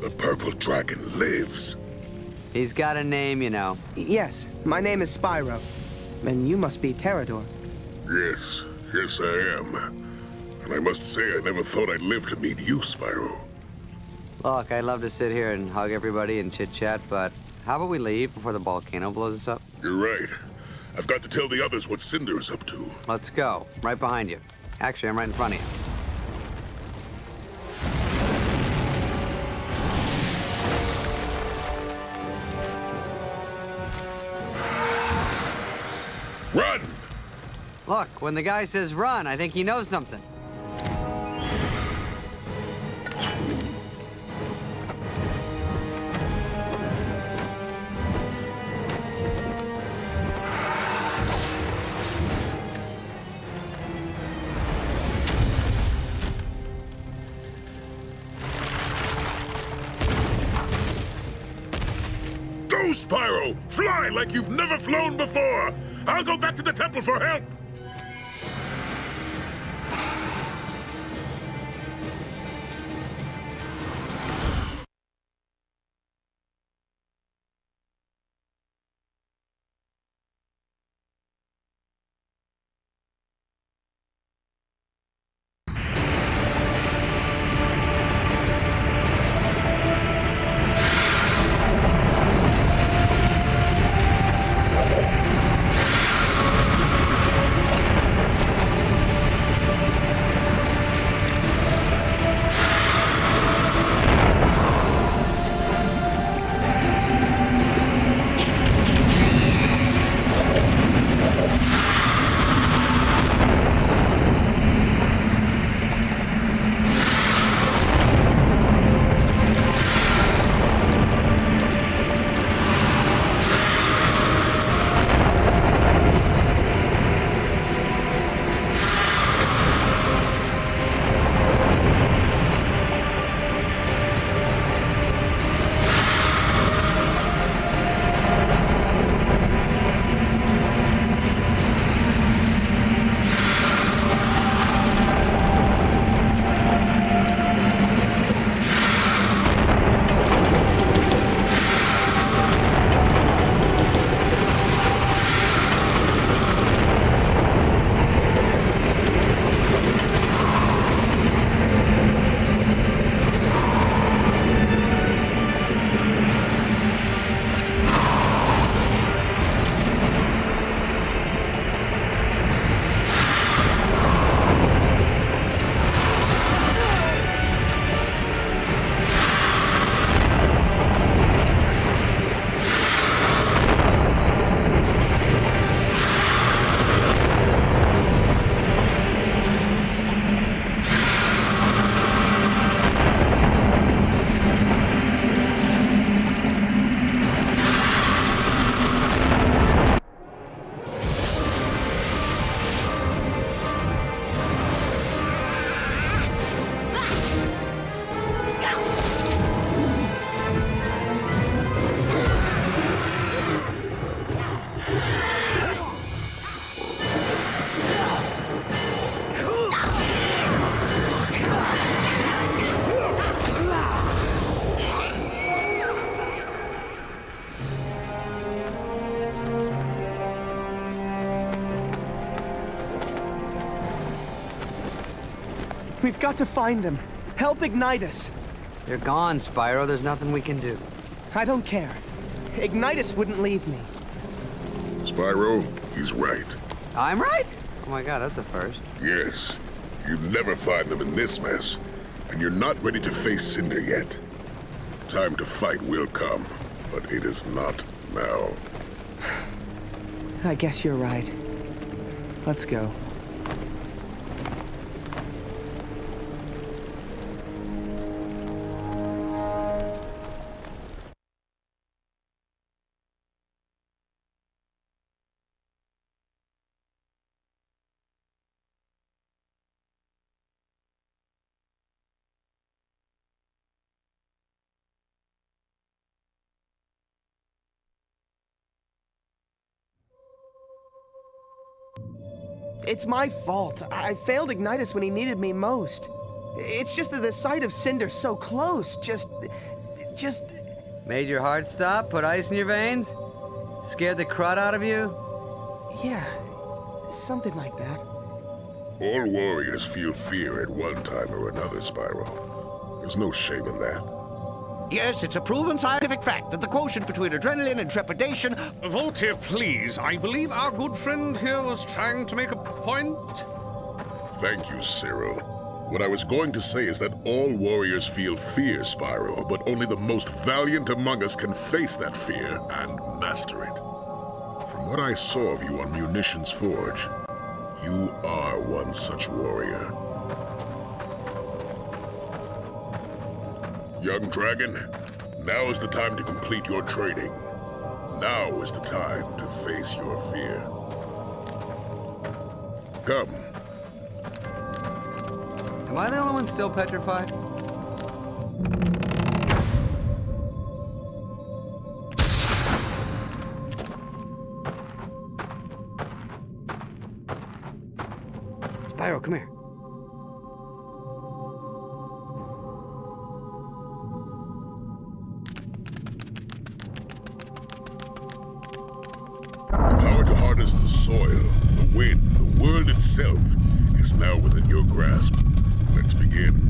The purple dragon lives. He's got a name, you know. Yes, my name is Spyro. And you must be Terrador. Yes, yes I am. And I must say I never thought I'd live to meet you, Spyro. Look, I'd love to sit here and hug everybody and chit-chat, but how about we leave before the volcano blows us up? You're right. I've got to tell the others what Cynder is up to. Let's go. Right behind you. Actually, I'm right in front of you. Run! Look, when the guy says run, I think he knows something. Spyro! Fly like you've never flown before! I'll go back to the temple for help! We've got to find them. Help ignite us. They're gone, Spyro. There's nothing we can do. I don't care. Ignitus wouldn't leave me. Spyro, he's right. I'm right? Oh my god, that's a first. Yes. You'd never find them in this mess. And you're not ready to face Cynder yet. Time to fight will come, but it is not now. I guess you're right. Let's go. It's my fault. I failed Ignitus when he needed me most. It's just that the sight of Cynder so close just... Made your heart stop? Put ice in your veins? Scared the crud out of you? Yeah, something like that. All warriors feel fear at one time or another, Spyro. There's no shame in that. Yes, it's a proven scientific fact that the quotient between adrenaline and trepidation... Voltaire, please. I believe our good friend here was trying to make a point. Thank you, Cyril. What I was going to say is that all warriors feel fear, Spyro, but only the most valiant among us can face that fear and master it. From what I saw of you on Munitions Forge, you are one such warrior. Young dragon, now is the time to complete your training. Now is the time to face your fear. Come. Am I the only one still petrified? Spyro, come here. The power to harness the soil, the wind, the world itself is now within your grasp. Let's begin.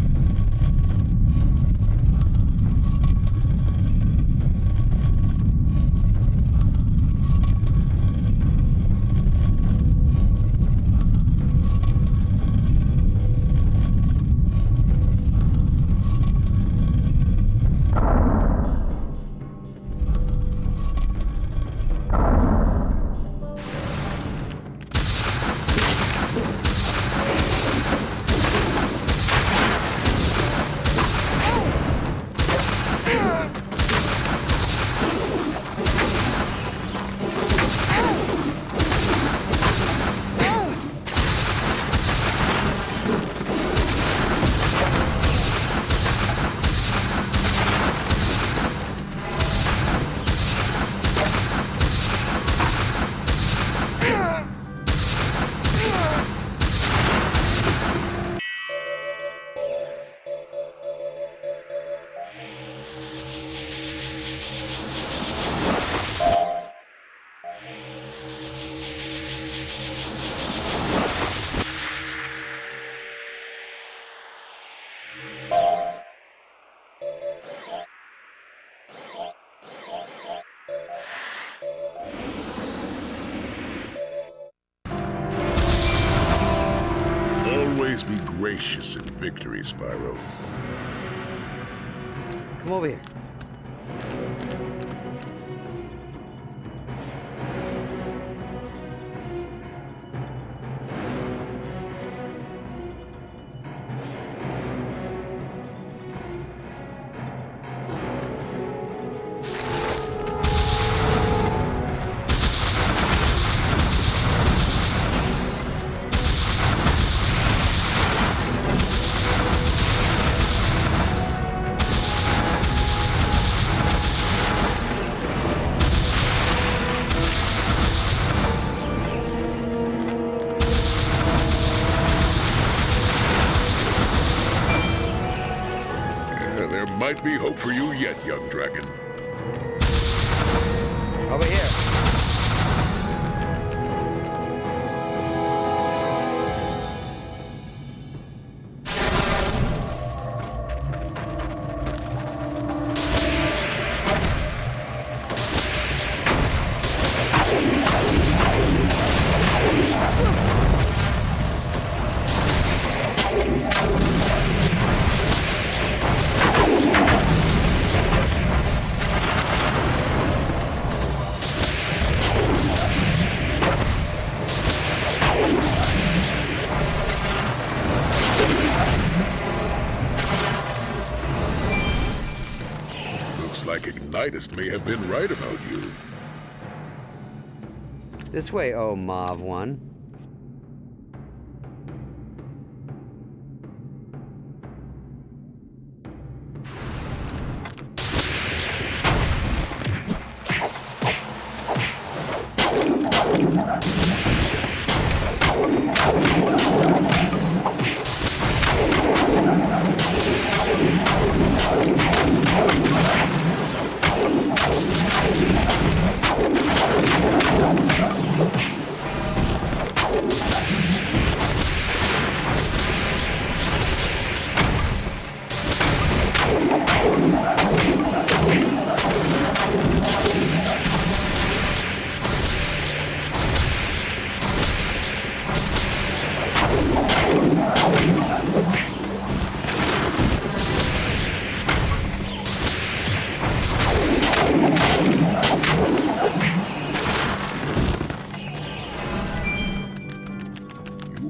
Always be gracious in victory, Spyro. Come over here. There might be hope for you yet, young dragon. Over here. Like Ignitus may have been right about you. This way, oh Mauve one.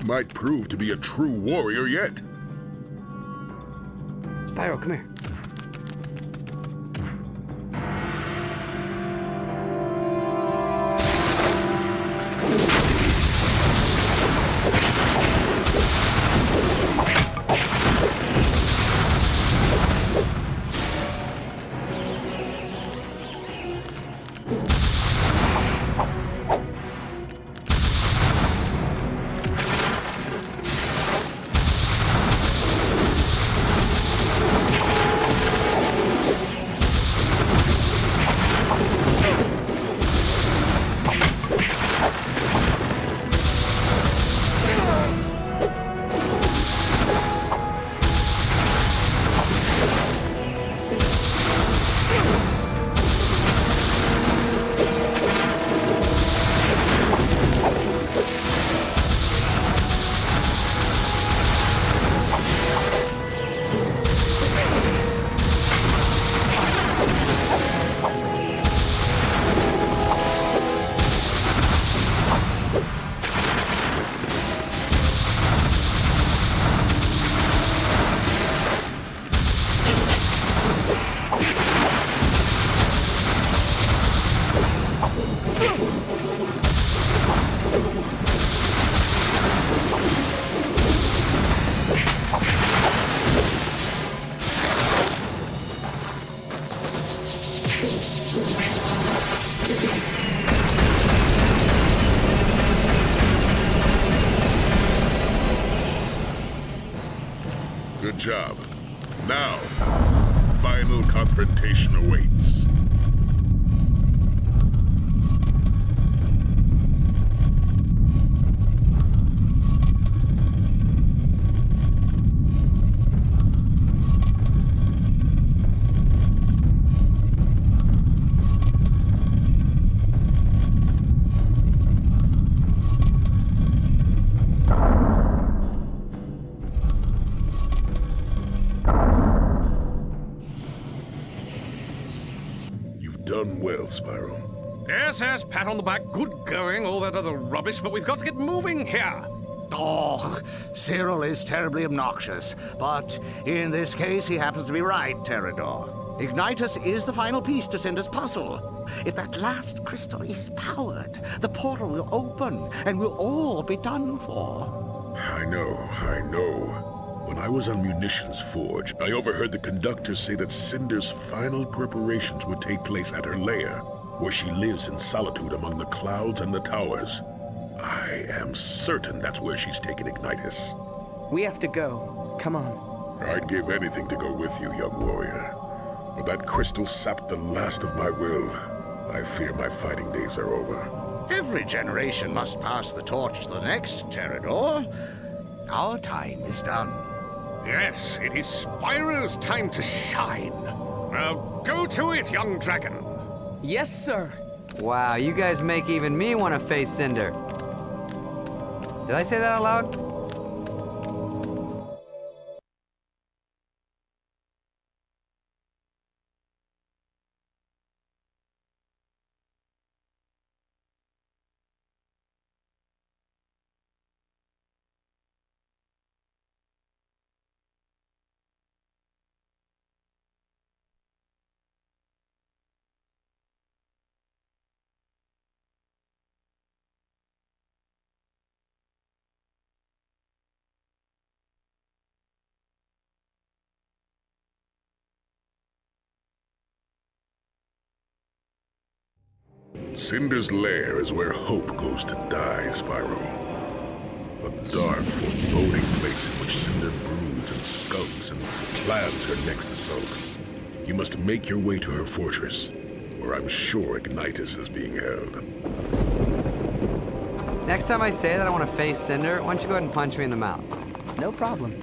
Might prove to be a true warrior yet. Spyro, come here. Good job. Now, the final confrontation awaits. Done well, Spyro. Yes, yes, pat on the back, good going, all that other rubbish, but we've got to get moving here. Oh, Cyril is terribly obnoxious, but in this case, he happens to be right, Pterodor. Ignitus is the final piece to Cynder's puzzle. If that last crystal is powered, the portal will open, and we'll all be done for. I know. When I was on Munitions Forge, I overheard the conductor say that Cynder's final preparations would take place at her lair, where she lives in solitude among the clouds and the towers. I am certain that's where she's taken Ignitus. We have to go. Come on. I'd give anything to go with you, young warrior. But that crystal sapped the last of my will. I fear my fighting days are over. Every generation must pass the torch to the next, Pterodor. Our time is done. Yes, it is Spyro's time to shine. Now go to it, young dragon. Yes, sir. Wow, you guys make even me want to face Cynder. Did I say that out loud? Cynder's lair is where hope goes to die, Spyro. A dark, foreboding place in which Cynder broods and skulks and plans her next assault. You must make your way to her fortress, where I'm sure Ignitus is being held. Next time I say that I want to face Cynder, why don't you go ahead and punch me in the mouth? No problem.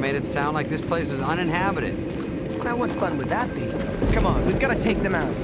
Made it sound like this place is uninhabited. Now what fun would that be? Come on, we've got to take them out.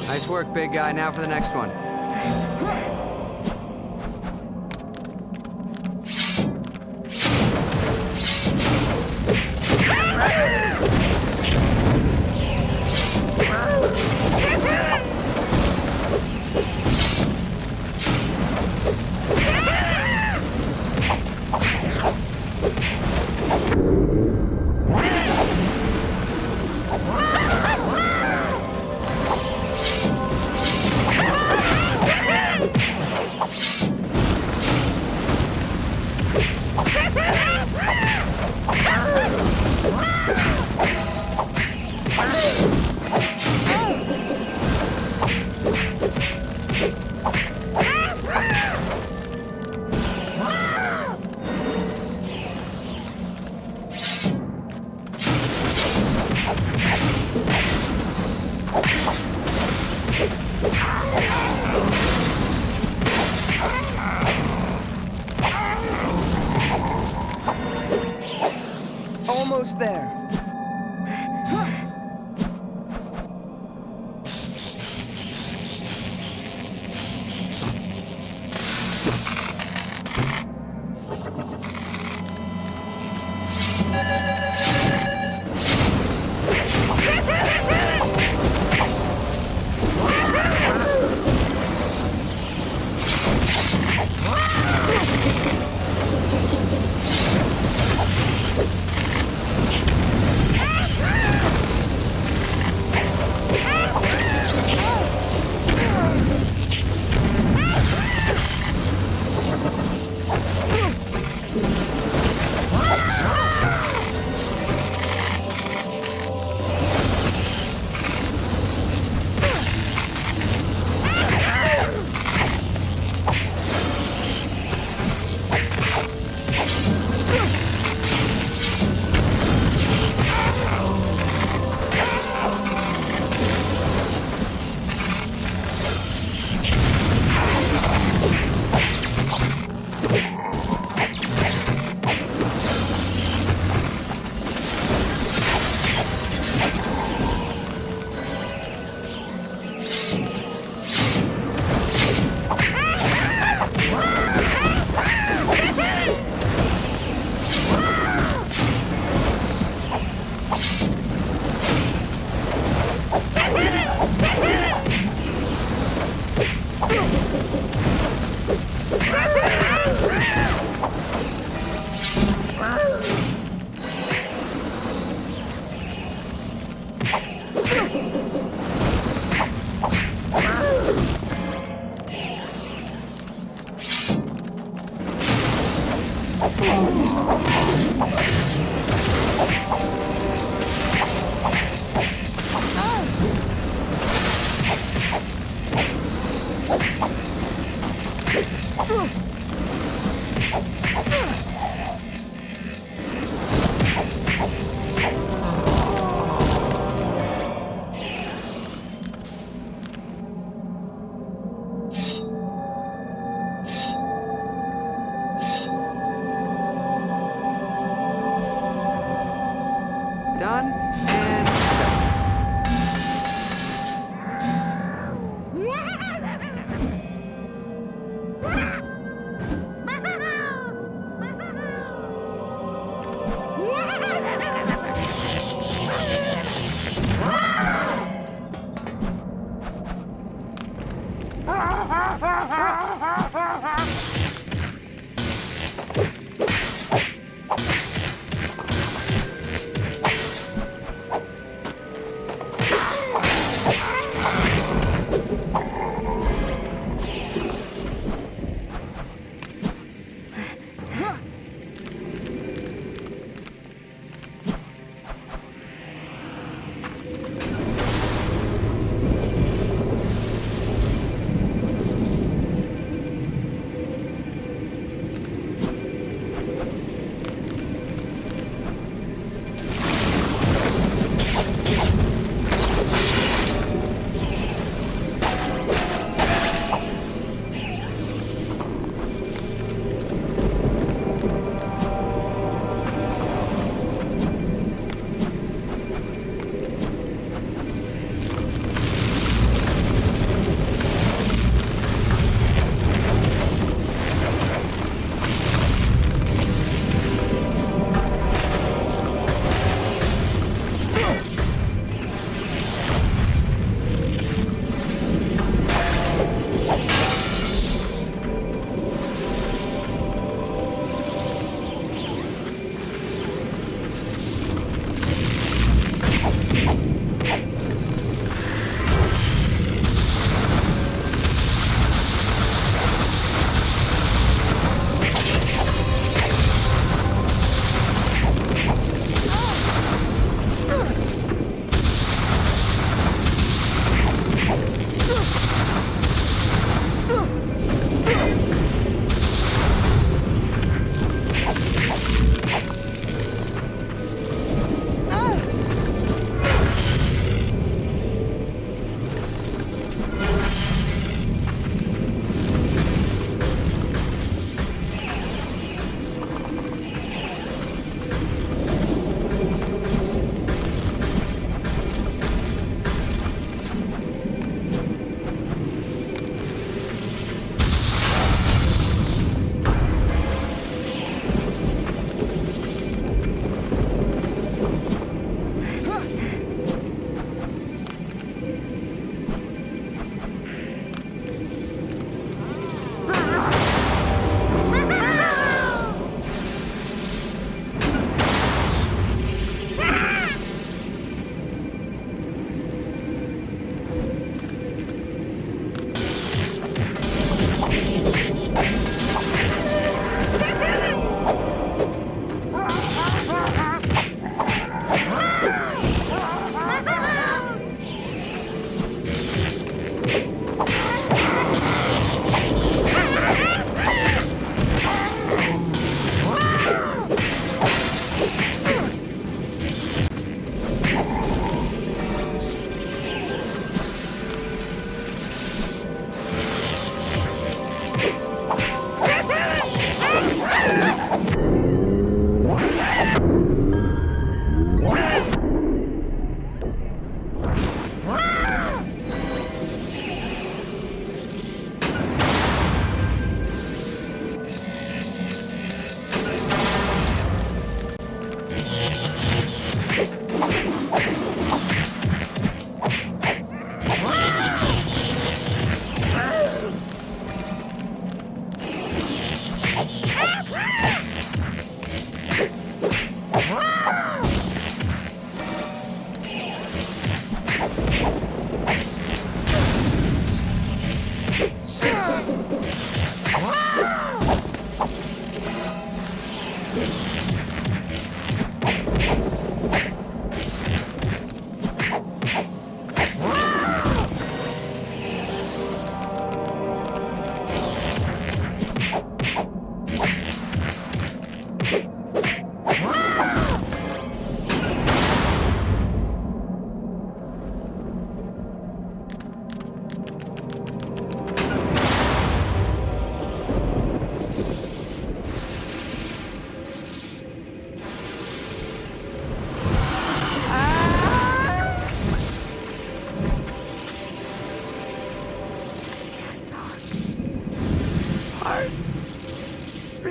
Nice work, big guy. Now for the next one. Almost there. Done and done.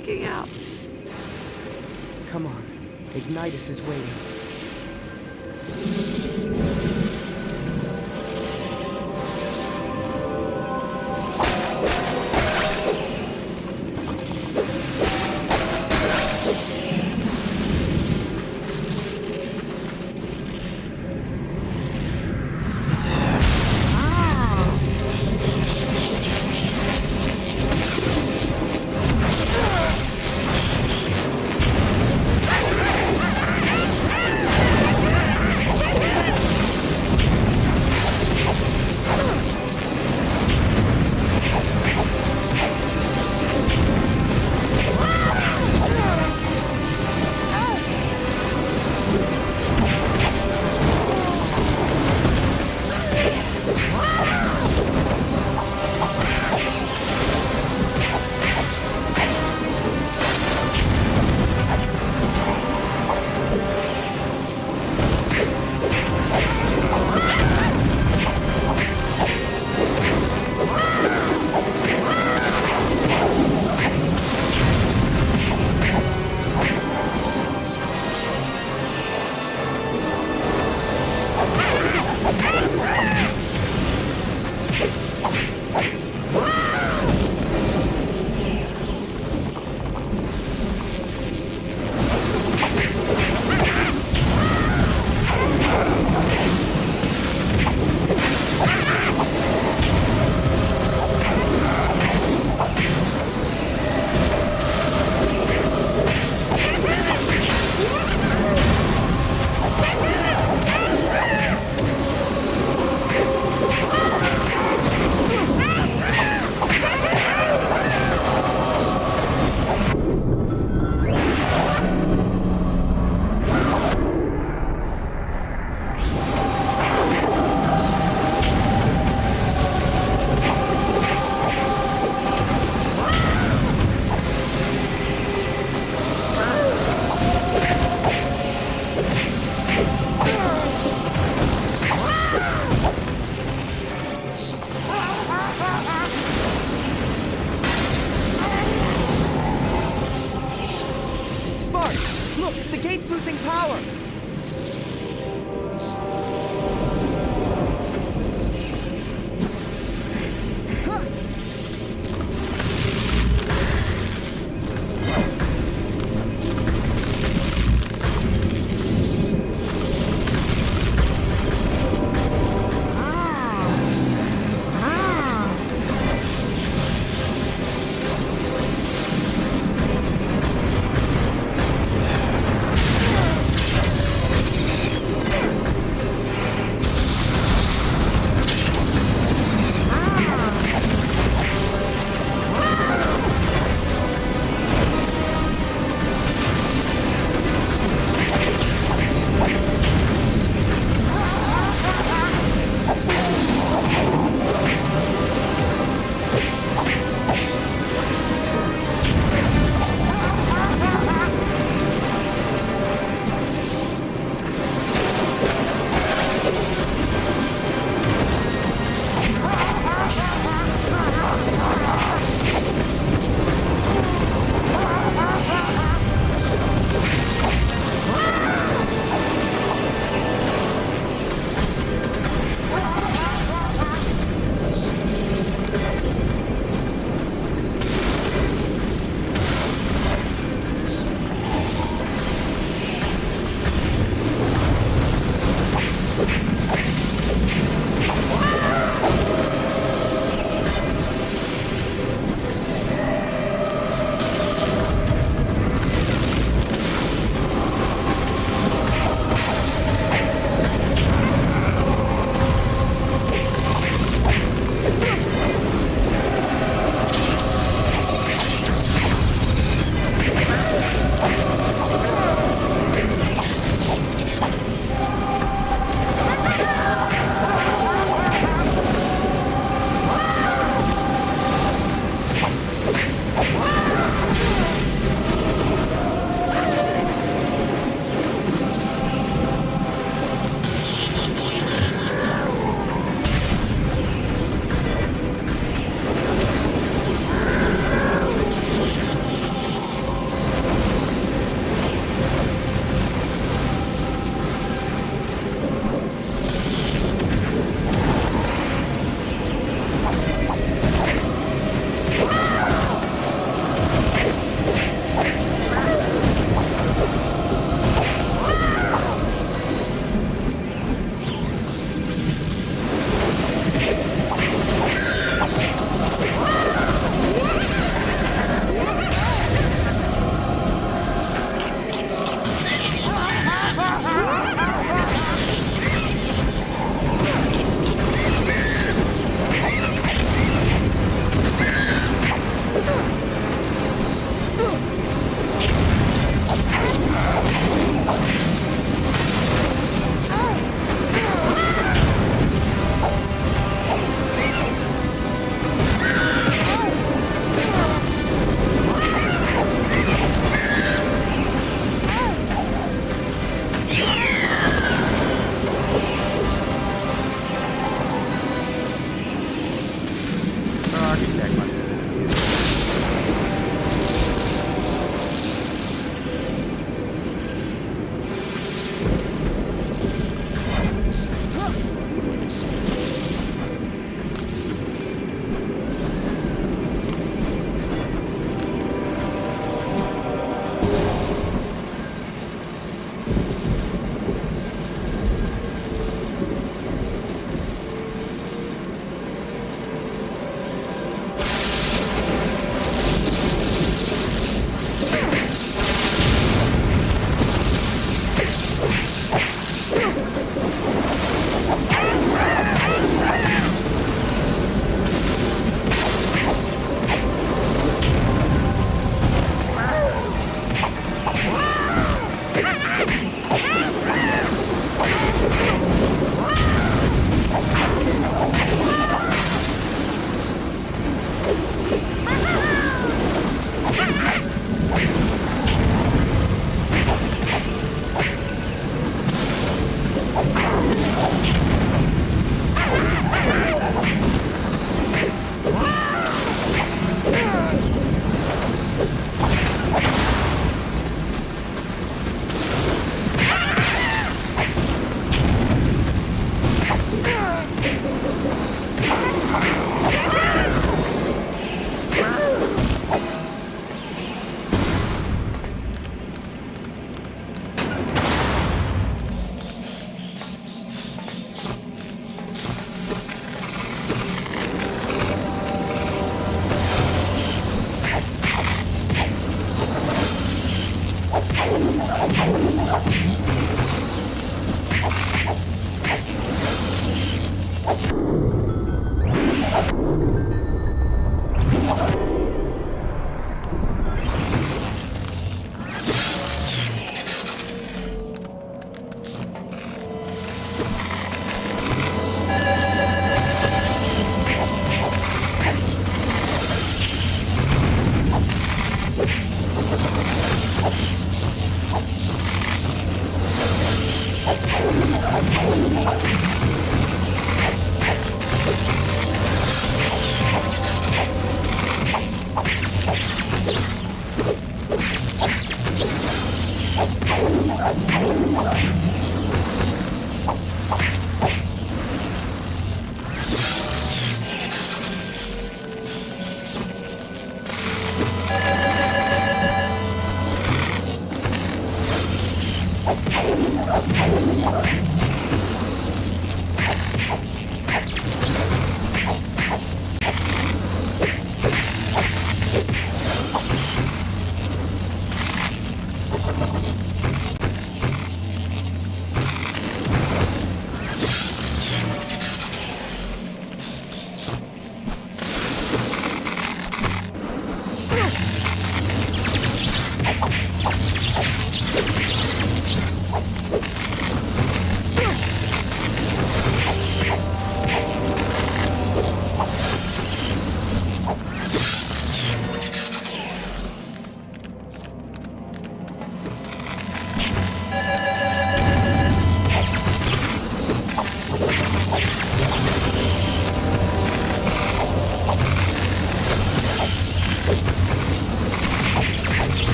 freaking out. Come on. Ignitus is waiting.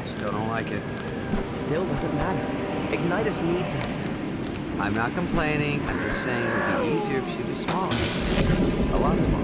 Still don't like it. Still doesn't matter. Ignitus needs us. I'm not complaining. I'm just saying it would be easier if she was smaller. A lot smaller.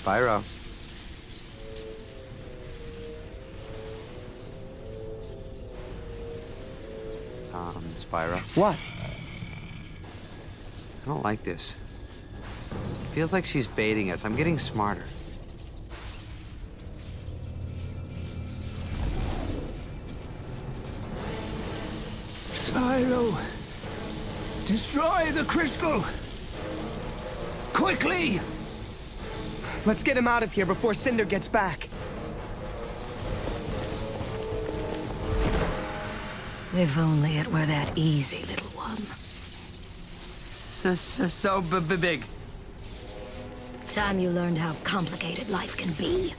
Spyro. Spyro. What? I don't like this. It feels like she's baiting us. I'm getting smarter. Spyro! Destroy the crystal! Quickly! Let's get him out of here before Cynder gets back. If only it were that easy, little one. So big. Time you learned how complicated life can be.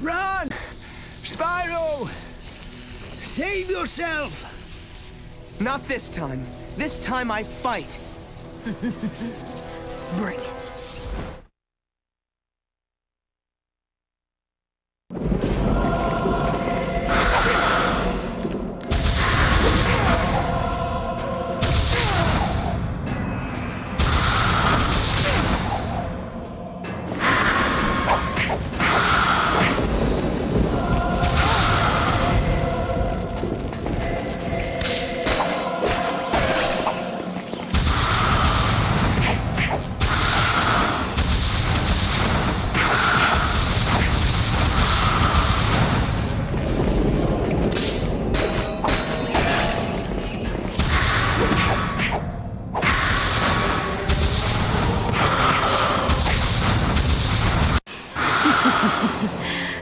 Run! Spyro! Save yourself! Not this time. This time I fight. Bring it.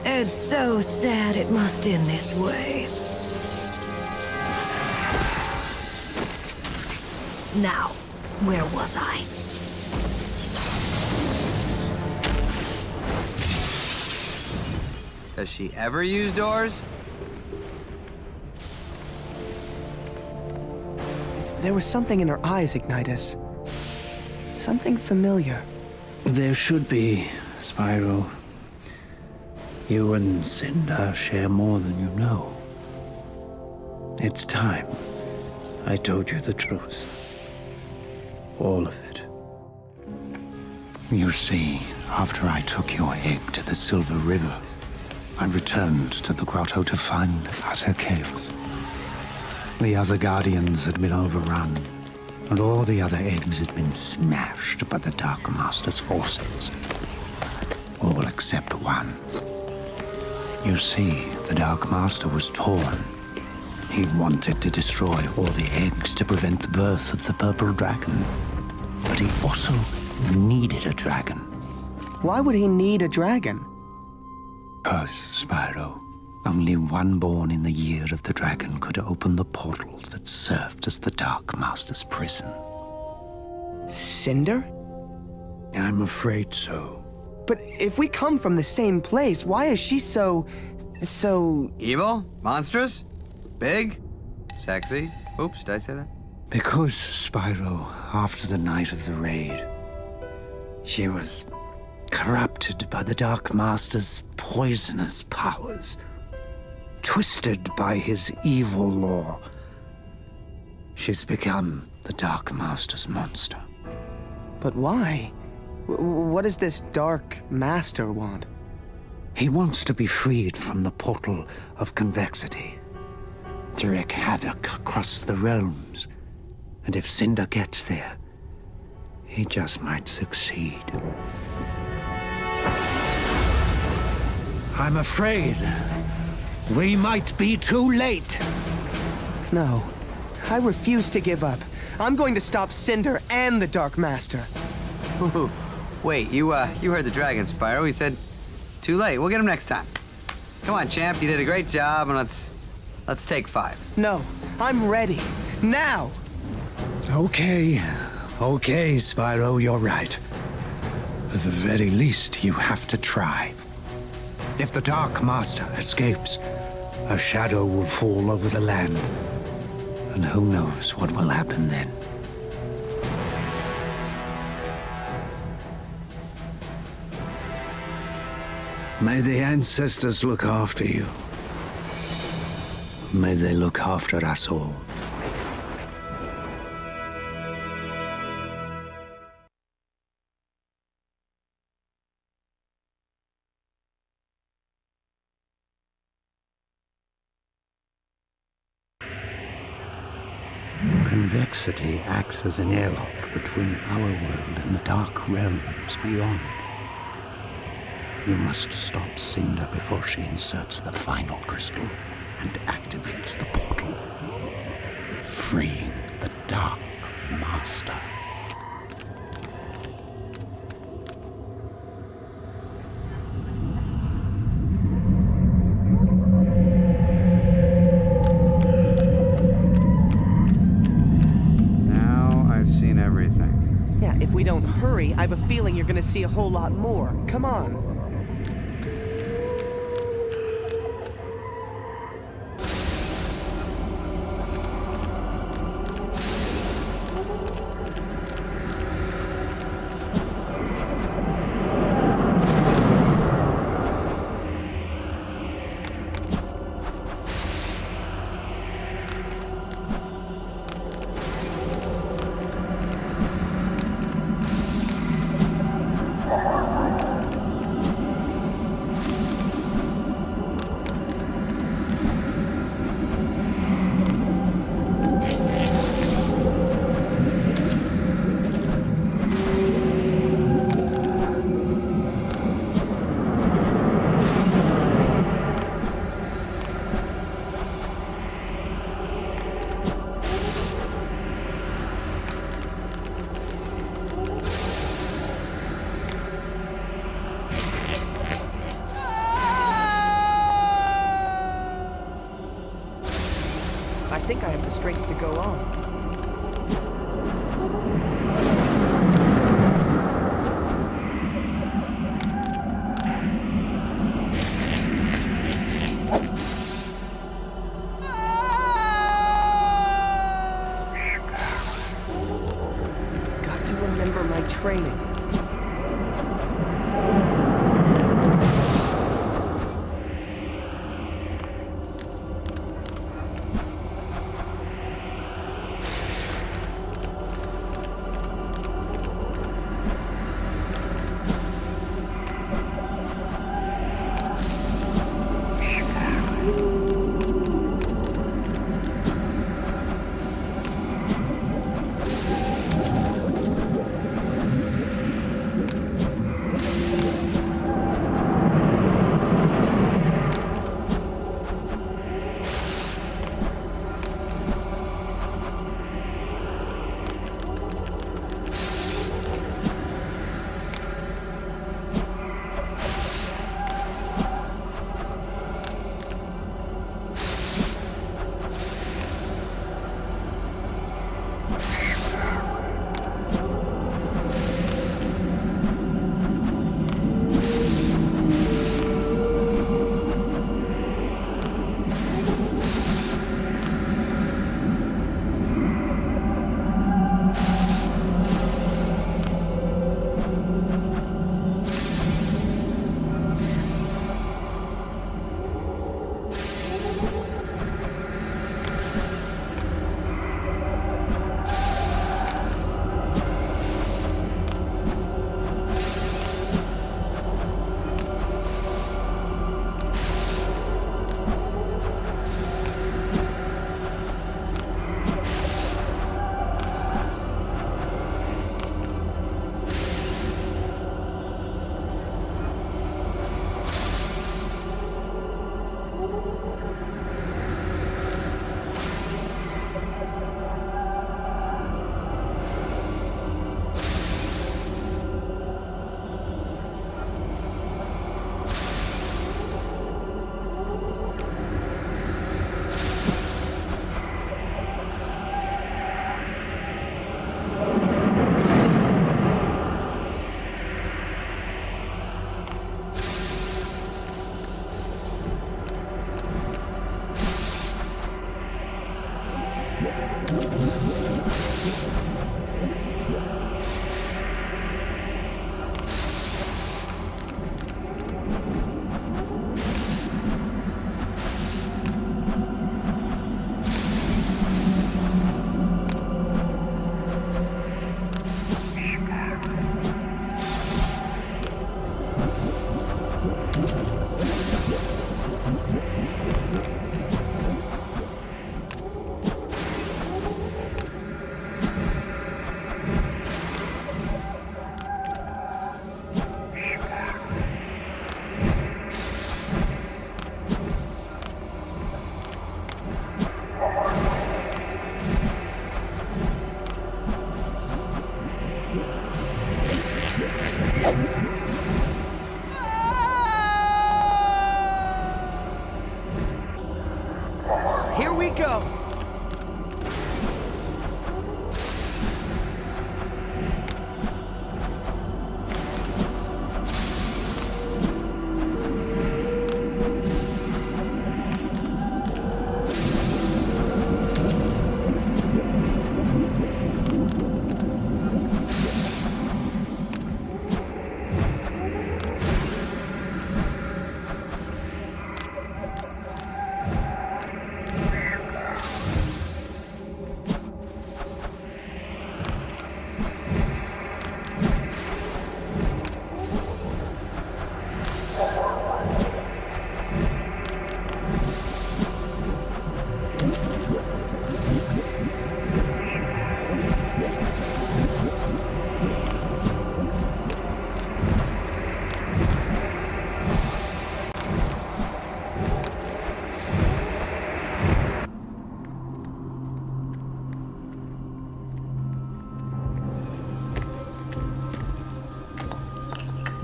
It's so sad it must end this way. Now, where was I? Does she ever use doors? There was something in her eyes, Ignitus. Something familiar. There should be, Spyro. You and Cynder share more than you know. It's time I told you the truth. All of it. You see, after I took your egg to the Silver River, I returned to the grotto to find utter chaos. The other Guardians had been overrun, and all the other eggs had been smashed by the Dark Master's forces. All except one. You see, the Dark Master was torn. He wanted to destroy all the eggs to prevent the birth of the Purple Dragon. But he also needed a dragon. Why would he need a dragon? Because, Spyro, only one born in the year of the dragon could open the portal that served as the Dark Master's prison. Cynder? I'm afraid so. But if we come from the same place, why is she so... Evil? Monstrous? Big? Sexy? Oops, did I say that? Because, Spyro, after the night of the raid, she was corrupted by the Dark Master's poisonous powers, twisted by his evil law. She's become the Dark Master's monster. But why? What does this Dark Master want? He wants to be freed from the portal of Convexity, to wreak havoc across the realms. And if Cynder gets there, he just might succeed. I'm afraid we might be too late. No, I refuse to give up. I'm going to stop Cynder and the Dark Master. Ooh. Wait, you heard the dragon, Spyro. He said, too late. We'll get him next time. Come on, champ. You did a great job, and let's take 5. No, I'm ready. Now! Okay, Spyro, you're right. At the very least, you have to try. If the Dark Master escapes, a shadow will fall over the land. And who knows what will happen then. May the ancestors look after you. May they look after us all. Convexity acts as an airlock between our world and the dark realms beyond. You must stop Cynder before she inserts the final crystal and activates the portal, freeing the Dark Master. Now I've seen everything. Yeah, if we don't hurry, I have a feeling you're gonna see a whole lot more. Come on. I think I have the strength to go on. Got to remember my training.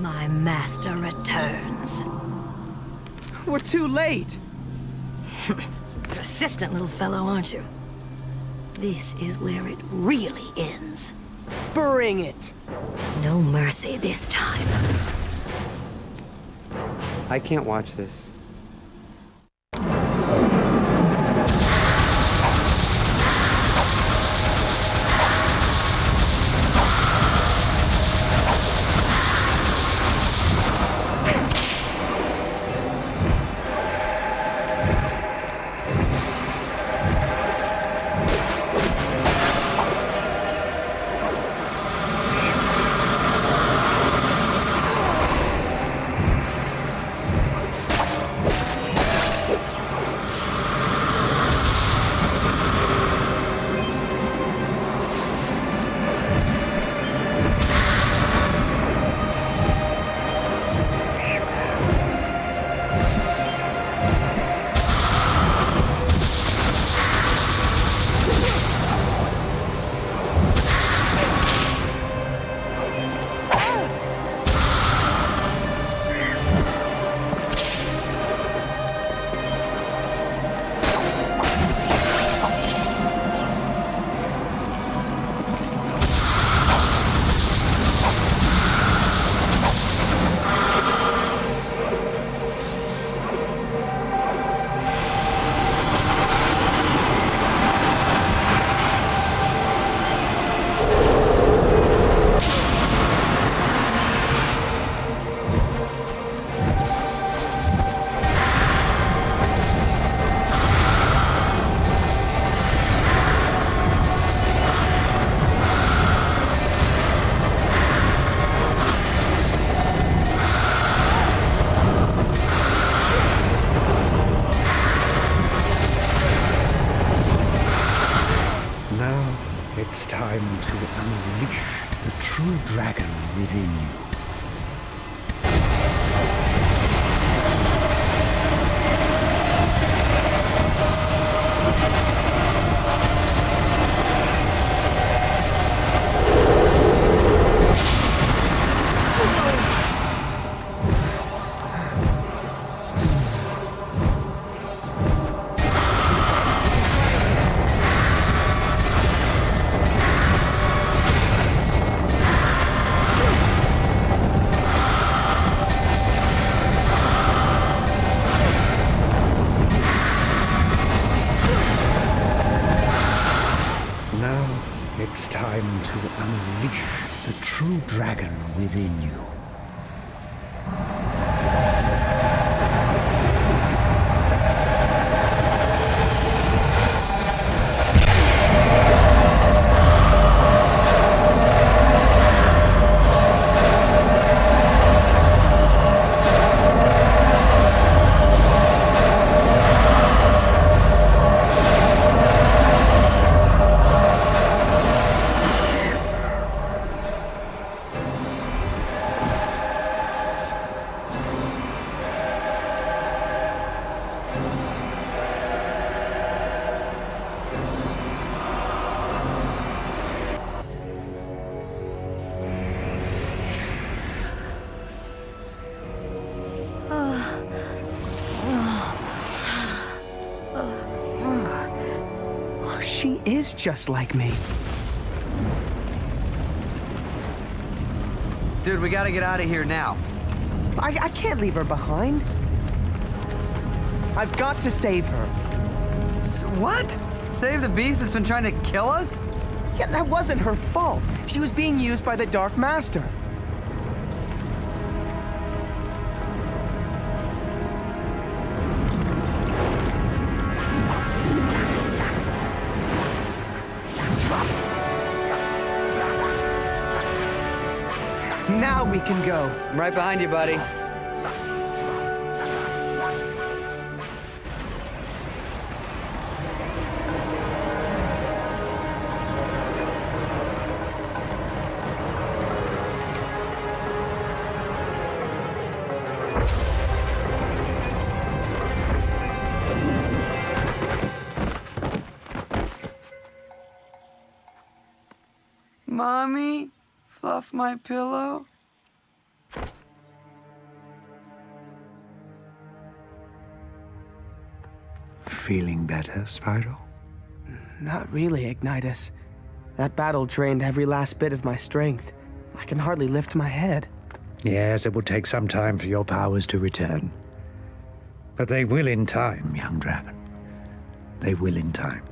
My master returns. We're too late! Persistent little fellow, aren't you? This is where it really ends. Bring it! No mercy this time. I can't watch this. It's time to unleash the true dragon within you. It's time to unleash the true dragon within you. She is just like me. Dude, we gotta get out of here now. I can't leave her behind. I've got to save her. What? Save the beast that's been trying to kill us? Yeah, that wasn't her fault. She was being used by the Dark Master. Now we can go. I'm right behind you, buddy. Mommy, fluff my pillow. feeling better, Spyro? Not really, Ignitus. That battle drained every last bit of my strength. I can hardly lift my head. Yes, it will take some time for your powers to return. But they will in time, young dragon. They will in time.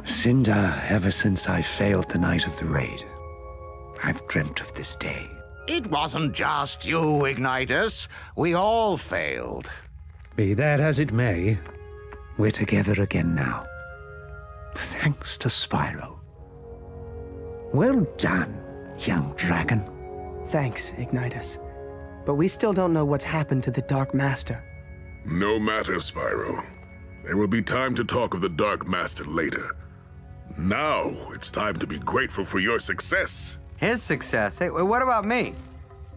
Cynder, ever since I failed the night of the raid, I've dreamt of this day. It wasn't just you, Ignitus. We all failed. Be that as it may, we're together again now. Thanks to Spyro. Well done, young dragon. Thanks, Ignitus. But we still don't know what's happened to the Dark Master. No matter, Spyro. There will be time to talk of the Dark Master later. Now, it's time to be grateful for your success. His success? Hey, what about me?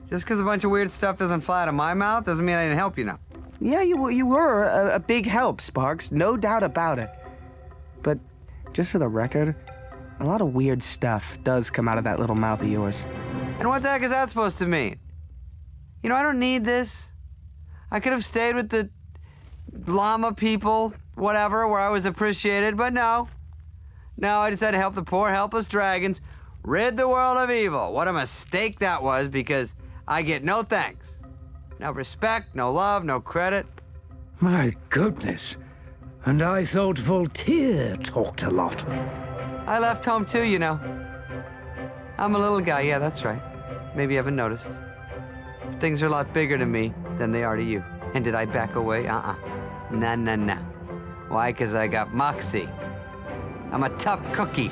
Just because a bunch of weird stuff doesn't fly out of my mouth doesn't mean I didn't help you now. Yeah, you were a big help, Sparks. No doubt about it. But just for the record, a lot of weird stuff does come out of that little mouth of yours. And what the heck is that supposed to mean? You know, I don't need this. I could have stayed with the llama people, whatever, where I was appreciated, but no. No, I decided to help the poor, helpless dragons rid the world of evil. What a mistake that was, because I get no thanks. No respect, no love, no credit. My goodness. And I thought Voltaire talked a lot. I left home too, you know. I'm a little guy, yeah, that's right. Maybe you haven't noticed. Things are a lot bigger to me than they are to you. And did I back away? Nah. Why? 'Cause I got moxie. I'm a tough cookie.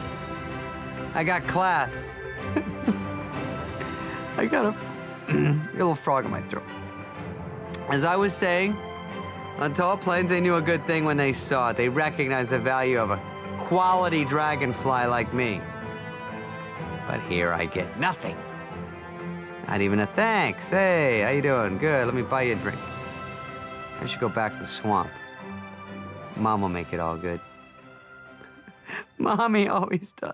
I got class. I got a little frog in my throat. As I was saying, on tall plains, they knew a good thing when they saw it. They recognized the value of a quality dragonfly like me. But here I get nothing. Not even a thanks. Hey, how you doing? Good, let me buy you a drink. I should go back to the swamp. Mom will make it all good. Mommy always does.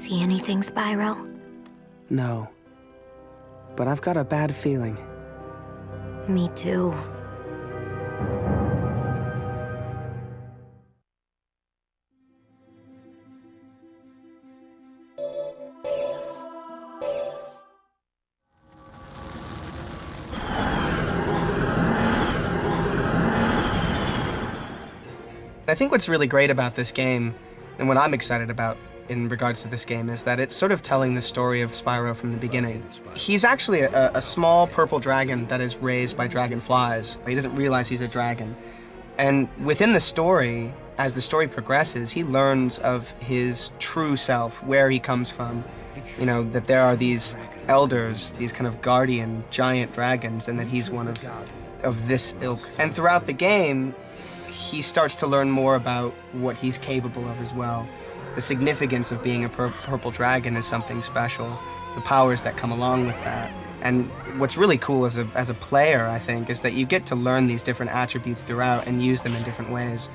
See anything, Spyro? No. But I've got a bad feeling. Me too. I think what's really great about this game, and what I'm excited about in regards to this game, is that it's sort of telling the story of Spyro from the beginning. He's actually a small purple dragon that is raised by dragonflies. He doesn't realize he's a dragon. And within the story, as the story progresses, he learns of his true self, where he comes from. You know, that there are these elders, these kind of guardian giant dragons, and that he's one of this ilk. And throughout the game, he starts to learn more about what he's capable of as well. The significance of being a purple dragon is something special, the powers that come along with that. And what's really cool as a player, I think, is that you get to learn these different attributes throughout and use them in different ways,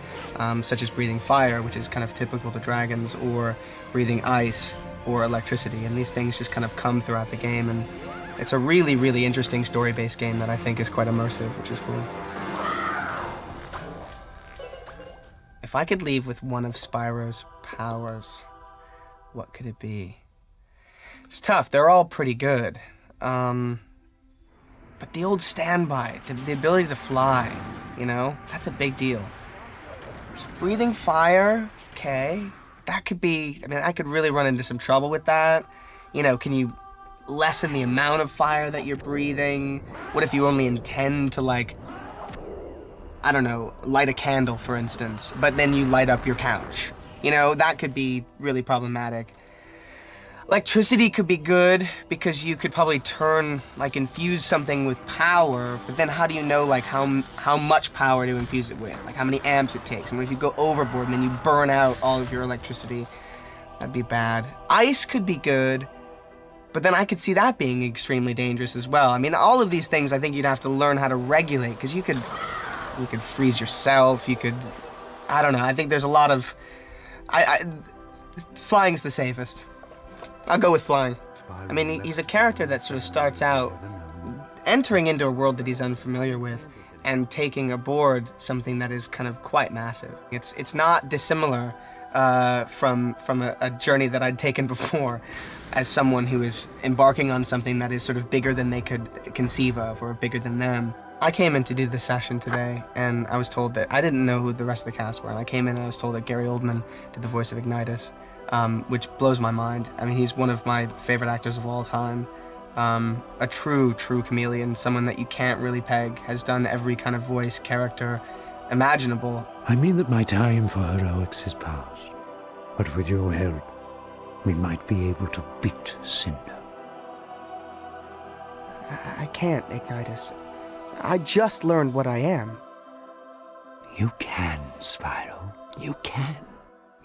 such as breathing fire, which is kind of typical to dragons, or breathing ice, or electricity. And these things just kind of come throughout the game, and it's a really, really interesting story-based game that I think is quite immersive, which is cool. If I could leave with one of Spyro's powers, what could it be? It's tough. They're all pretty good. But the old standby, the ability to fly, you know, that's a big deal. Breathing fire, okay. That could be, I mean, I could really run into some trouble with that. You know, can you lessen the amount of fire that you're breathing? What if you only intend to, like, I don't know, light a candle, for instance, but then you light up your couch? You know, that could be really problematic. Electricity could be good because you could probably infuse something with power, but then how do you know, like, how much power to infuse it with? Like, how many amps it takes? I mean, if you go overboard and then you burn out all of your electricity, that'd be bad. Ice could be good, but then I could see that being extremely dangerous as well. I mean, all of these things I think you'd have to learn how to regulate, because you could freeze yourself, you could, I don't know, I think there's a lot of, flying's the safest. I'll go with flying. I mean, he's a character that sort of starts out entering into a world that he's unfamiliar with and taking aboard something that is kind of quite massive. It's not dissimilar from a journey that I'd taken before as someone who is embarking on something that is sort of bigger than they could conceive of, or bigger than them. I came in to do this session today, and I was told that I didn't know who the rest of the cast were. And I came in and I was told that Gary Oldman did the voice of Ignitus, which blows my mind. I mean, he's one of my favorite actors of all time. A true chameleon, someone that you can't really peg, has done every kind of voice, character imaginable. I mean that my time for heroics is past, but with your help, we might be able to beat Cynder. I can't, Ignitus. I just learned what I am. You can, Spyro. You can.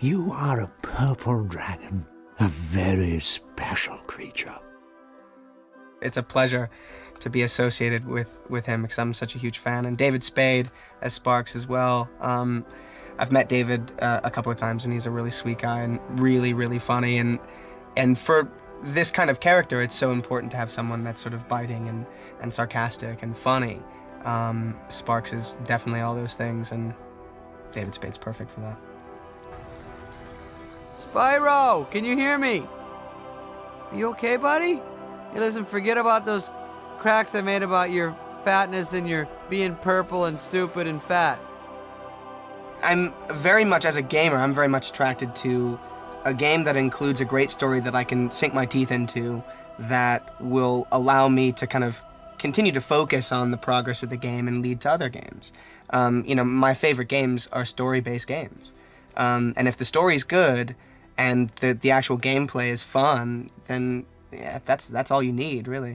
You are a purple dragon, a very special creature. It's a pleasure to be associated with him, because I'm such a huge fan. And David Spade as Sparks as well. I've met David a couple of times, and he's a really sweet guy and really, really funny. And for this kind of character, it's so important to have someone that's sort of biting and sarcastic and funny. Sparks is definitely all those things, and David Spade's perfect for that. Spyro, can you hear me? Are you okay, buddy? Hey, listen, forget about those cracks I made about your fatness and your being purple and stupid and fat. I'm very much, as a gamer, I'm very much attracted to a game that includes a great story that I can sink my teeth into, that will allow me to kind of continue to focus on the progress of the game and lead to other games. You know, my favorite games are story-based games. And if the story's good and the actual gameplay is fun, then yeah, that's all you need, really.